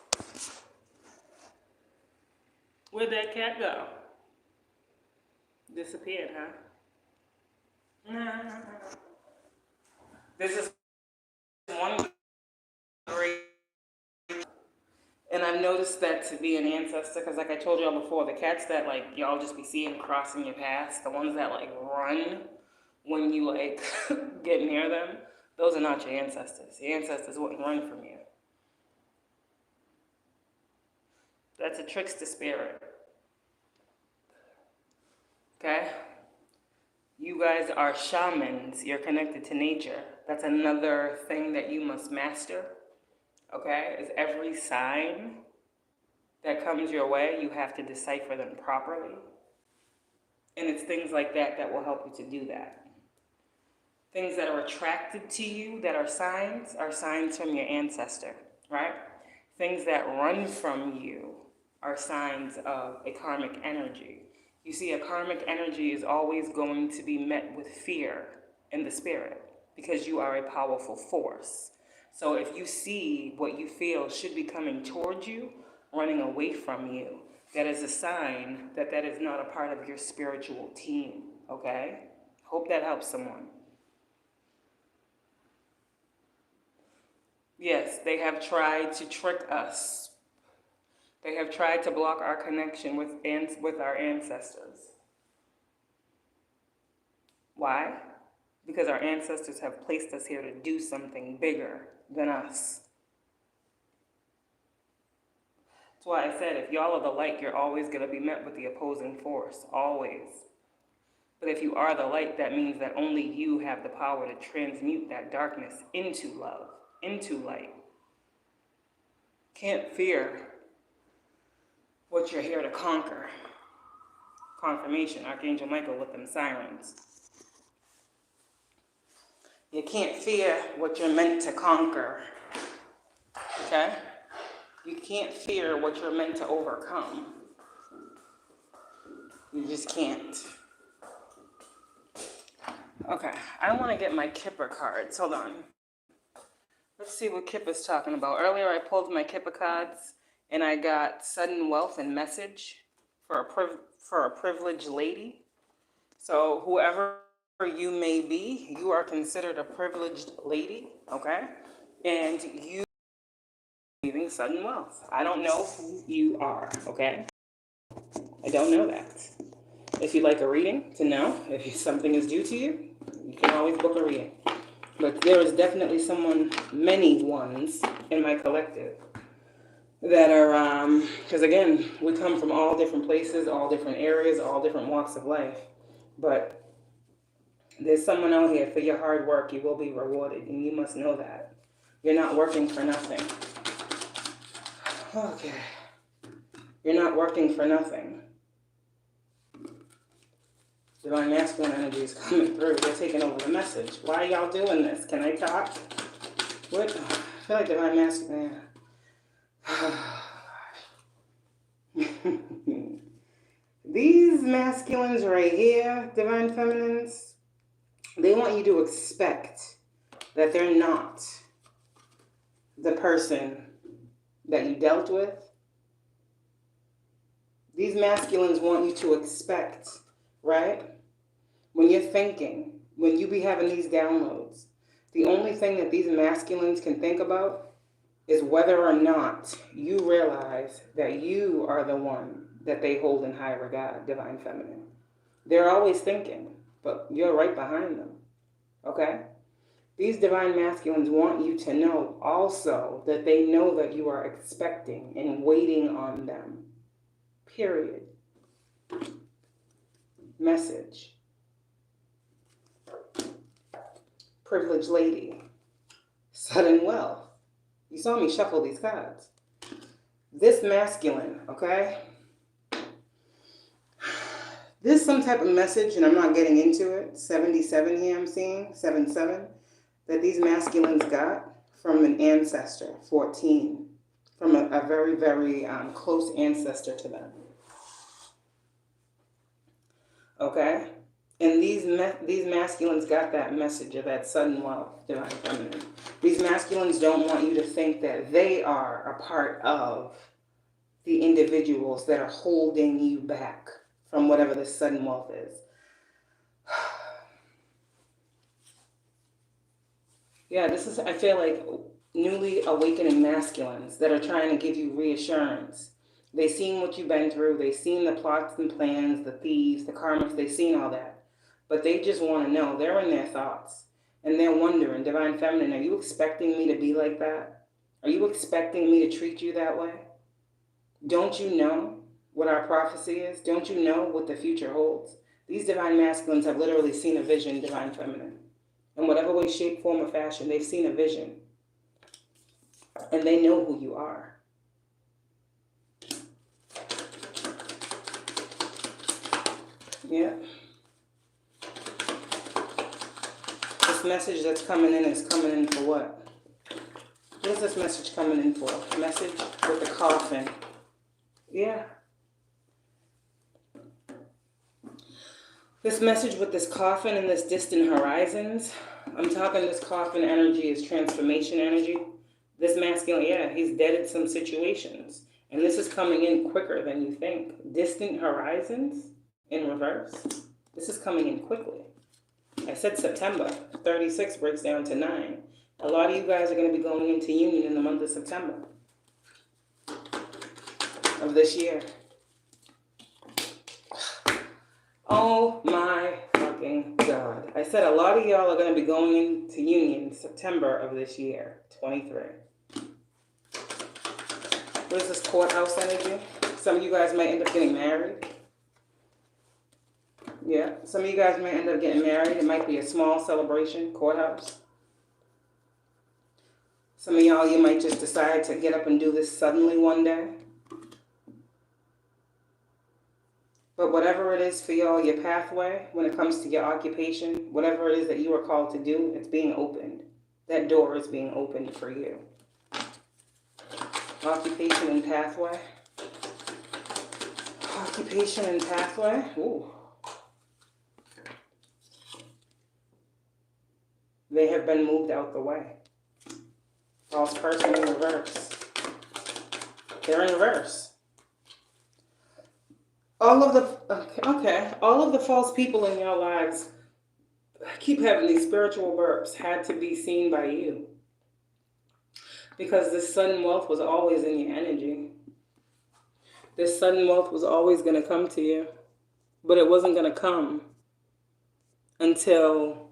Speaker 1: Where'd that cat go? Disappeared, huh? This is one great, and I've noticed that to be an ancestor, because like I told y'all before, the cats that like y'all just be seeing crossing your path, the ones that like run when you like get near them, those are not your ancestors. The ancestors wouldn't run from you. That's a trickster spirit. Okay? You guys are shamans. You're connected to nature. That's another thing that you must master. Okay? Is every sign that comes your way, you have to decipher them properly. And it's things like that that will help you to do that. Things that are attracted to you that are signs from your ancestor, right? Things that run from you are signs of a karmic energy. You see, a karmic energy is always going to be met with fear in the spirit because you are a powerful force. So if you see what you feel should be coming towards you, running away from you, that is a sign that that is not a part of your spiritual team, okay? Hope that helps someone. Yes, they have tried to trick us. They have tried to block our connection with our ancestors. Why? Because our ancestors have placed us here to do something bigger than us. That's why I said, if y'all are the light, you're always going to be met with the opposing force, always. But if you are the light, that means that only you have the power to transmute that darkness into love, into light. Can't fear what you're here to conquer. Confirmation, Archangel Michael with them sirens. You can't fear what you're meant to conquer, okay? You can't fear what you're meant to overcome. You just can't. Okay, I want to get my Kipper cards. Hold on. Let's see what Kipper's talking about. Earlier I pulled my Kipper cards, and I got sudden wealth and message for a privileged lady. So whoever you may be, you are considered a privileged lady, okay? And you are receiving sudden wealth. I don't know who you are, okay? I don't know that. If you'd like a reading to know if something is due to you, you can always book a reading. But there is definitely many ones in my collective that are, because again, we come from all different places, all different areas, all different walks of life. But there's someone out here, for your hard work, you will be rewarded, and you must know that. You're not working for nothing. Okay. You're not working for nothing. Divine masculine energy is coming through. They're taking over the message. Why are y'all doing this? Can I talk? What? I feel like divine masculine. These masculines right here, divine feminines, they want you to expect that they're not the person that you dealt with. These masculines want you to expect, right? When you're thinking, when you be having these downloads, the only thing that these masculines can think about is whether or not you realize that you are the one that they hold in high regard, divine feminine. They're always thinking, but you're right behind them, okay? These divine masculines want you to know also that they know that you are expecting and waiting on them. Period. Message. Privileged lady. Sudden wealth. You saw me shuffle these cards. This masculine, okay? There's some type of message, and I'm not getting into it. 77 here I'm seeing, 77, that these masculines got from an ancestor, 14, from a very, very close ancestor to them. Okay? And these masculines got that message of that sudden wealth, divine feminine. These masculines don't want you to think that they are a part of the individuals that are holding you back from whatever this sudden wealth is. Yeah, this is, I feel like, newly awakening masculines that are trying to give you reassurance. They've seen what you've been through. They've seen the plots and plans, the thieves, the karmics. They've seen all that. But they just want to know. They're in their thoughts. And they're wondering, divine feminine, are you expecting me to be like that? Are you expecting me to treat you that way? Don't you know what our prophecy is? Don't you know what the future holds? These divine masculines have literally seen a vision, divine feminine. In whatever way, shape, form, or fashion, they've seen a vision. And they know who you are. Yeah. This message that's coming in is coming in for what? What is this message coming in for? Message with the coffin. Yeah. This message with this coffin and this distant horizons. I'm talking this coffin energy is transformation energy. This masculine, yeah, he's dead at some situations. And this is coming in quicker than you think. Distant horizons in reverse. This is coming in quickly. I said September. 36 breaks down to 9. A lot of you guys are going to be going into union in the month of September of this year. Oh my fucking God. I said a lot of y'all are going to be going into union September of this year, 23. What is this courthouse energy? Some of you guys might end up getting married. Yeah, some of you guys might end up getting married. It might be a small celebration, courthouse. Some of y'all, you might just decide to get up and do this suddenly one day. But whatever it is for y'all, your pathway, when it comes to your occupation, whatever it is that you are called to do, it's being opened. That door is being opened for you. Occupation and pathway. Occupation and pathway. Ooh. They have been moved out the way. False person in reverse. They're in reverse. All of the false people in your lives, keep having these spiritual burps, had to be seen by you. Because this sudden wealth was always in your energy. This sudden wealth was always going to come to you. But it wasn't going to come until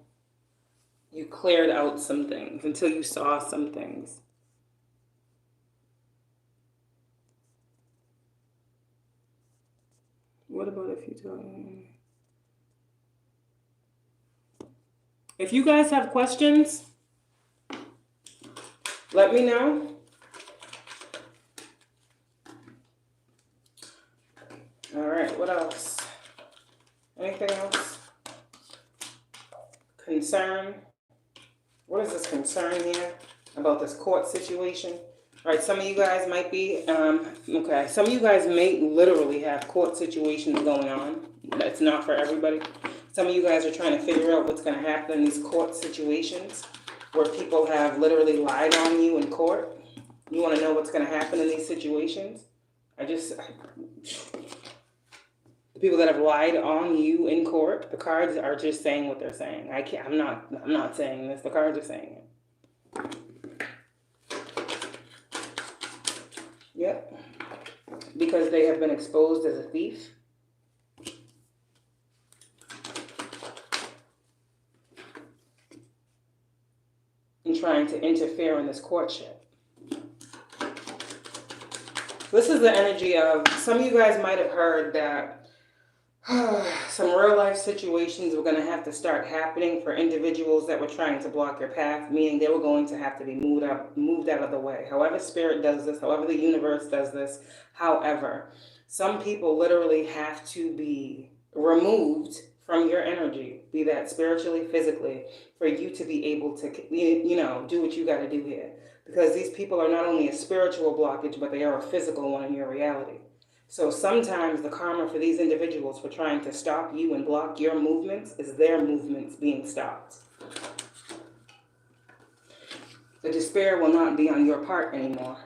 Speaker 1: you cleared out some things, until you saw some things. What about if you tell me? If you guys have questions, let me know. All right, what else? Anything else? Concern. What is this concern here about this court situation? All right, some of you guys might be, okay, some of you guys may literally have court situations going on. That's not for everybody. Some of you guys are trying to figure out what's going to happen in these court situations where people have literally lied on you in court. You want to know what's going to happen in these situations? The people that have lied on you in court, the cards are just saying what they're saying. I'm not saying this. The cards are saying it. Yep. Because they have been exposed as a thief. And trying to interfere in this courtship. This is the energy of, some of you guys might have heard that some real life situations were going to have to start happening for individuals that were trying to block your path, meaning they were going to have to be moved out of the way. However Spirit does this, however the universe does this, however, some people literally have to be removed from your energy, be that spiritually, physically, for you to be able to, do what you got to do here. Because these people are not only a spiritual blockage, but they are a physical one in your reality. So sometimes the karma for these individuals for trying to stop you and block your movements is their movements being stopped. The despair will not be on your part anymore.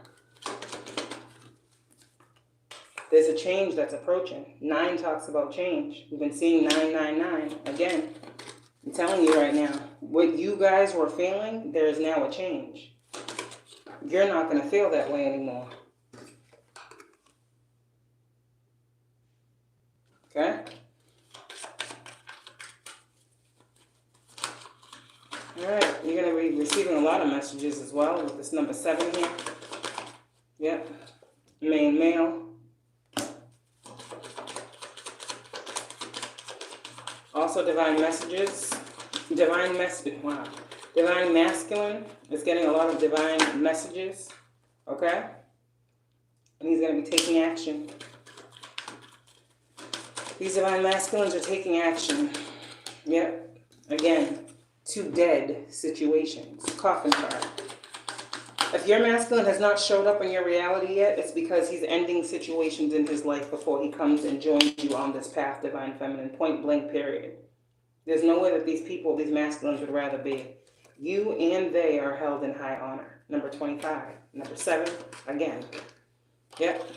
Speaker 1: There's a change that's approaching. 9 talks about change. We've been seeing 999. Again, I'm telling you right now, what you guys were feeling, there is now a change. You're not going to feel that way anymore. Okay? All right, you're going to be receiving a lot of messages as well with this number 7 here. Yep. Main male. Also divine messages. Divine masculine is getting a lot of divine messages. Okay? And he's going to be taking action. These divine masculines are taking action. Yep. Again, 2 dead situations. Coffin card. If your masculine has not showed up in your reality yet, it's because he's ending situations in his life before he comes and joins you on this path, divine feminine, point blank, period. There's no way that these people, these masculines, would rather be. You and they are held in high honor. Number 25. Number 7, again. Yep.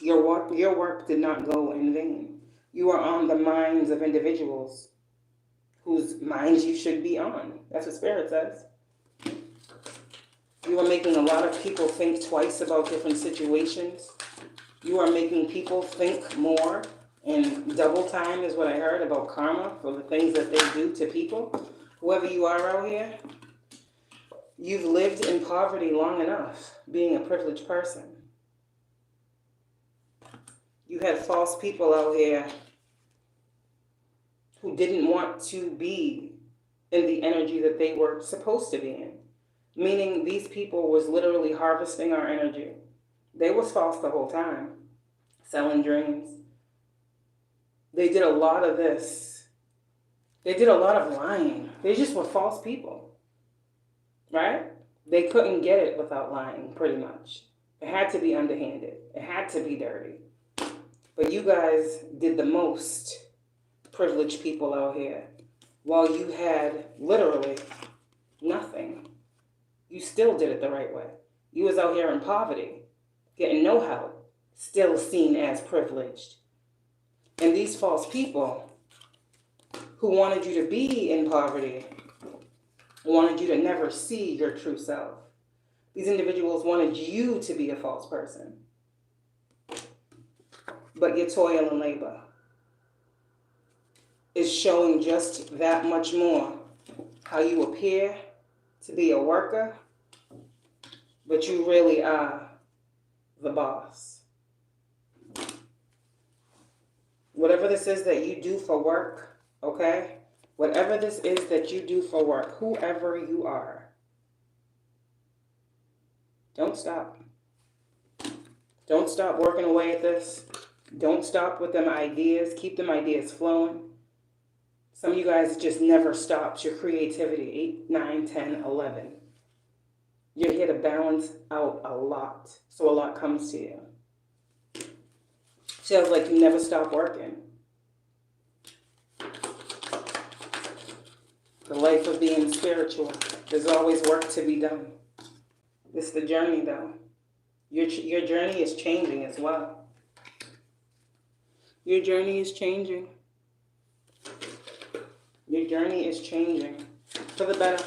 Speaker 1: Your work did not go in vain. You are on the minds of individuals whose minds you should be on. That's what Spirit says. You are making a lot of people think twice about different situations. You are making people think more, and double time is what I heard about karma for the things that they do to people. Whoever you are out here, you've lived in poverty long enough, being a privileged person. You had false people out here who didn't want to be in the energy that they were supposed to be in. Meaning these people was literally harvesting our energy. They was false the whole time. Selling dreams. They did a lot of this. They did a lot of lying. They just were false people. Right? They couldn't get it without lying, pretty much. It had to be underhanded. It had to be dirty. But you guys did the most privileged people out here. While you had literally nothing. You still did it the right way. You was out here in poverty, getting no help, still seen as privileged. And these false people who wanted you to be in poverty, wanted you to never see your true self. These individuals wanted you to be a false person. But you toil and labor. is showing just that much more how you appear to be a worker, but you really are the boss. Whatever this is that you do for work, okay? Whatever this is that you do for work, whoever you are, don't stop. Don't stop working away at this. Don't stop with them ideas. Keep them ideas flowing. Some of you guys just never stops your creativity. 8, 9, 10, 11. You're here to balance out a lot, so a lot comes to you. Feels like you never stop working. The life of being spiritual. There's always work to be done. It's the journey, though. Your journey is changing as well. Your journey is changing. Your journey is changing. For the better.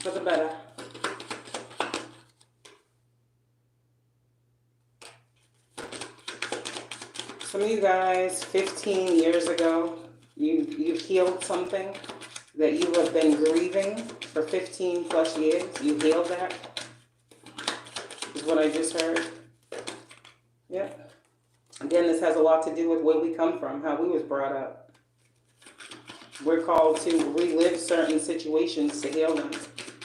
Speaker 1: For the better. Some of you guys, 15 years ago, you've healed something that you have been grieving for 15 plus years. You healed that. Is what I just heard. Yeah. Again, this has a lot to do with where we come from, how we was brought up. We're called to relive certain situations to heal them.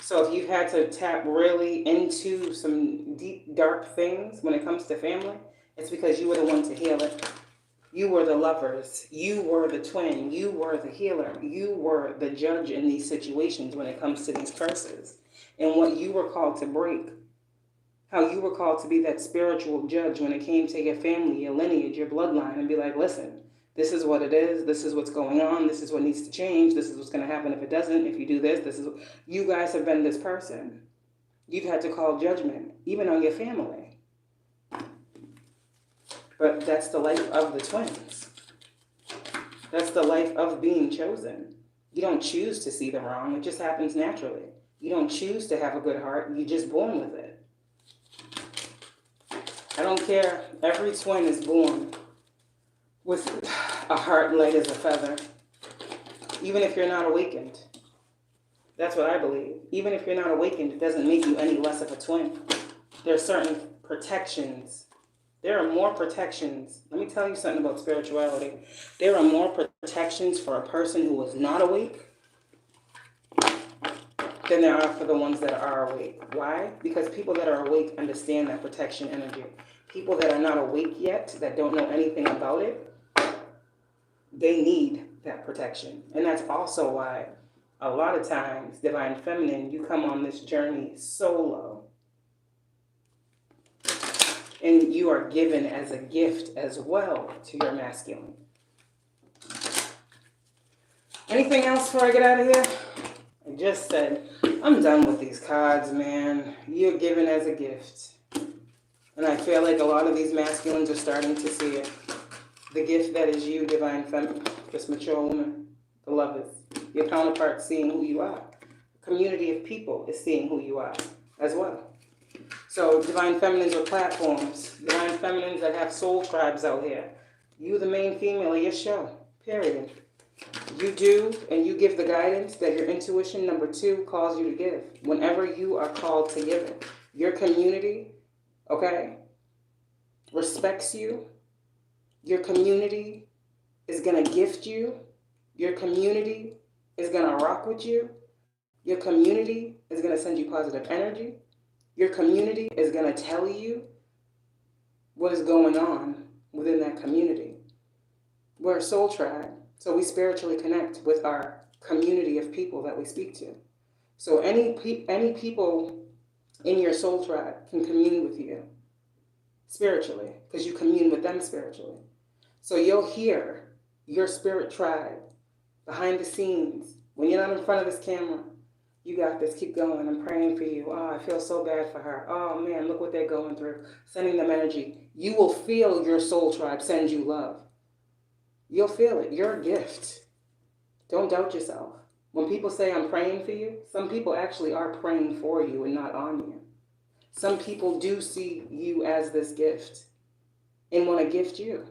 Speaker 1: So if you've had to tap really into some deep, dark things when it comes to family, it's because you were the one to heal it. You were the lovers. You were the twin. You were the healer. You were the judge in these situations when it comes to these curses. And what you were called to break. How you were called to be that spiritual judge when it came to your family, your lineage, your bloodline, and be like, listen, this is what it is. This is what's going on. This is what needs to change. This is what's going to happen if it doesn't. If you do this, this is... You guys have been this person. You've had to call judgment, even on your family. But that's the life of the twins. That's the life of being chosen. You don't choose to see the wrong. It just happens naturally. You don't choose to have a good heart. You're just born with it. I don't care. Every twin is born with a heart light as a feather. Even if you're not awakened. That's what I believe. Even if you're not awakened, it doesn't make you any less of a twin. There are certain protections. There are more protections. Let me tell you something about spirituality. There are more protections for a person who is not awake than there are for the ones that are awake. Why? Because people that are awake understand that protection energy. People that are not awake yet, that don't know anything about it, they need that protection. And that's also why a lot of times, Divine Feminine, you come on this journey solo. And you are given as a gift as well to your masculine. Anything else before I get out of here? I just said, I'm done with these cards, man. You're given as a gift. And I feel like a lot of these masculines are starting to see it. The gift that is you, Divine Feminine, this mature woman, the lovers. Your counterpart seeing who you are. A community of people is seeing who you are as well. So Divine Feminines are platforms. Divine Feminines that have soul tribes out here. You, the main female of your show. Period. You do, and you give the guidance that your intuition, number 2, calls you to give. Whenever you are called to give it. Your community, okay, respects you. Your community is going to gift you. Your community is going to rock with you. Your community is going to send you positive energy. Your community is going to tell you what is going on within that community. We're a soul tribe, so we spiritually connect with our community of people that we speak to. So any people in your soul tribe can commune with you spiritually, because you commune with them spiritually. So you'll hear your spirit tribe behind the scenes. When you're not in front of this camera, you got this, keep going, I'm praying for you. Oh, I feel so bad for her. Oh man, look what they're going through. Sending them energy. You will feel your soul tribe send you love. You'll feel it. You're a gift. Don't doubt yourself. When people say I'm praying for you, some people actually are praying for you and not on you. Some people do see you as this gift and want to gift you.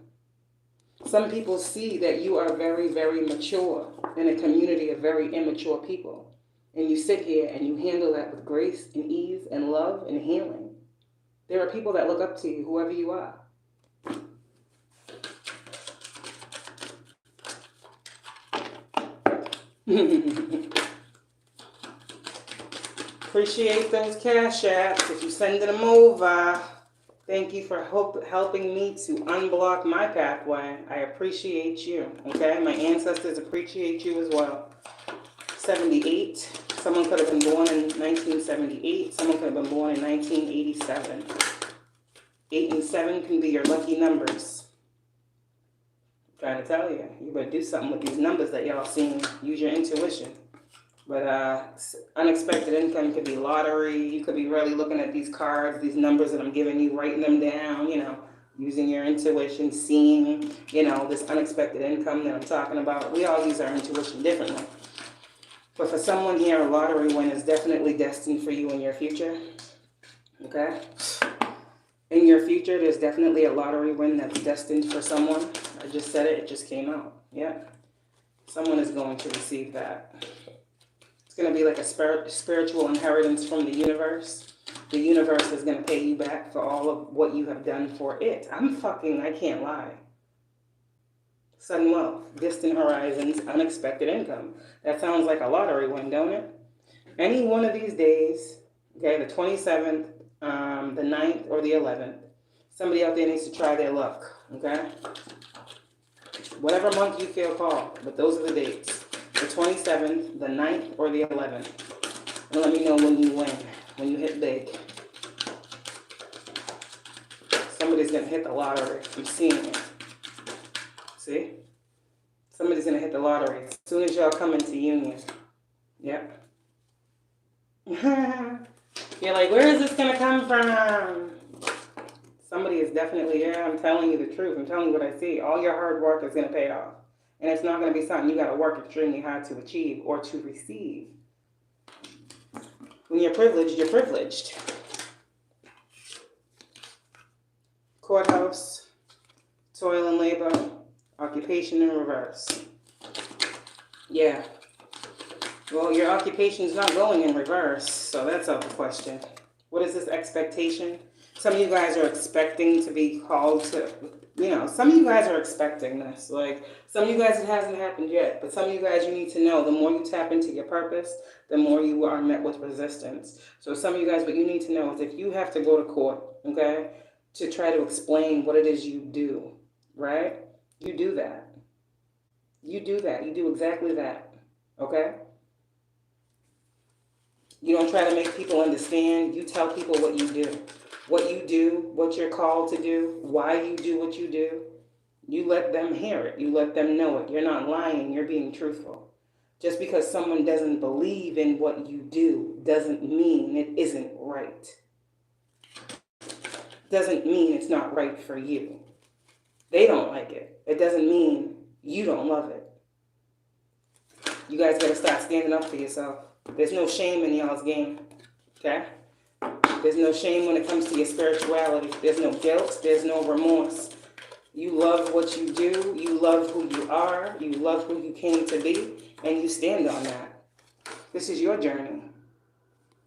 Speaker 1: Some people see that you are very, very mature in a community of very immature people. And you sit here and you handle that with grace and ease and love and healing. There are people that look up to you, whoever you are. Appreciate those cash apps if you sending them over. Thank you for helping me to unblock my pathway. I appreciate you. Okay, my ancestors appreciate you as well. 78. Someone could have been born in 1978. Someone could have been born in 1987. 8 and 7 can be your lucky numbers. I'm trying to tell you, you better do something with these numbers that y'all seen. Use your intuition. But unexpected income could be lottery. You could be really looking at these cards, these numbers that I'm giving you, writing them down, you know, using your intuition, seeing, you know, this unexpected income that I'm talking about. We all use our intuition differently. But for someone here, a lottery win is definitely destined for you in your future. Okay? In your future, there's definitely a lottery win that's destined for someone. I just said it. It just came out. Yeah. Someone is going to receive that. It's going to be like a spiritual inheritance from the universe. The universe is going to pay you back for all of what you have done for it. I can't lie. Sudden wealth, distant horizons, unexpected income. That sounds like a lottery win, don't it? Any one of these days, okay, the 27th, the 9th, or the 11th, somebody out there needs to try their luck, okay? Whatever month you feel called, but those are the dates. The 27th, the 9th, or the 11th. And let me know when you win, when you hit big. Somebody's going to hit the lottery. I'm seeing it. See? Somebody's going to hit the lottery as soon as y'all come into union. Yep. You're like, where is this going to come from? Somebody is definitely, yeah, I'm telling you the truth. I'm telling you what I see. All your hard work is going to pay off. And it's not going to be something you got to work extremely hard to achieve or to receive. When you're privileged, you're privileged. Courthouse, toil and labor, occupation in reverse. Yeah. Well, your occupation's not going in reverse, so that's out the question. What is this expectation? Some of you guys are expecting to be called to, you know, some of you guys are expecting this. Like, some of you guys, it hasn't happened yet. But some of you guys, you need to know, the more you tap into your purpose, the more you are met with resistance. So some of you guys, what you need to know is if you have to go to court, okay, to try to explain what it is you do, right? You do that. You do that. You do exactly that, okay? You don't try to make people understand. You tell people what you do. What you do, what you're called to do, why you do what you do. You let them hear it. You let them know it. You're not lying. You're being truthful. Just because someone doesn't believe in what you do doesn't mean it isn't right. Doesn't mean it's not right for you. They don't like it. It doesn't mean you don't love it. You guys got to start standing up for yourself. There's no shame in y'all's game. Okay? There's no shame when it comes to your spirituality. There's no guilt. There's no remorse. You love what you do. You love who you are. You love who you came to be. And you stand on that. This is your journey.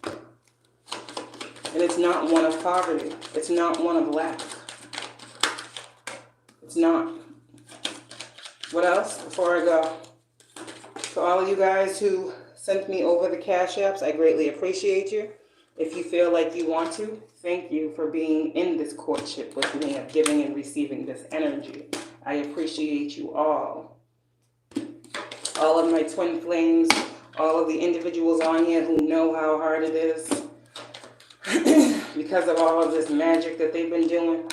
Speaker 1: And it's not one of poverty. It's not one of lack. It's not. What else before I go? For all of you guys who sent me over the Cash Apps, I greatly appreciate you. If you feel like you want to, thank you for being in this courtship with me of giving and receiving this energy. I appreciate you all. All of my twin flames, all of the individuals on here who know how hard it is because of all of this magic that they've been doing.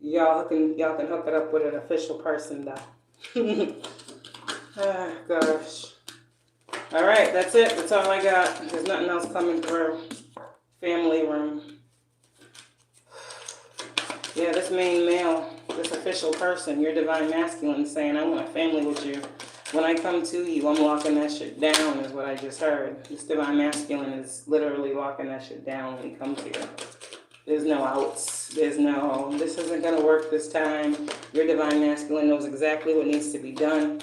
Speaker 1: Y'all can hook it up with an official person though. Ah, gosh. All right, that's it. That's all I got. There's nothing else coming through. Family room. Yeah, this main male, this official person, your divine masculine, is saying, I want a family with you. When I come to you, I'm locking that shit down, is what I just heard. This divine masculine is literally locking that shit down when he comes here. There's no outs. There's no, this isn't going to work this time. Your Divine Masculine knows exactly what needs to be done.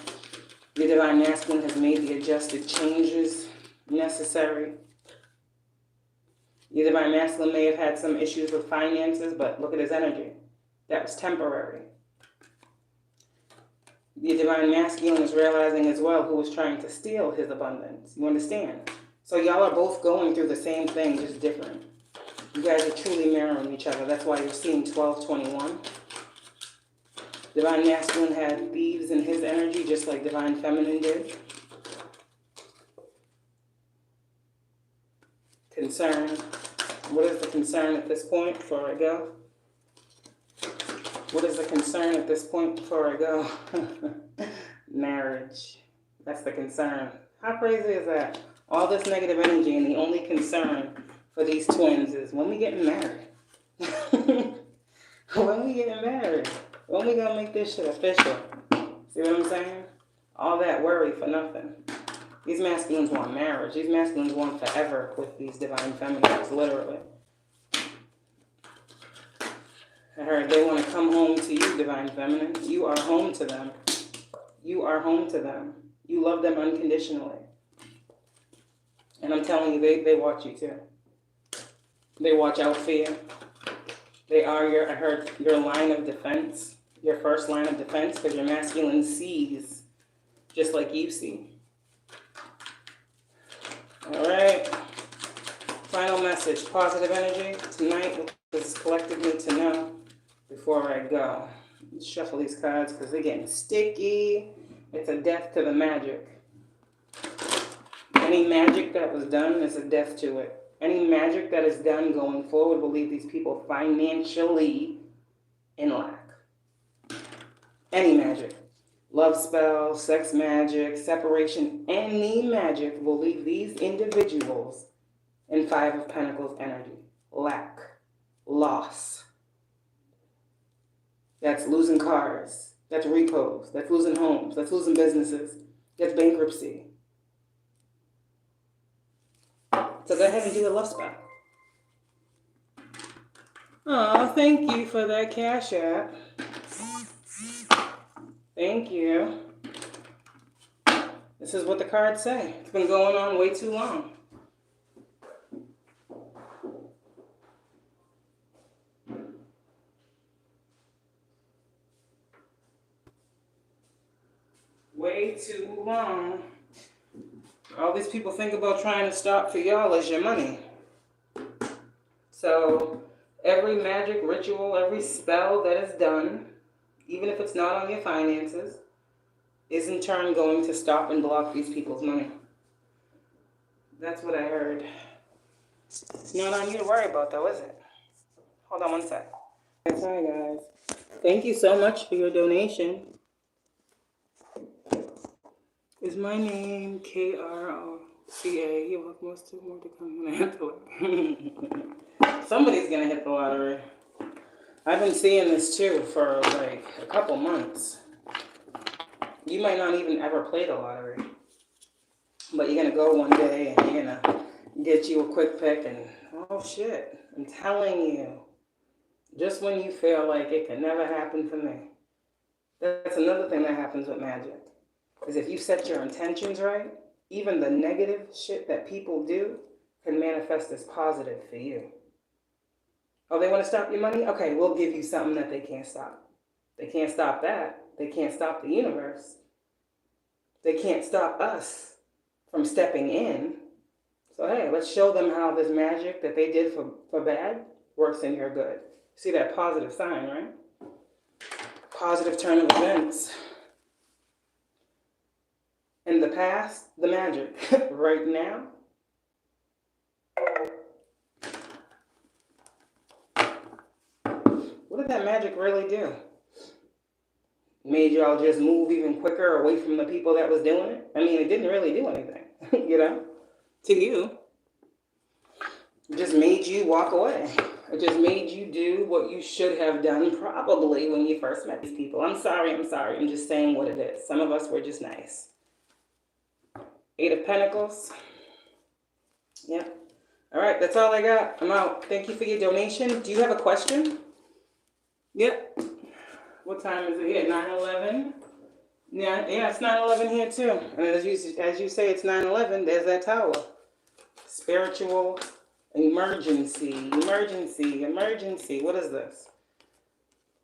Speaker 1: Your Divine Masculine has made the adjusted changes necessary. Your Divine Masculine may have had some issues with finances, but look at his energy. That was temporary. Your Divine Masculine is realizing as well who was trying to steal his abundance. You understand? So y'all are both going through the same thing, just different. You guys are truly mirroring each other. That's why you're seeing 1221. Divine Masculine had thieves in his energy, just like Divine Feminine did. Concern. What is the concern at this point before I go? What is the concern at this point before I go? Marriage. That's the concern. How crazy is that? All this negative energy, and the only concern for these twins is when we getting married. When we getting married. When we gonna make this shit official? See what I'm saying? All that worry for nothing. These masculines want marriage. These masculines want forever with these Divine Feminines, literally. I heard they want to come home to you, Divine Feminine. You are home to them. You are home to them. You love them unconditionally. And I'm telling you, they watch you too. They watch out for you. They are your, I heard, your line of defense. Your first line of defense, because your masculine sees just like you see. All right. Final message. Positive energy tonight. What this collective need to know before I go. Let's shuffle these cards because they're getting sticky. It's a death to the magic. Any magic that was done is a death to it. Any magic that is done going forward will leave these people financially in lack. Any magic. Love spell, sex magic, separation, any magic will leave these individuals in Five of Pentacles energy. Lack. Loss. That's losing cars. That's repos. That's losing homes. That's losing businesses. That's bankruptcy. So go ahead and do a love spell. Oh, thank you for that Cashapp. Thank you. This is what the cards say. It's been going on way too long. Way too long. All these people think about trying to stop for y'all is your money. So every magic ritual, every spell that is done, even if it's not on your finances, is in turn going to stop and block these people's money. That's what I heard. It's not on you to worry about though, is it? Hold on one sec. Sorry guys. Thank you so much for your donation. Is my name KROCA? You have most two more to come when I have to look. Somebody's gonna hit the lottery. I've been seeing this too for like a couple months. You might not even ever play the lottery, but you're gonna go one day and you're gonna get you a quick pick and oh shit, I'm telling you, just when you feel like it can never happen for me. That's another thing that happens with magic, is if you set your intentions right, even the negative shit that people do can manifest as positive for you. Oh, they want to stop your money? Okay, we'll give you something that they can't stop. They can't stop that. They can't stop the universe. They can't stop us from stepping in. So hey, let's show them how this magic that they did for bad works in your good. See that positive sign, right? Positive turn of events. In the past, the magic. Right now, what did that magic really do? Made y'all just move even quicker away from the people that was doing it? I mean, it didn't really do anything, you know, to you. It just made you walk away. It just made you do what you should have done probably when you first met these people. I'm sorry. I'm just saying what it is. Some of us were just nice. 8 of Pentacles. Yep. All right, that's all I got. I'm out. Thank you for your donation. Do you have a question? Yep. What time is it here? 9:11. Yeah, it's 9:11 here too. And as you say, it's 9:11. There's that tower. Spiritual emergency. What is this?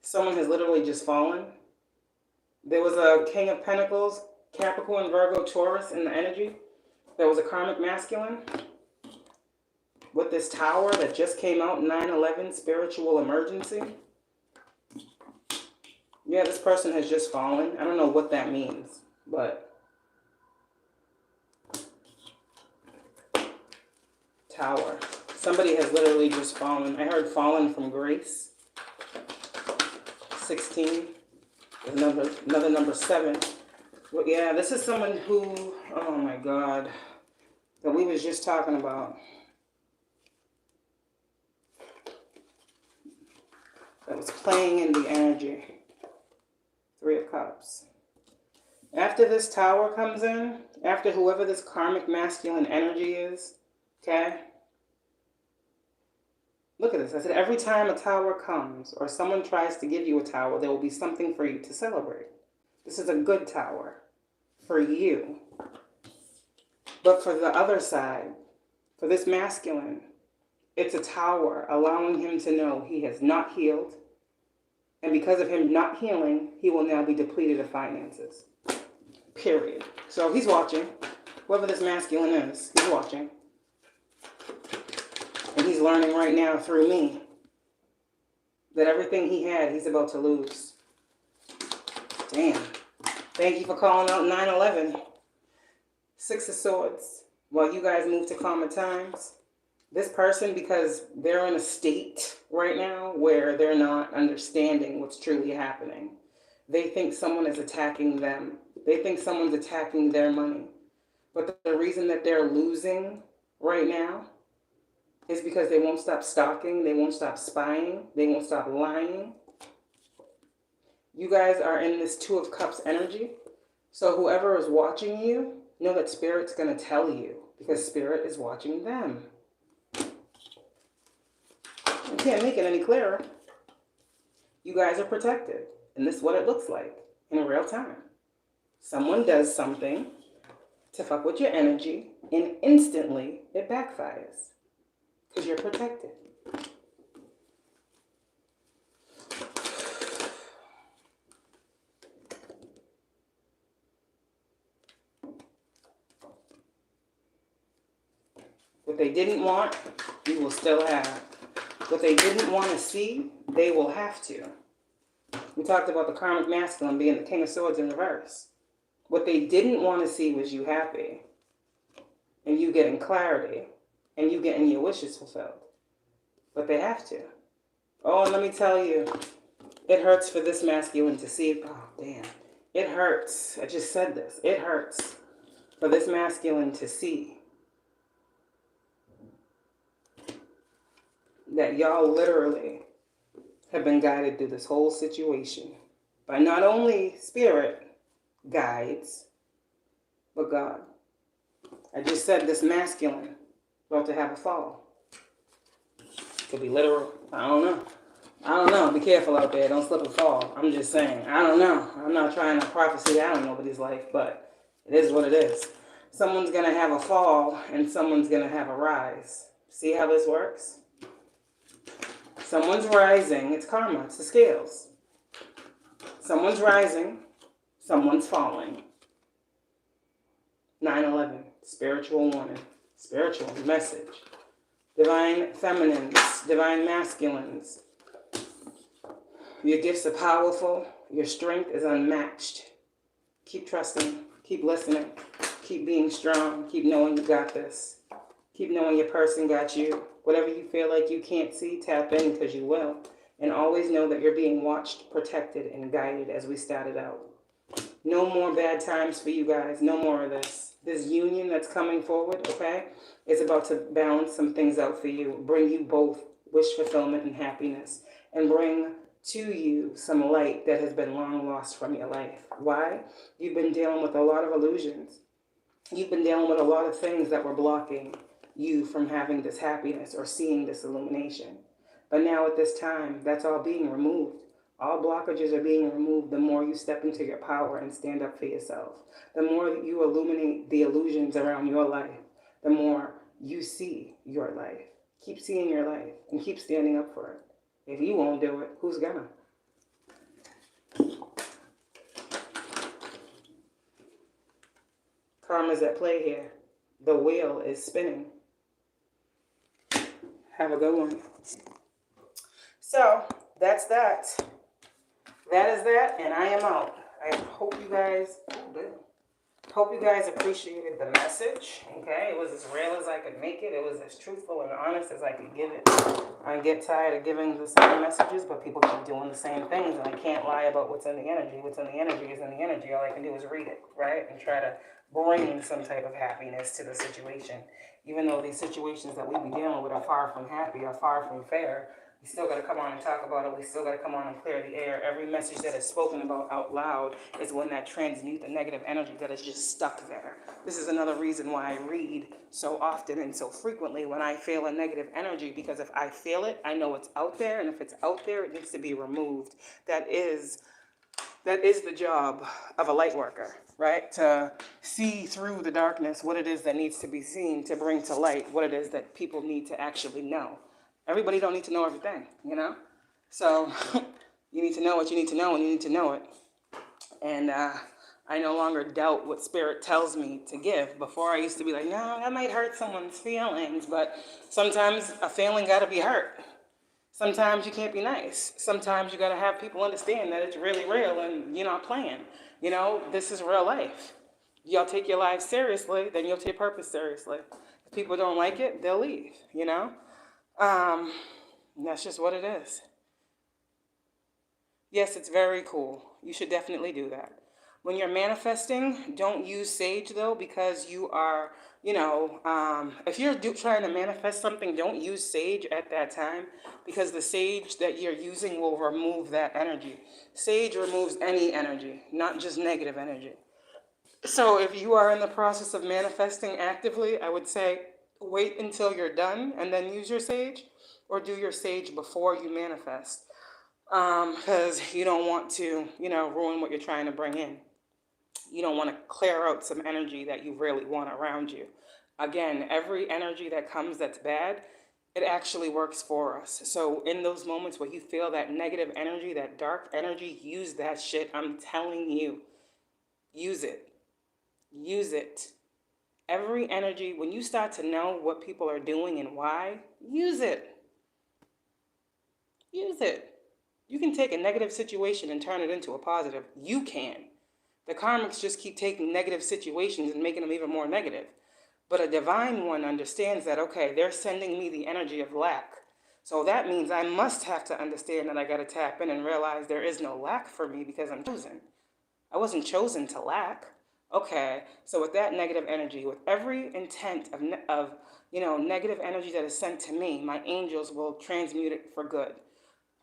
Speaker 1: Someone has literally just fallen. There was a King of Pentacles, Capricorn, Virgo, Taurus in the energy. There was a karmic masculine with this tower that just came out, 9/11, spiritual emergency. Yeah, this person has just fallen. I don't know what that means, but tower. Somebody has literally just fallen. I heard fallen from grace. 16. Another number 7. Well, yeah, this is someone who, oh my God, that we was just talking about. That was playing in the energy. 3 of Cups. After this tower comes in, after whoever this karmic masculine energy is, okay? Look at this. I said every time a tower comes or someone tries to give you a tower, there will be something for you to celebrate. This is a good tower for you. But for the other side, for this masculine, it's a tower allowing him to know he has not healed. And because of him not healing, he will now be depleted of finances. Period. So he's watching. Whoever this masculine is, he's watching. And he's learning right now through me that everything he had, he's about to lose. Damn. Thank you for calling out 9/11. 6 of Swords. While you guys move to calmer times, this person, because they're in a state right now where they're not understanding what's truly happening, they think someone is attacking them. They think someone's attacking their money. But the reason that they're losing right now is because they won't stop stalking, they won't stop spying, they won't stop lying. You guys are in this 2 of Cups energy. So whoever is watching you, know that Spirit's going to tell you because Spirit is watching them. You can't make it any clearer. You guys are protected. And this is what it looks like in real time. Someone does something to fuck with your energy and instantly it backfires because you're protected. What they didn't want, you will still have. What they didn't want to see, they will have to. We talked about the karmic masculine being the King of Swords in reverse. What they didn't want to see was you happy, and you getting clarity, and you getting your wishes fulfilled. But they have to. Oh, and let me tell you, it hurts for this masculine to see. Oh, damn. It hurts. I just said this. It hurts for this masculine to see that y'all literally have been guided through this whole situation by not only Spirit guides, but God. I just said this masculine about to have a fall. Could be literal. I don't know. I don't know. Be careful out there. Don't slip and fall. I'm just saying. I don't know. I'm not trying to prophesy out on nobody's life, but it is what it is. Someone's going to have a fall and someone's going to have a rise. See how this works? Someone's rising. It's karma. It's the scales. Someone's rising. Someone's falling. 9/11. Spiritual warning. Spiritual message. Divine feminines. Divine masculines. Your gifts are powerful. Your strength is unmatched. Keep trusting. Keep listening. Keep being strong. Keep knowing you got this. Keep knowing your person got you. Whatever you feel like you can't see, tap in because you will. And always know that you're being watched, protected, and guided as we started out. No more bad times for you guys. No more of this. This union that's coming forward, okay, is about to balance some things out for you. Bring you both wish fulfillment and happiness. And bring to you some light that has been long lost from your life. Why? You've been dealing with a lot of illusions. You've been dealing with a lot of things that were blocking you from having this happiness or seeing this illumination. But now at this time, that's all being removed. All blockages are being removed the more you step into your power and stand up for yourself. The more that you illuminate the illusions around your life, the more you see your life. Keep seeing your life and keep standing up for it. If you won't do it, who's gonna? Karma's at play here. The wheel is spinning. Have a good one. So, that's that. That is that, and I am out. I hope you guys appreciated the message. Okay, it was as real as I could make it. It was as truthful and honest as I could give it. I get tired of giving the same messages, but people keep doing the same things, and I can't lie about what's in the energy. What's in the energy is in the energy. All I can do is read it, right, and try to bring some type of happiness to the situation. Even though these situations that we be dealing with are far from happy, are far from fair, we still got to come on and talk about it. We still got to come on and clear the air. Every message that is spoken about out loud is one that transmutes the negative energy that is just stuck there. This is another reason why I read so often and so frequently when I feel a negative energy, because if I feel it, I know it's out there, and if it's out there, it needs to be removed. That is the job of a light worker, right? To see through the darkness what it is that needs to be seen, to bring to light what it is that people need to actually know. Everybody don't need to know everything, you know? So you need to know what you need to know, and you need to know it. And I no longer doubt what Spirit tells me to give. Before I used to be like, no, that might hurt someone's feelings, but sometimes a feeling got to be hurt. Sometimes you can't be nice. Sometimes you got to have people understand that it's really real and you're not playing. You know, this is real life. Y'all take your lives seriously, then you'll take your purpose seriously. If people don't like it, they'll leave, you know? That's just what it is. Yes, it's very cool. You should definitely do that. When you're manifesting, don't use sage though, because you are, you know, if you're trying to manifest something, don't use sage at that time, because the sage that you're using will remove that energy. Sage removes any energy, not just negative energy. So if you are in the process of manifesting actively, I would say wait until you're done and then use your sage, or do your sage before you manifest, because you don't want to, you know, ruin what you're trying to bring in. You don't want to clear out some energy that you really want around you. Again, every energy that comes that's bad, it actually works for us. So in those moments where you feel that negative energy, that dark energy, use that shit. I'm telling you, use it. Use it. Every energy, when you start to know what people are doing and why, use it. Use it. You can take a negative situation and turn it into a positive. You can. The karmics just keep taking negative situations and making them even more negative. But a divine one understands that, okay, they're sending me the energy of lack. So that means I must have to understand that I got to tap in and realize there is no lack for me because I'm chosen. I wasn't chosen to lack. Okay, so with that negative energy, with every intent of you know, negative energy that is sent to me, my angels will transmute it for good.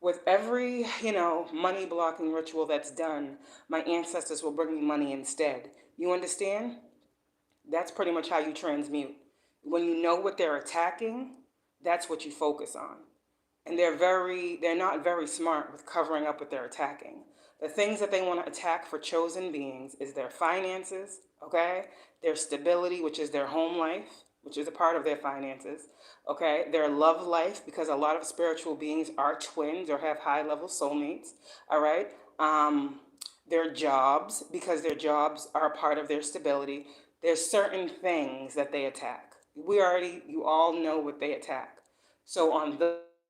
Speaker 1: With every, you know, money blocking ritual that's done, my ancestors will bring me money instead. You understand? That's pretty much how you transmute. When you know what they're attacking, that's what you focus on. And they're not very smart with covering up what they're attacking. The things that they want to attack for chosen beings is their finances, okay? Their stability, which is their home life, which is a part of their finances, okay? Their love life, because a lot of spiritual beings are twins or have high-level soulmates, all right? Their jobs, because their jobs are a part of their stability. There's certain things that they attack. You all know what they attack. So on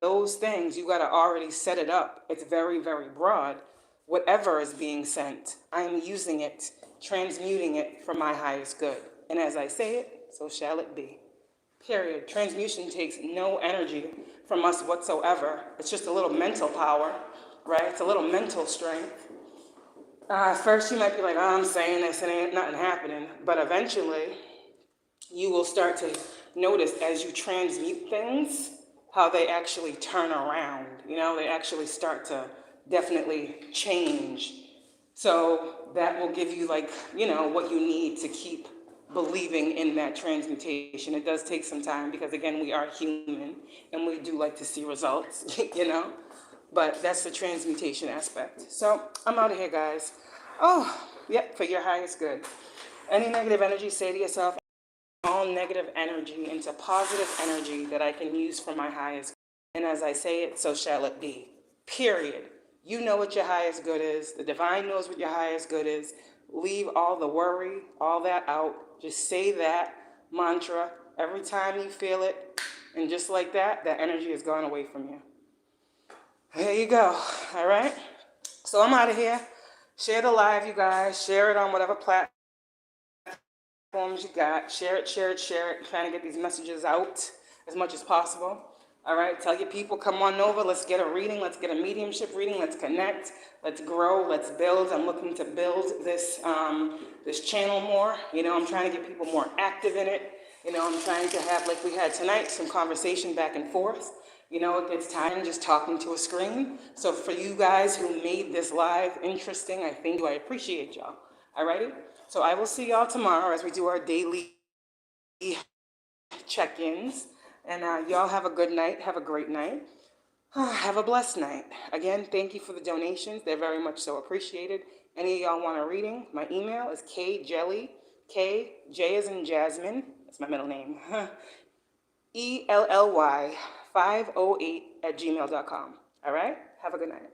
Speaker 1: those things, you got to already set it up. It's very, very broad. Whatever is being sent, I'm using it, transmuting it for my highest good. And as I say it, so shall it be. Period. Transmutation takes no energy from us whatsoever. It's just a little mental power, right? It's a little mental strength. First, you might be like, oh, I'm saying this and ain't nothing happening. But eventually, you will start to notice as you transmute things, how they actually turn around. You know, they actually start to definitely change. So that will give you, like, you know, what you need to keep believing in that transmutation. It does take some time because, again, we are human and we do like to see results, you know. but that's the transmutation aspect. So I'm out of here, guys. Oh, yep, for your highest good. Any negative energy, say to yourself, all negative energy into positive energy that I can use for my highest good. And as I say it, so shall it be. Period. You know what your highest good is. The divine knows what your highest good is. Leave all the worry, all that out. Just say that mantra every time you feel it. And just like that, that energy has gone away from you. There you go. All right? So I'm out of here. Share the live, you guys. Share it on whatever platforms you got. Share it, share it, share it. Trying to get these messages out as much as possible. All right, tell your people, come on over. Let's get a reading. Let's get a mediumship reading. Let's connect. Let's grow. Let's build. I'm looking to build this this channel more. You know, I'm trying to get people more active in it. You know, I'm trying to have, like we had tonight, some conversation back and forth. You know, it gets tiring just talking to a screen. So for you guys who made this live interesting, I appreciate y'all. All righty? So I will see y'all tomorrow as we do our daily check-ins. And y'all have a good night. Have a great night. Have a blessed night. Again, thank you for the donations. They're very much so appreciated. Any of y'all want a reading? My email is kjelly, J as in Jasmine, that's my middle name, ELLY508 @gmail.com. All right? Have a good night.